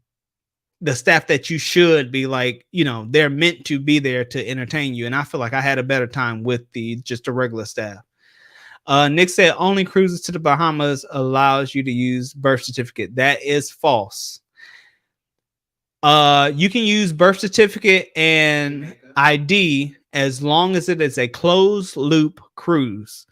A: staff that you should be like, they're meant to be there to entertain you. And I feel like I had a better time with just the regular staff. Nick said only cruises to the Bahamas allows you to use birth certificate. That is false. You can use birth certificate and ID as long as it is a closed loop cruise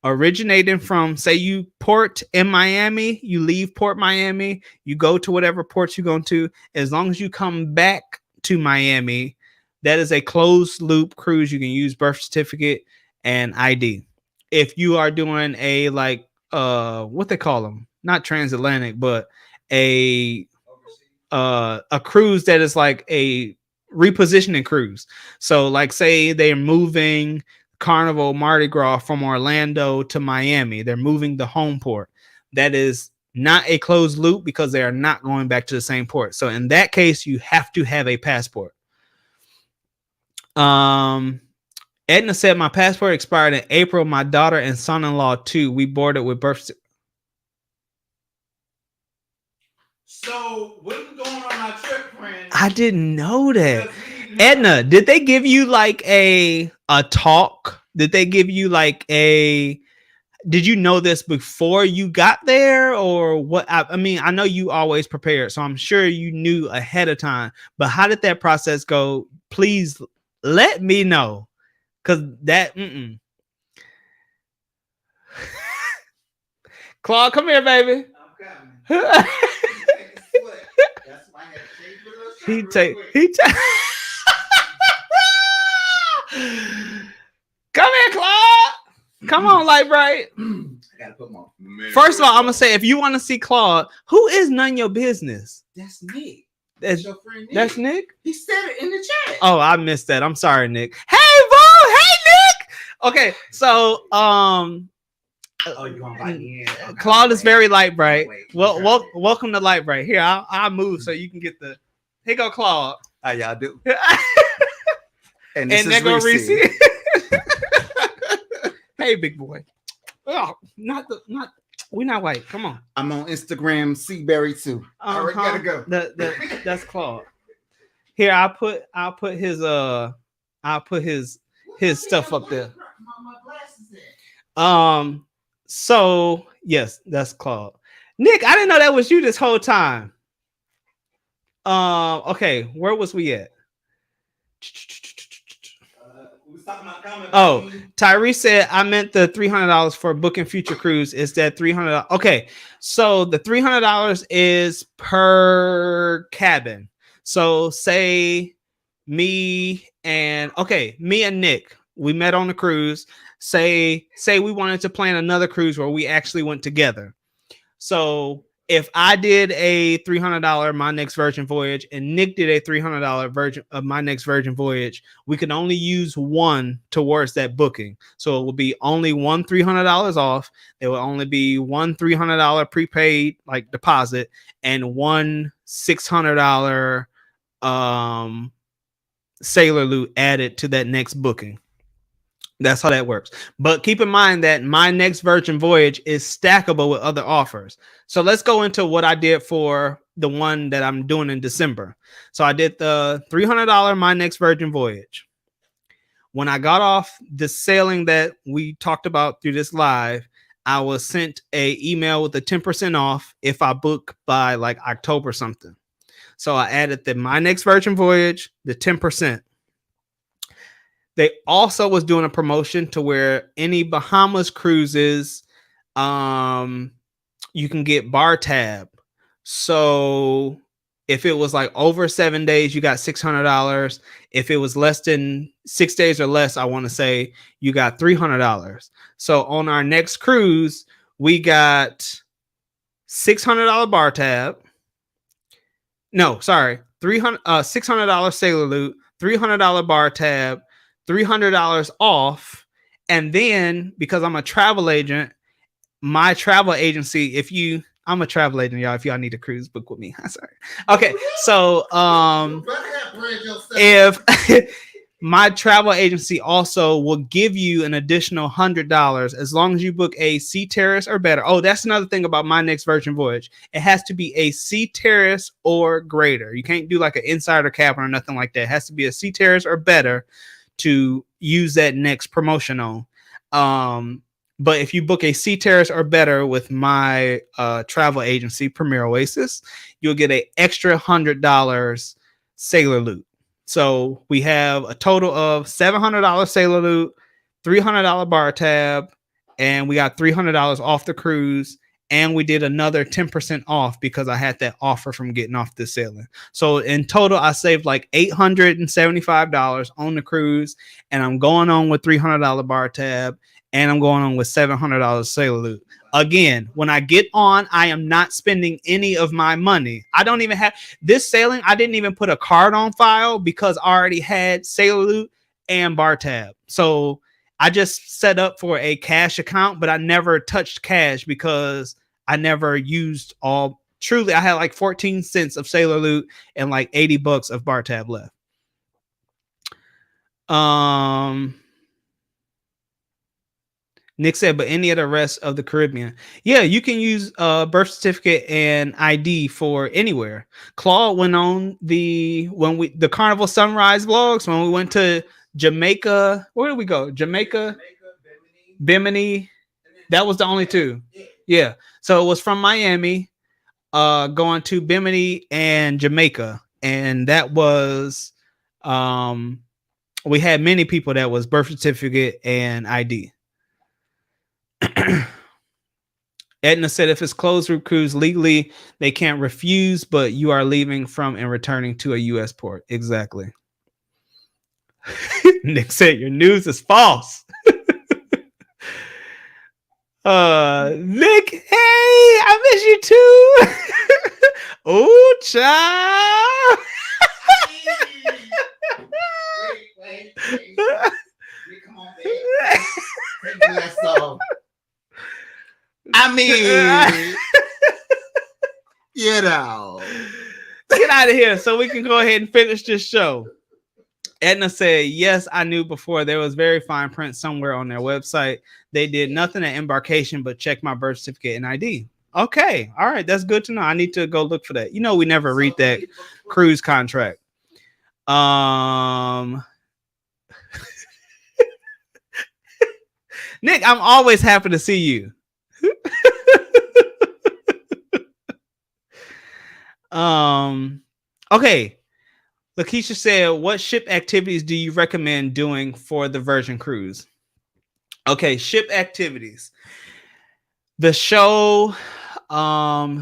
A: originating from, say you port in Miami, you leave Port Miami, you go to whatever port you're going to, as long as you come back to Miami, that is a closed loop cruise. You can use birth certificate and ID. If you are doing a like what they call them, not transatlantic, but a cruise that is like a repositioning cruise. So like say they're moving Carnival Mardi Gras from Orlando to Miami. They're moving the home port. That is not a closed loop because they are not going back to the same port. So in that case, you have to have a passport. Edna said my passport expired in April. My daughter and son-in-law too. We boarded with birth.
B: So when we going on our trip, friend?
A: I didn't know that. Edna, did they give you like a talk? Did they give you like did you know this before you got there or what? I mean, I know you always prepared, so I'm sure you knew ahead of time, but how did that process go? please let me know. Cause that Claude, come here, baby.
B: I'm coming. That's why I had to change the little shirt real quick.
A: Come here, Claude. Come on, Light Bright.
B: I gotta put my
A: First of all, I'm gonna say, if you want to see Claude, who is none your business?
B: That's Nick.
A: That's
B: your friend Nick.
A: That's Nick.
B: He said it in the chat.
A: Oh, I missed that. I'm sorry, Nick. Hey, boo. Hey, Nick. Okay, so
B: Oh, you gonna invite me in?
A: Claude is very Light Bright. Well, welcome to Light Bright. Here, I'll move so you can get the. Here go Claude.
B: How y'all do?
A: And there go Reese. Hey, big boy. Oh, not we're not white. Come on.
B: I'm on Instagram, Seaberry too. All right, gotta go.
A: That's Claude. Here, I'll put his stuff up there.
B: My glasses there.
A: So yes, that's Claude. Nick, I didn't know that was you this whole time. Okay, where was we at?
B: We was talking about comment.
A: Oh, Tyree said I meant the $300 for booking future cruise. Is that $300? Okay, so the $300 is per cabin. So say me and Nick, we met on the cruise. Say we wanted to plan another cruise where we actually went together. So if I did a $300 My Next Virgin Voyage and Nick did a $300 My Next Virgin Voyage, we can only use one towards that booking. So it will be only one $300 off. There will only be one $300 prepaid like deposit and one $600 sailor loot added to that next booking. That's how that works. But keep in mind that My Next Virgin Voyage is stackable with other offers. So let's go into what I did for the one that I'm doing in December. So I did the $300 My Next Virgin Voyage. When I got off the sailing that we talked about through this live, I was sent an email with a 10% off if I book by like October something. So I added the My Next Virgin Voyage, the 10%. They also was doing a promotion to where any Bahamas cruises, you can get bar tab. So if it was like over 7 days, you got $600. If it was less than 6 days or less, I want to say you got $300. So on our next cruise, we got $600 bar tab. No, sorry, $600 sailor loot, $300 bar tab, $300 off. And then because I'm a travel agent, my travel agency, I'm a travel agent, y'all. If y'all need a cruise, book with me. Sorry. Okay. So if my travel agency also will give you an additional $100 as long as you book a Sea Terrace or better. Oh, that's another thing about My Next Virgin Voyage. It has to be a Sea Terrace or greater. You can't do like an insider cabin or nothing like that. It has to be a Sea Terrace or better to use that next promotion on. But if you book a Sea Terrace or better with my travel agency, Premier Oasis, you'll get an extra $100 sailor loot. So we have a total of $700 sailor loot, $300 bar tab, and we got $300 off the cruise. And we did another 10% off because I had that offer from getting off this sailing. So in total, I saved like $875 on the cruise, and I'm going on with $300 bar tab, and I'm going on with $700 sailor loot. Again, when I get on, I am not spending any of my money. I don't even have this sailing. I didn't even put a card on file because I already had sailor loot and bar tab. So I just set up for a cash account, but I never touched cash because I never used all. Truly, I had like 14 cents of sailor loot and like $80 of bar tab left. Nick said, but any of the rest of the Caribbean. Yeah, you can use birth certificate and ID for anywhere. Claude went on the Carnival Sunrise vlogs when we went to Jamaica. Where did we go? Jamaica, Bimini. That was the only two. Yeah. So it was from Miami, going to Bimini and Jamaica. And that was We had many people that was birth certificate and ID. Edna said if it's closed route cruise legally, they can't refuse, but you are leaving from and returning to a U.S. port. Exactly. Nick said your news is false. Nick, hey, I miss you too. Oh, child.
B: Wait. Come on, baby. Take that song. I mean, you know.
A: Get out of here so we can go ahead and finish this show. Edna said, yes, I knew before. There was very fine print somewhere on their website. They did nothing at embarkation but check my birth certificate and ID. Okay. All right. That's good to know. I need to go look for that. You know, we never read that cruise contract. Nick, I'm always happy to see you. Okay. Lakeisha said, what ship activities do you recommend doing for the Virgin cruise? Okay, ship activities. The show,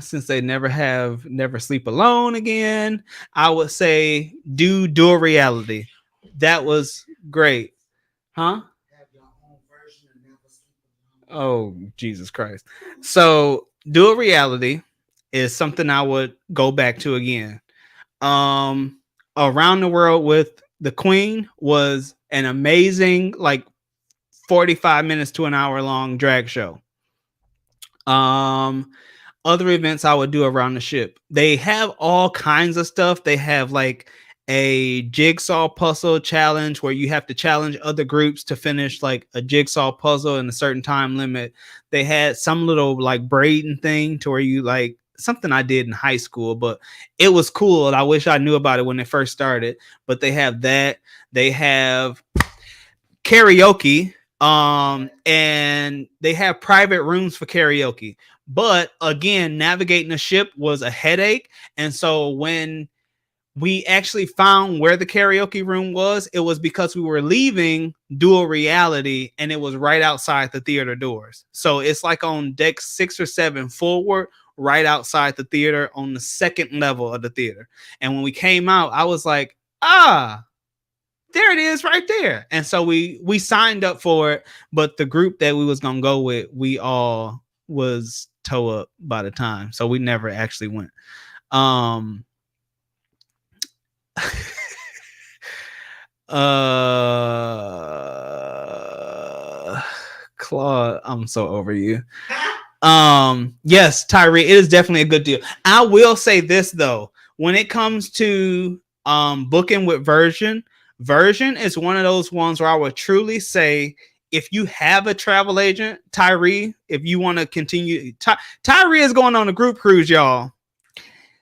A: since they never sleep alone again, I would say do dual reality. That was great. Huh? Oh, Jesus Christ. So dual reality is something I would go back to again. Around the World with the Queen was an amazing, like 45 minutes to an hour long drag show. Other events I would do around the ship. They have all kinds of stuff. They have like a jigsaw puzzle challenge where you have to challenge other groups to finish like a jigsaw puzzle in a certain time limit. They had some little like braiding thing to where you like something I did in high school, but it was cool. And I wish I knew about it when it first started, but they have that. They have karaoke, and they have private rooms for karaoke. But again, navigating the ship was a headache. And so when we actually found where the karaoke room was, it was because we were leaving dual reality and it was right outside the theater doors. So it's like on deck 6 or 7 forward, right outside the theater on the second level of the theater. And when we came out, I was like, there it is right there. And so we signed up for it, but the group that we was going to go with, we all was toe up by the time. So we never actually went. Claude, I'm so over you. Yes, Tyree, it is definitely a good deal. I will say this though, when it comes to booking with Virgin is one of those ones where I would truly say, if you have a travel agent, Tyree, if you want to continue, Tyree is going on a group cruise, y'all.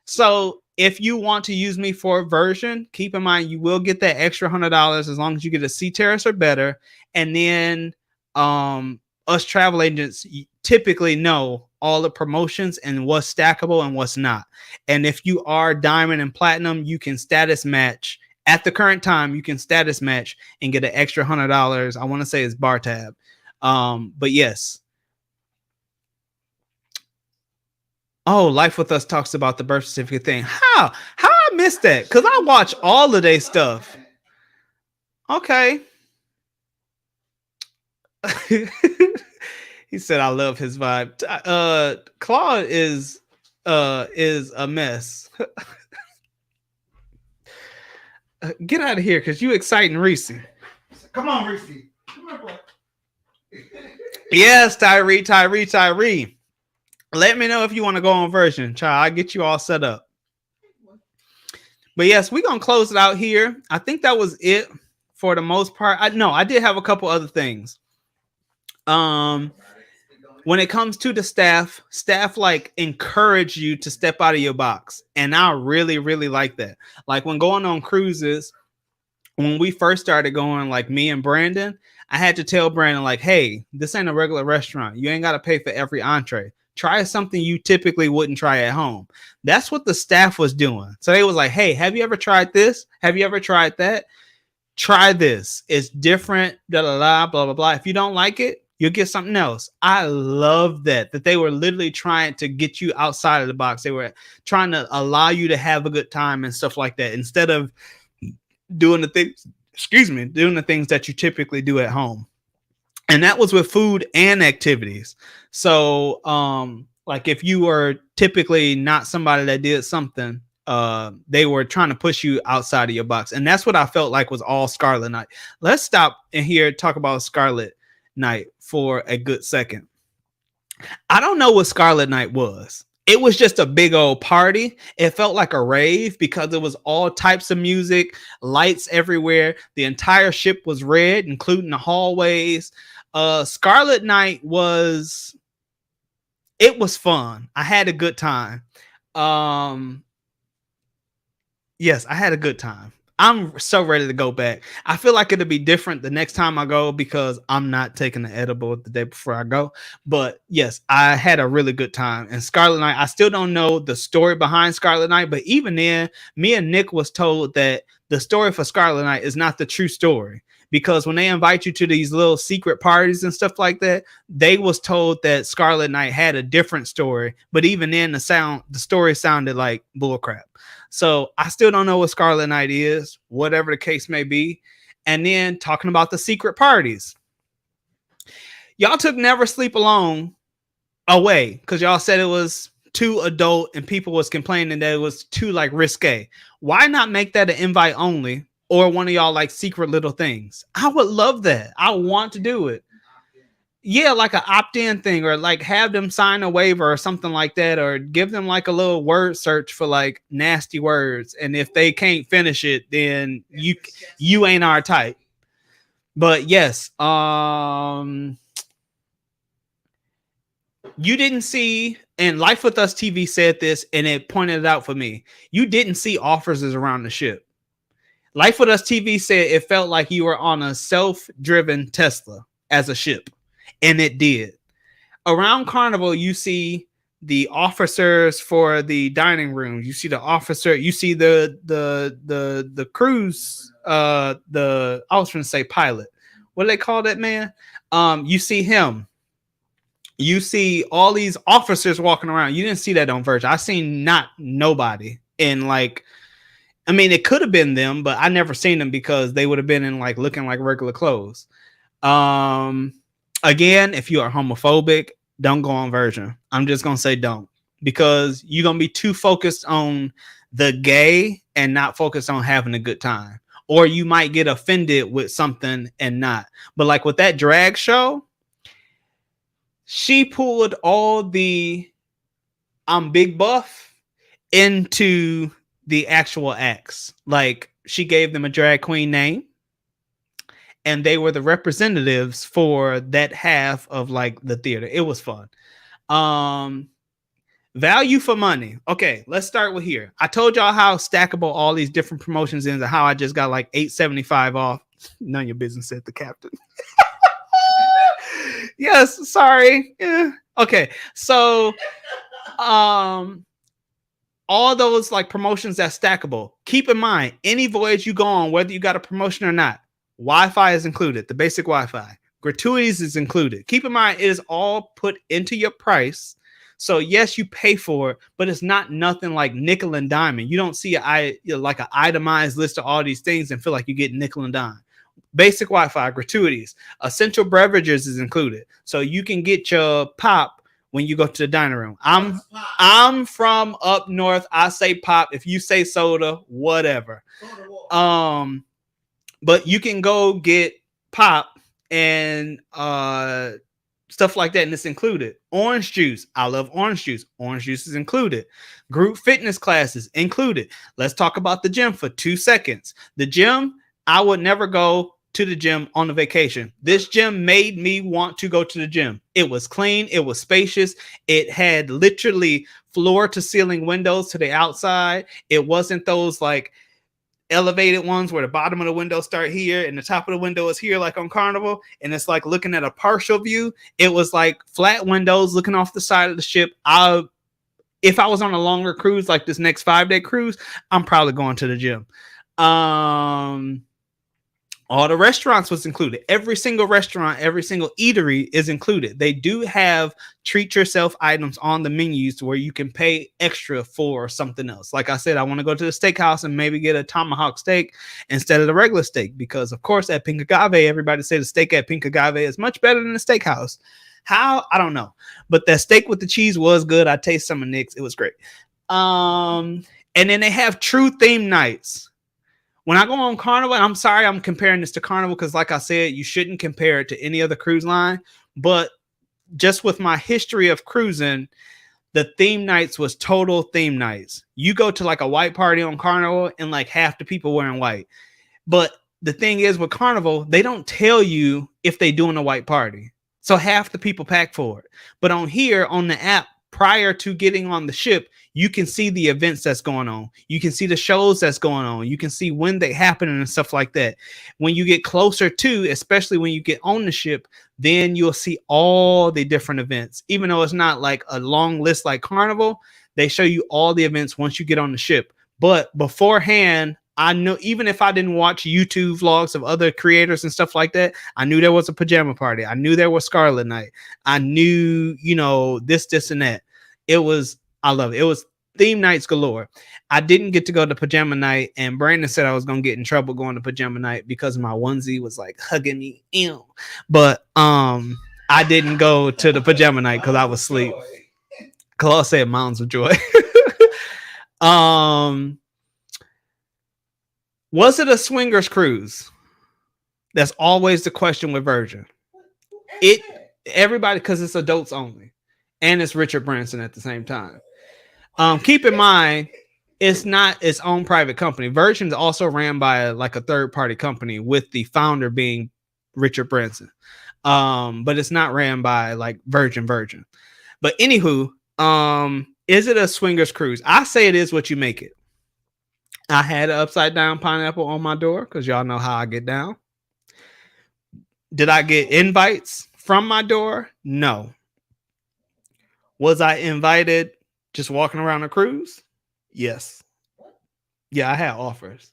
A: So if you want to use me for Virgin, keep in mind you will get that extra $100 as long as you get a C terrace or better. And then us travel agents typically know all the promotions and what's stackable and what's not. And if you are diamond and platinum, you can status match. At the current time, you can status match and get an extra $100. I want to say it's bar tab. But yes. Oh, Life With Us talks about the birth certificate thing. How I missed that? Because I watch all of their stuff. Okay. He said, I love his vibe. Claude is a mess. Get out of here, because you exciting Reese.
B: Come on, Reese. Come on, boy.
A: Yes, Tyree. Let me know if you want to go on Virgin. Child, I'll get you all set up. But yes, we're going to close it out here. I think that was it for the most part. I did have a couple other things. When it comes to the staff like encourage you to step out of your box. And I really, really like that. Like when going on cruises, when we first started going, like me and Brandon, I had to tell Brandon like, hey, this ain't a regular restaurant. You ain't got to pay for every entree. Try something you typically wouldn't try at home. That's what the staff was doing. So they was like, hey, have you ever tried this? Have you ever tried that? Try this. It's different, blah, blah, blah, blah, blah, blah. If you don't like it, you'll get something else. I love that they were literally trying to get you outside of the box. They were trying to allow you to have a good time and stuff like that, instead of doing the things, doing the things that you typically do at home. And that was with food and activities. So, like if you were typically not somebody that did something, they were trying to push you outside of your box. And that's what I felt like was all Scarlet Night. Let's stop in here, talk about Scarlet Night for a good second. I don't know what Scarlet Night was. It was just a big old party. It felt like a rave because it was all types of music, lights everywhere. The entire ship was red, including the hallways. Scarlet Night was fun. I had a good time. Yes, I had a good time. I'm so ready to go back. I feel like it'll be different the next time I go because I'm not taking the edible the day before I go. But yes, I had a really good time. And Scarlet Night, I still don't know the story behind Scarlet Night, but even then, me and Nick was told that the story for Scarlet Night is not the true story. Because when they invite you to these little secret parties and stuff like that, they was told that Scarlet Night had a different story. But even then, the story sounded like bullcrap. So I still don't know what Scarlet Night is, whatever the case may be. And then talking about the secret parties. Y'all took Never Sleep Alone away because y'all said it was too adult and people was complaining that it was too like risque. Why not make that an invite only or one of y'all like secret little things? I would love that. I want to do it. Yeah, like an opt-in thing, or like have them sign a waiver or something like that, or give them like a little word search for like nasty words. And if they can't finish it, then you ain't our type. But yes, you didn't see, and Life With Us TV said this, and it pointed it out for me. You didn't see officers around the ship. Life With Us TV said it felt like you were on a self-driven Tesla as a ship. And it did. Around Carnival, you see the officers for the dining room. You see the officer. You see the cruise. I was going to say pilot. What do they call that man? You see him. You see all these officers walking around. You didn't see that on Virgin. I seen not nobody in like. I mean, it could have been them, but I never seen them because they would have been in like looking like regular clothes. Again, if you are homophobic, don't go on Virgin. I'm just going to say don't, because you're going to be too focused on the gay and not focused on having a good time. Or you might get offended with something and not. But like with that drag show, she pulled all the I'm big buff into the actual acts. Like she gave them a drag queen name. And they were the representatives for that half of like the theater. It was fun. Value for money. Okay, let's start with here. I told y'all how stackable all these different promotions is and how I just got like $8.75 off. None of your business, said the captain. Yes, sorry. Yeah. Okay, so all those like promotions that's stackable. Keep in mind, any voyage you go on, whether you got a promotion or not, Wi-Fi is included, the basic Wi-Fi. Gratuities is included. Keep in mind, it is all put into your price. So yes, you pay for it, but it's not nothing like nickel and diamond. You don't see like an itemized list of all these things and feel like you get nickel and dime. Basic Wi-Fi, gratuities, essential beverages is included. So you can get your pop when you go to the dining room. I'm from up north. I say pop. If you say soda, whatever. But you can go get pop and stuff like that, and it's included. Orange juice. I love orange juice. Orange juice is included. Group fitness classes included. Let's talk about the gym for 2 seconds. The gym, I would never go to the gym on a vacation. This gym made me want to go to the gym. It was clean. It was spacious. It had literally floor to ceiling windows to the outside. It wasn't those like elevated ones where the bottom of the window start here and the top of the window is here, like on Carnival, and it's like looking at a partial view. It was like flat windows looking off the side of the ship. If I was on a longer cruise, like this next 5-day cruise, I'm probably going to the gym. All the restaurants was included. Every single restaurant, every single eatery is included. They do have treat yourself items on the menus where you can pay extra for something else. Like I said, I want to go to the steakhouse and maybe get a tomahawk steak instead of the regular steak, because of course at Pink Agave, everybody say the steak at Pink Agave is much better than the steakhouse. How? I don't know. But that steak with the cheese was good. I taste some of Nick's. It was great. And then they have true theme nights. When I go on Carnival, and I'm sorry I'm comparing this to Carnival because, like I said, you shouldn't compare it to any other cruise line. But just with my history of cruising, the theme nights was total theme nights. You go to like a white party on Carnival and like half the people wearing white. But the thing is with Carnival, they don't tell you if they doing a white party. So half the people pack for it. But on here, on the app, prior to getting on the ship, you can see the events that's going on. You can see the shows that's going on. You can see when they happen and stuff like that. When you get closer to, especially when you get on the ship, then you'll see all the different events. Even though it's not like a long list like Carnival, they show you all the events once you get on the ship. But beforehand, I know, even if I didn't watch YouTube vlogs of other creators and stuff like that, I knew there was a pajama party. I knew there was Scarlet Night. I knew, this, and that. I love it. It was theme nights galore. I didn't get to go to pajama night, and Brandon said I was going to get in trouble going to pajama night because my onesie was like hugging me. Ew. But I didn't go to the pajama night because I was asleep. Claude said mounds of joy. Was it a swingers cruise? That's always the question with Virgin. Everybody, because it's adults only, and it's Richard Branson at the same time. Keep in mind, it's not its own private company. Virgin's also ran by like a third party company with the founder being Richard Branson. But it's not ran by like Virgin. But anywho, is it a swingers cruise? I say it is what you make it. I had an upside down pineapple on my door because y'all know how I get down. Did I get invites from my door? No. Was I invited just walking around a cruise? Yes. Yeah, I had offers.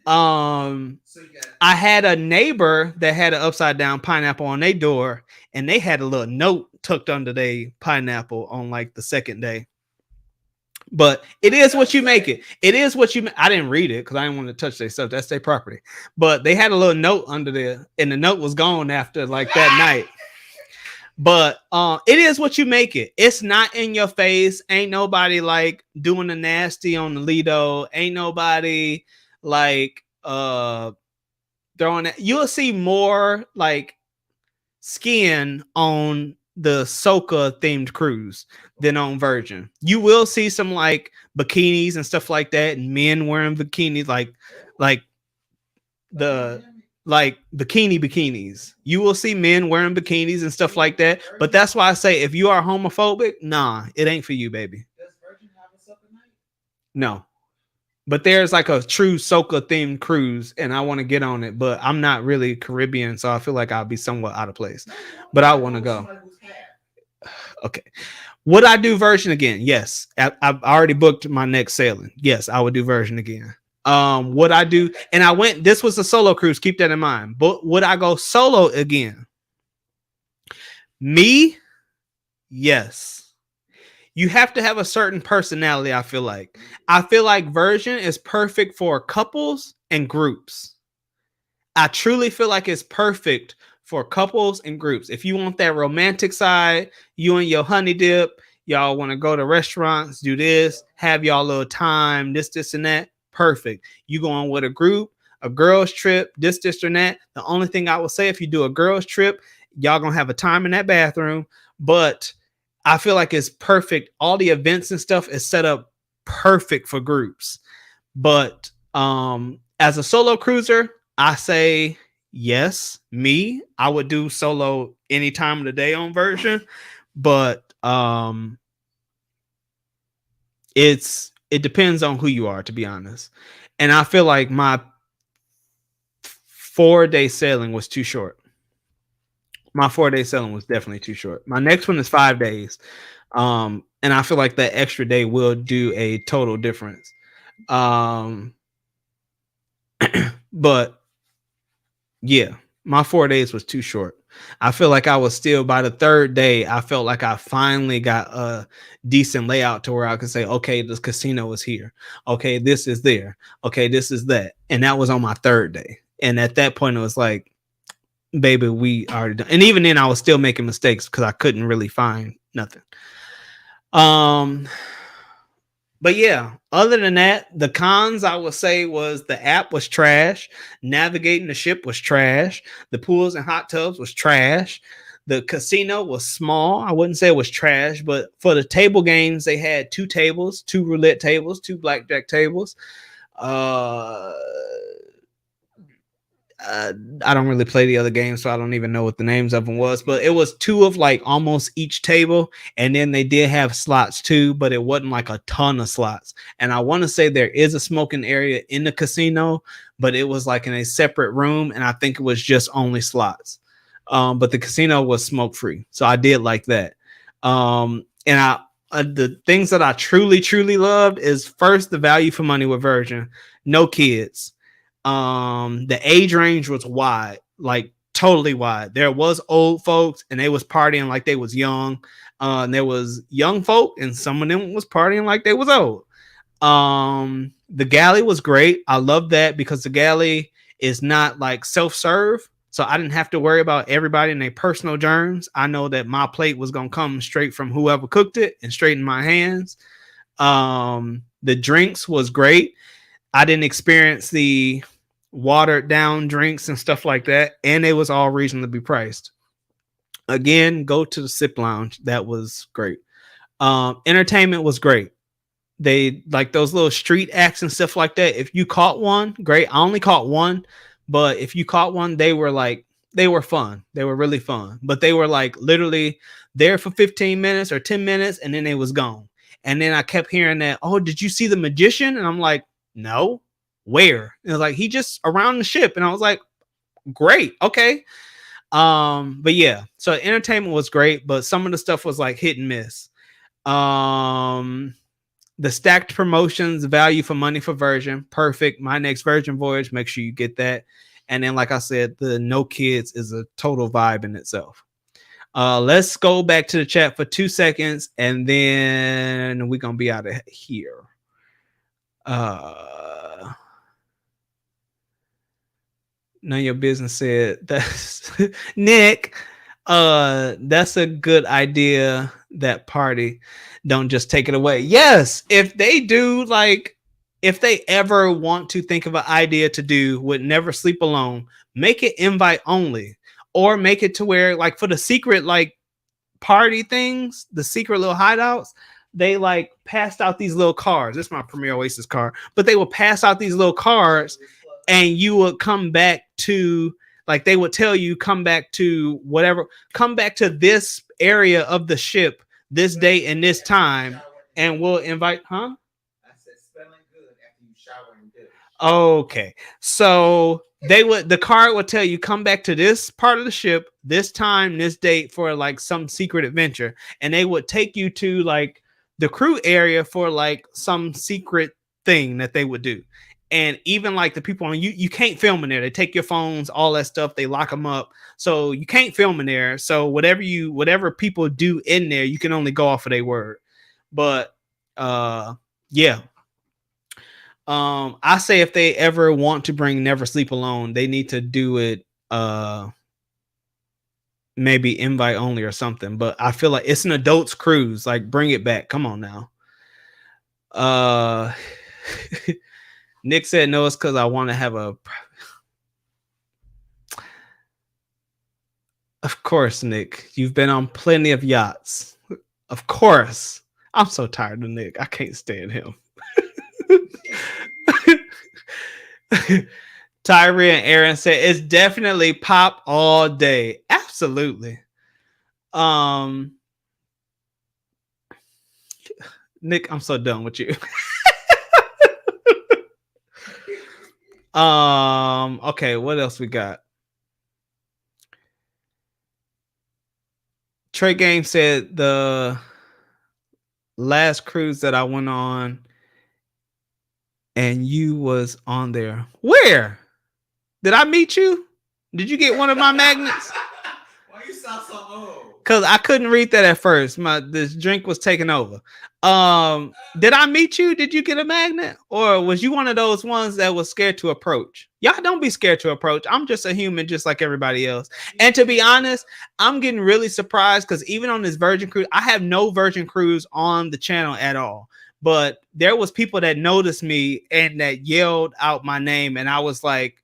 A: I had a neighbor that had an upside down pineapple on their door, and they had a little note tucked under their pineapple on like the second day. But it is what you make it. It is what you. I didn't read it because I didn't want to touch their stuff. That's their property. But they had a little note under there, and the note was gone after like that night. But it is what you make it. It's not in your face. Ain't nobody like doing the nasty on the Lido. Ain't nobody like throwing it. You'll see more like skin on the Soca themed cruise than on Virgin. You will see some like bikinis and stuff like that, and men wearing bikinis like the like bikinis. You will see men wearing bikinis and stuff like that. But that's why I say if you are homophobic, nah, it ain't for you, baby.
B: Does Virgin have a supper night?
A: No. But there's like a true Soca themed cruise, and I want to get on it, but I'm not really Caribbean, so I feel like I'll be somewhat out of place. But I want to go. Okay. Would I do Virgin again? Yes. I've already booked my next sailing. Yes, I would do Virgin again. Would I do? And this was a solo cruise. Keep that in mind. But would I go solo again? Me? Yes. You have to have a certain personality, I feel like. I feel like Virgin is perfect for couples and groups. I truly feel like it's perfect for couples and groups. If you want that romantic side, you and your honey dip, y'all want to go to restaurants, do this, have y'all little time, this, and that, perfect. You going with a group, a girls trip, this, and that. The only thing I will say, if you do a girls trip, y'all going to have a time in that bathroom, but I feel like it's perfect. All the events and stuff is set up perfect for groups. But as a solo cruiser, I say yes. I would do solo any time of the day on Virgin. But it depends on who you are, to be honest. And I feel like my 4-day sailing was too short. My 4-day sailing was definitely too short. My next one is 5 days. And I feel like that extra day will do a total difference. But yeah, my 4 days was too short. I feel like I was still by the third day. I felt like I finally got a decent layout to where I could say, okay, this casino is here. Okay, this is there. Okay, this is that. And that was on my third day. And at that point, it was like, baby, we already done. And even then, I was still making mistakes because I couldn't really find nothing. But yeah, other than that, the cons I would say was the app was trash, navigating the ship was trash, the pools and hot tubs was trash, the casino was small. I wouldn't say it was trash, but for the table games, they had 2 tables, 2 roulette tables, 2 blackjack tables. Uh, I don't really play the other games, so I don't even know what the names of them was. But it was 2 of like almost each table, and then they did have slots too, but it wasn't like a ton of slots. And I want to say there is a smoking area in the casino, but it was like in a separate room, and I think it was just only slots. But the casino was smoke free, so I did like that. And the things that I truly loved is first the value for money with Virgin, no kids. The age range was wide, like totally wide. There was old folks and they was partying like they was young. And there was young folk and some of them was partying like they was old. The galley was great. I love that because the galley is not like self-serve. So I didn't have to worry about everybody and their personal germs. I know that my plate was gonna come straight from whoever cooked it and straight in my hands. The drinks was great. I didn't experience the watered down drinks and stuff like that, and it was all reasonably priced. Again, go to the sip lounge. That was great. Entertainment was great. They like those little street acts and stuff like that. If you caught one, great. I only caught one, but if you caught one, they were fun. They were really fun. But they were like literally there for 15 minutes or 10 minutes and then they was gone. And then I kept hearing that, oh, did you see the magician? And I'm like, no. Where? And it was like, he just around the ship. And I was like, great. Okay. But yeah, so entertainment was great, but some of the stuff was like hit and miss. The stacked promotions, value for money for Virgin, perfect. My next Virgin voyage, make sure you get that. And then, like I said, the no kids is a total vibe in itself. Let's go back to the chat for 2 seconds, and then we're gonna be out of here. None of your business said that's Nick. That's a good idea. That party, don't just take it away. Yes, if they do, like, if they ever want to think of an idea to do with Never Sleep Alone, make it invite only, or make it to where, like, for the secret, like, party things, the secret little hideouts, they like passed out these little cards. This is my Premier Oasis card, but they will pass out these little cards and you would come back to, like, they would tell you, come back to whatever, come back to this area of the ship this date and this time, and we'll invite. I said spelling good after you shower and dish. Okay, so the card would tell you, come back to this part of the ship this time, this date, for like some secret adventure, and they would take you to like the crew area for like some secret thing that they would do. And even like the people on you can't film in there. They take your phones, all that stuff. They lock them up, so you can't film in there. So whatever people do in there, you can only go off of their word. But yeah. I say if they ever want to bring Never Sleep Alone, they need to do it maybe invite only or something. But I feel like it's an adults cruise. Like, bring it back. Come on now. Nick said no, it's because I want to have a. Of course, Nick. You've been on plenty of yachts. Of course. I'm so tired of Nick. I can't stand him. Tyree and Aaron said it's definitely pop all day. Absolutely. Nick, I'm so done with you. Okay, what else we got? Trey Game said the last cruise that I went on and you was on there. Where? Did I meet you? Did you get one of my magnets?
B: Why you sound so old?
A: Cause I couldn't read that at first. This drink was taking over. Did I meet you? Did you get a magnet? Or was you one of those ones that was scared to approach? Y'all don't be scared to approach. I'm just a human just like everybody else. And to be honest, I'm getting really surprised because even on this Virgin cruise, I have no Virgin cruise on the channel at all. But there was people that noticed me and that yelled out my name. And I was like,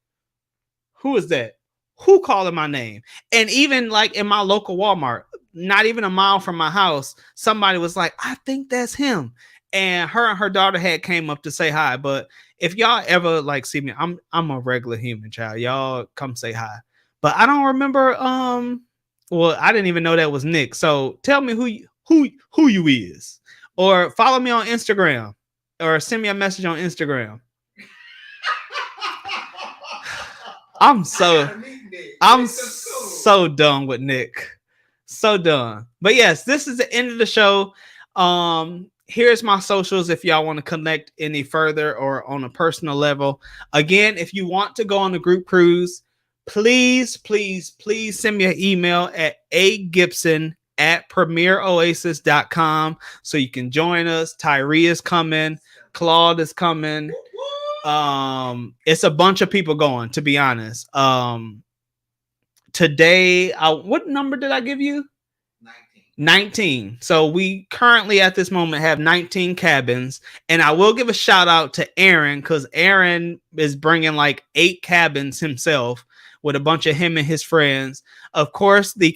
A: who is that? Who calling my name? And even like in my local Walmart, not even a mile from my house, somebody was like, I think that's him. And her daughter had came up to say hi. But if y'all ever like see me, I'm a regular human child. Y'all come say hi. But I don't remember. Well, I didn't even know that was Nick. So tell me who you is, or follow me on Instagram, or send me a message on Instagram. I'm so done with Nick. So done. But yes, this is the end of the show. Here's my socials if y'all want to connect any further or on a personal level. Again, if you want to go on the group cruise, please send me an email at agibson@premieroasis.com so you can join us. Tyree is coming. Claude is coming. It's a bunch of people going, to be honest. Today, what number did I give you? 19. So we currently at this moment have 19 cabins, and I will give a shout out to Aaron because Aaron is bringing like 8 cabins himself with a bunch of him and his friends. Of course, the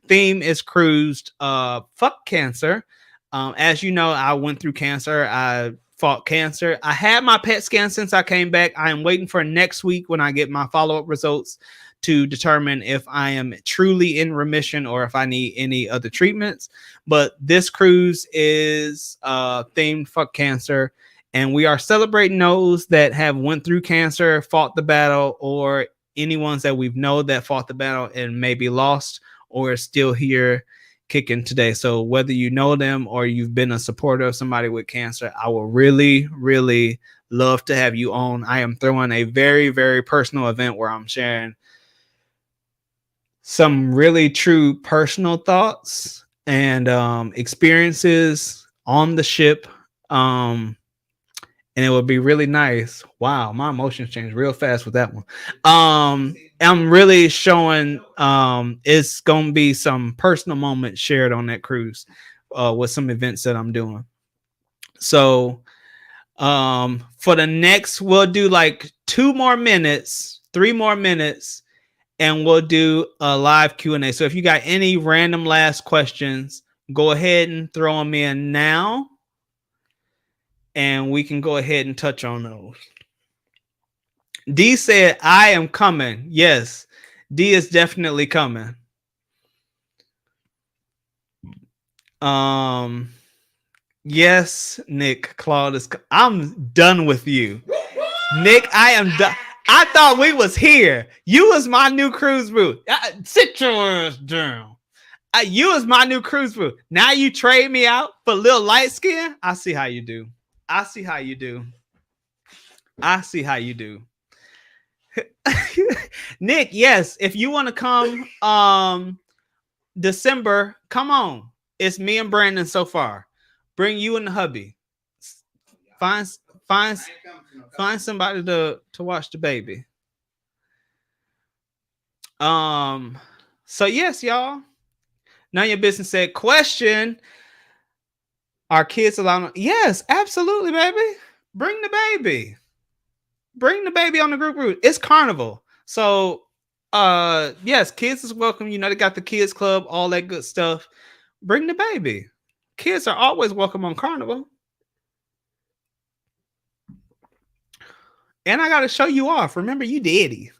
A: theme is cruised. Fuck cancer. As you know, I went through cancer. I fought cancer. I had my PET scan since I came back. I am waiting for next week when I get my follow-up results to determine if I am truly in remission or if I need any other treatments. But this cruise is themed fuck cancer, and we are celebrating those that have went through cancer, fought the battle, or any ones that we've known that fought the battle and maybe lost or is still here kicking today. So whether you know them or you've been a supporter of somebody with cancer, I will really love to have you on. I am throwing a very personal event where I'm sharing some really true personal thoughts and experiences on the ship. And it would be really nice. Wow, my emotions changed real fast with that one. I'm really showing it's gonna be some personal moments shared on that cruise with some events that I'm doing. So for the next, we'll do like 3 more minutes, and we'll do a live Q&A. So if you got any random last questions, go ahead and throw them in now, and we can go ahead and touch on those. D said, I am coming. Yes, D is definitely coming. Yes, Nick, Claude is. I'm done with you, Nick. I am done. I thought we was here. You was my new cruise route. Sit your ass down. You was my new cruise route. Now you trade me out for little light skin. I see how you do. Nick, yes, if you want to come December, come on. It's me and Brandon so far. Bring you and the hubby. Find somebody to watch the baby. So yes, y'all. None of your business said question. Are kids allowed? Yes, absolutely, baby. Bring the baby. Bring the baby on the group route. It's Carnival. So yes, kids is welcome. You know, they got the kids club, all that good stuff. Bring the baby. Kids are always welcome on Carnival. And I gotta show you off. Remember, you daddy.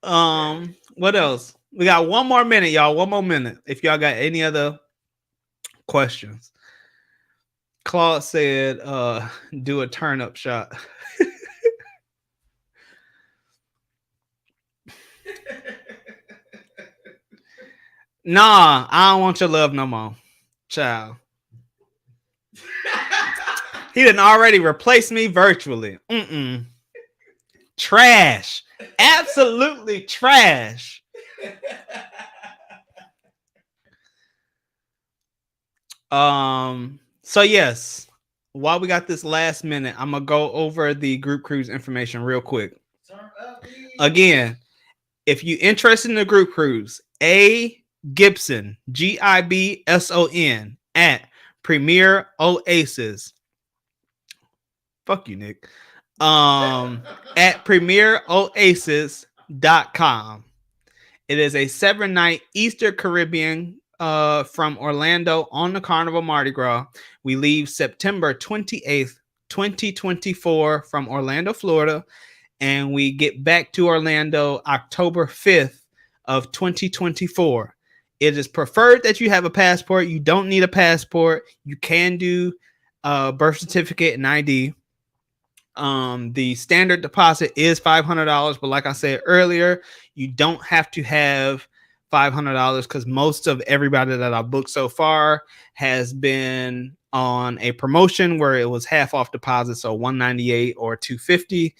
A: What else? We got 1 more minute, y'all. 1 more minute. If y'all got any other questions. Claude said, do a turn up shot. Nah, I don't want your love no more, child. He done already replaced me virtually. Trash. Absolutely trash. So yes, while we got this last minute, I'm gonna go over the group cruise information real quick. Again, if you're interested in the group cruise, AGibson, GIBSON at Premier Oasis. Fuck you, Nick. At premieroasis.com. It is a 7-night Easter Caribbean from Orlando on the Carnival Mardi Gras. We leave September 28th, 2024 from Orlando, Florida, and we get back to Orlando October 5th of 2024. It is preferred that you have a passport. You don't need a passport. You can do birth certificate and ID. The standard deposit is $500, but like I said earlier, you don't have to have $500 because most of everybody that I booked so far has been on a promotion where it was half off deposit, so $198 or $250.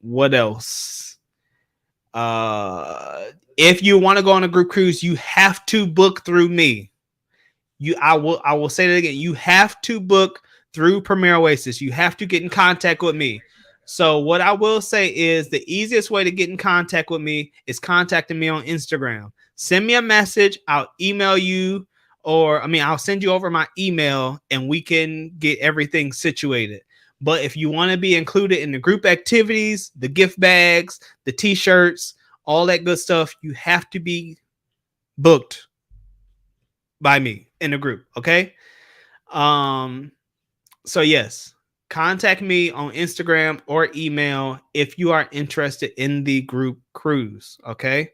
A: What else? If you want to go on a group cruise, you have to book through me. I will say that again. You have to book through Premier Oasis. You have to get in contact with me. So what I will say is the easiest way to get in contact with me is contacting me on Instagram. Send me a message. I'll email you, I'll send you over my email and we can get everything situated. But if you want to be included in the group activities, the gift bags, the t-shirts, all that good stuff, you have to be booked by me in the group. Okay. So yes, contact me on Instagram or email if you are interested in the group cruise. Okay.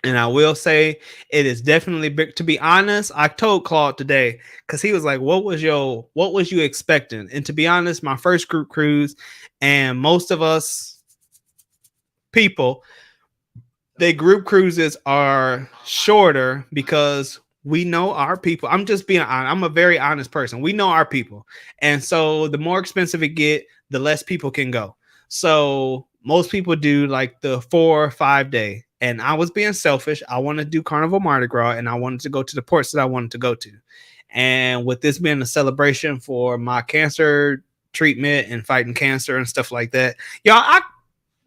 A: And I will say it is definitely big. To be honest, I told Claude today because he was like, what was you expecting? And to be honest, my first group cruise, and most of us people, the group cruises are shorter because we know our people. I'm just being honest. I'm a very honest person. We know our people. And so the more expensive it get, the less people can go. So most people do like the 4 or 5 day. And I was being selfish. I want to do Carnival Mardi Gras and I wanted to go to the ports that I wanted to go to. And with this being a celebration for my cancer treatment and fighting cancer and stuff like that, y'all, I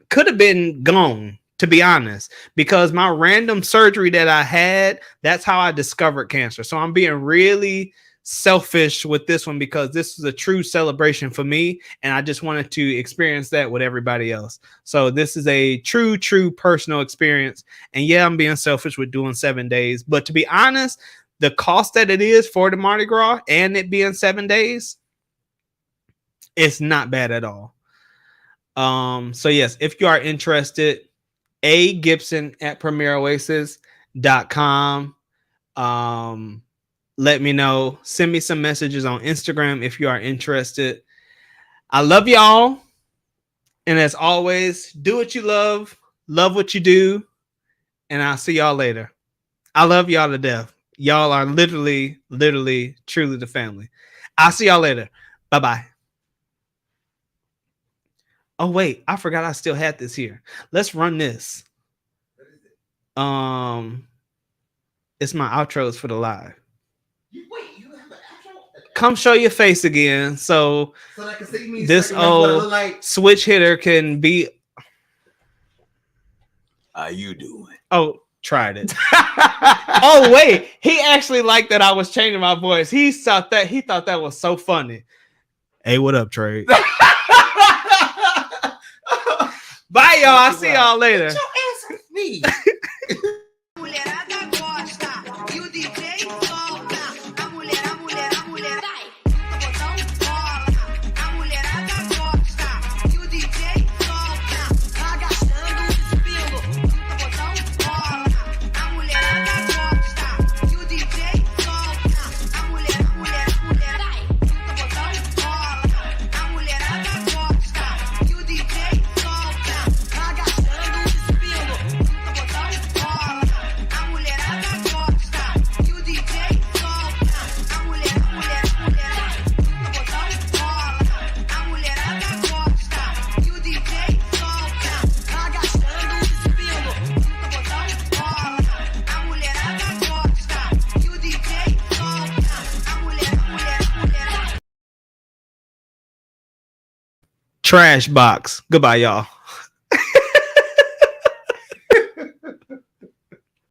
A: could have been gone, to be honest, because my random surgery that I had, that's how I discovered cancer. So I'm being really selfish with this one because this is a true celebration for me. And I just wanted to experience that with everybody else. So this is a true personal experience. And yeah, I'm being selfish with doing 7 days. But to be honest, the cost that it is for the Mardi Gras and it being 7 days, it's not bad at all. So yes, if you are interested, AGibson at premieroasis.com. Let me know. Send me some messages on Instagram if you are interested. I love y'all. And as always, do what you love what you do. And I'll see y'all later. I love y'all to death. Y'all are literally, truly the family. I'll see y'all later. Bye-bye. Oh, wait. I forgot I still had this here. Let's run this. It's my outros for the live.
B: Wait, you have an outro?
A: Come show your face again, so
B: I can see me.
A: This old switch hitter can be.
B: How you doing?
A: Oh, tried it. Oh wait, he actually liked that I was changing my voice. He thought that was so funny. Hey, what up, Trey? Bye, y'all. I'll see y'all later.
B: Get your ass off me.
A: trash box. Goodbye, y'all.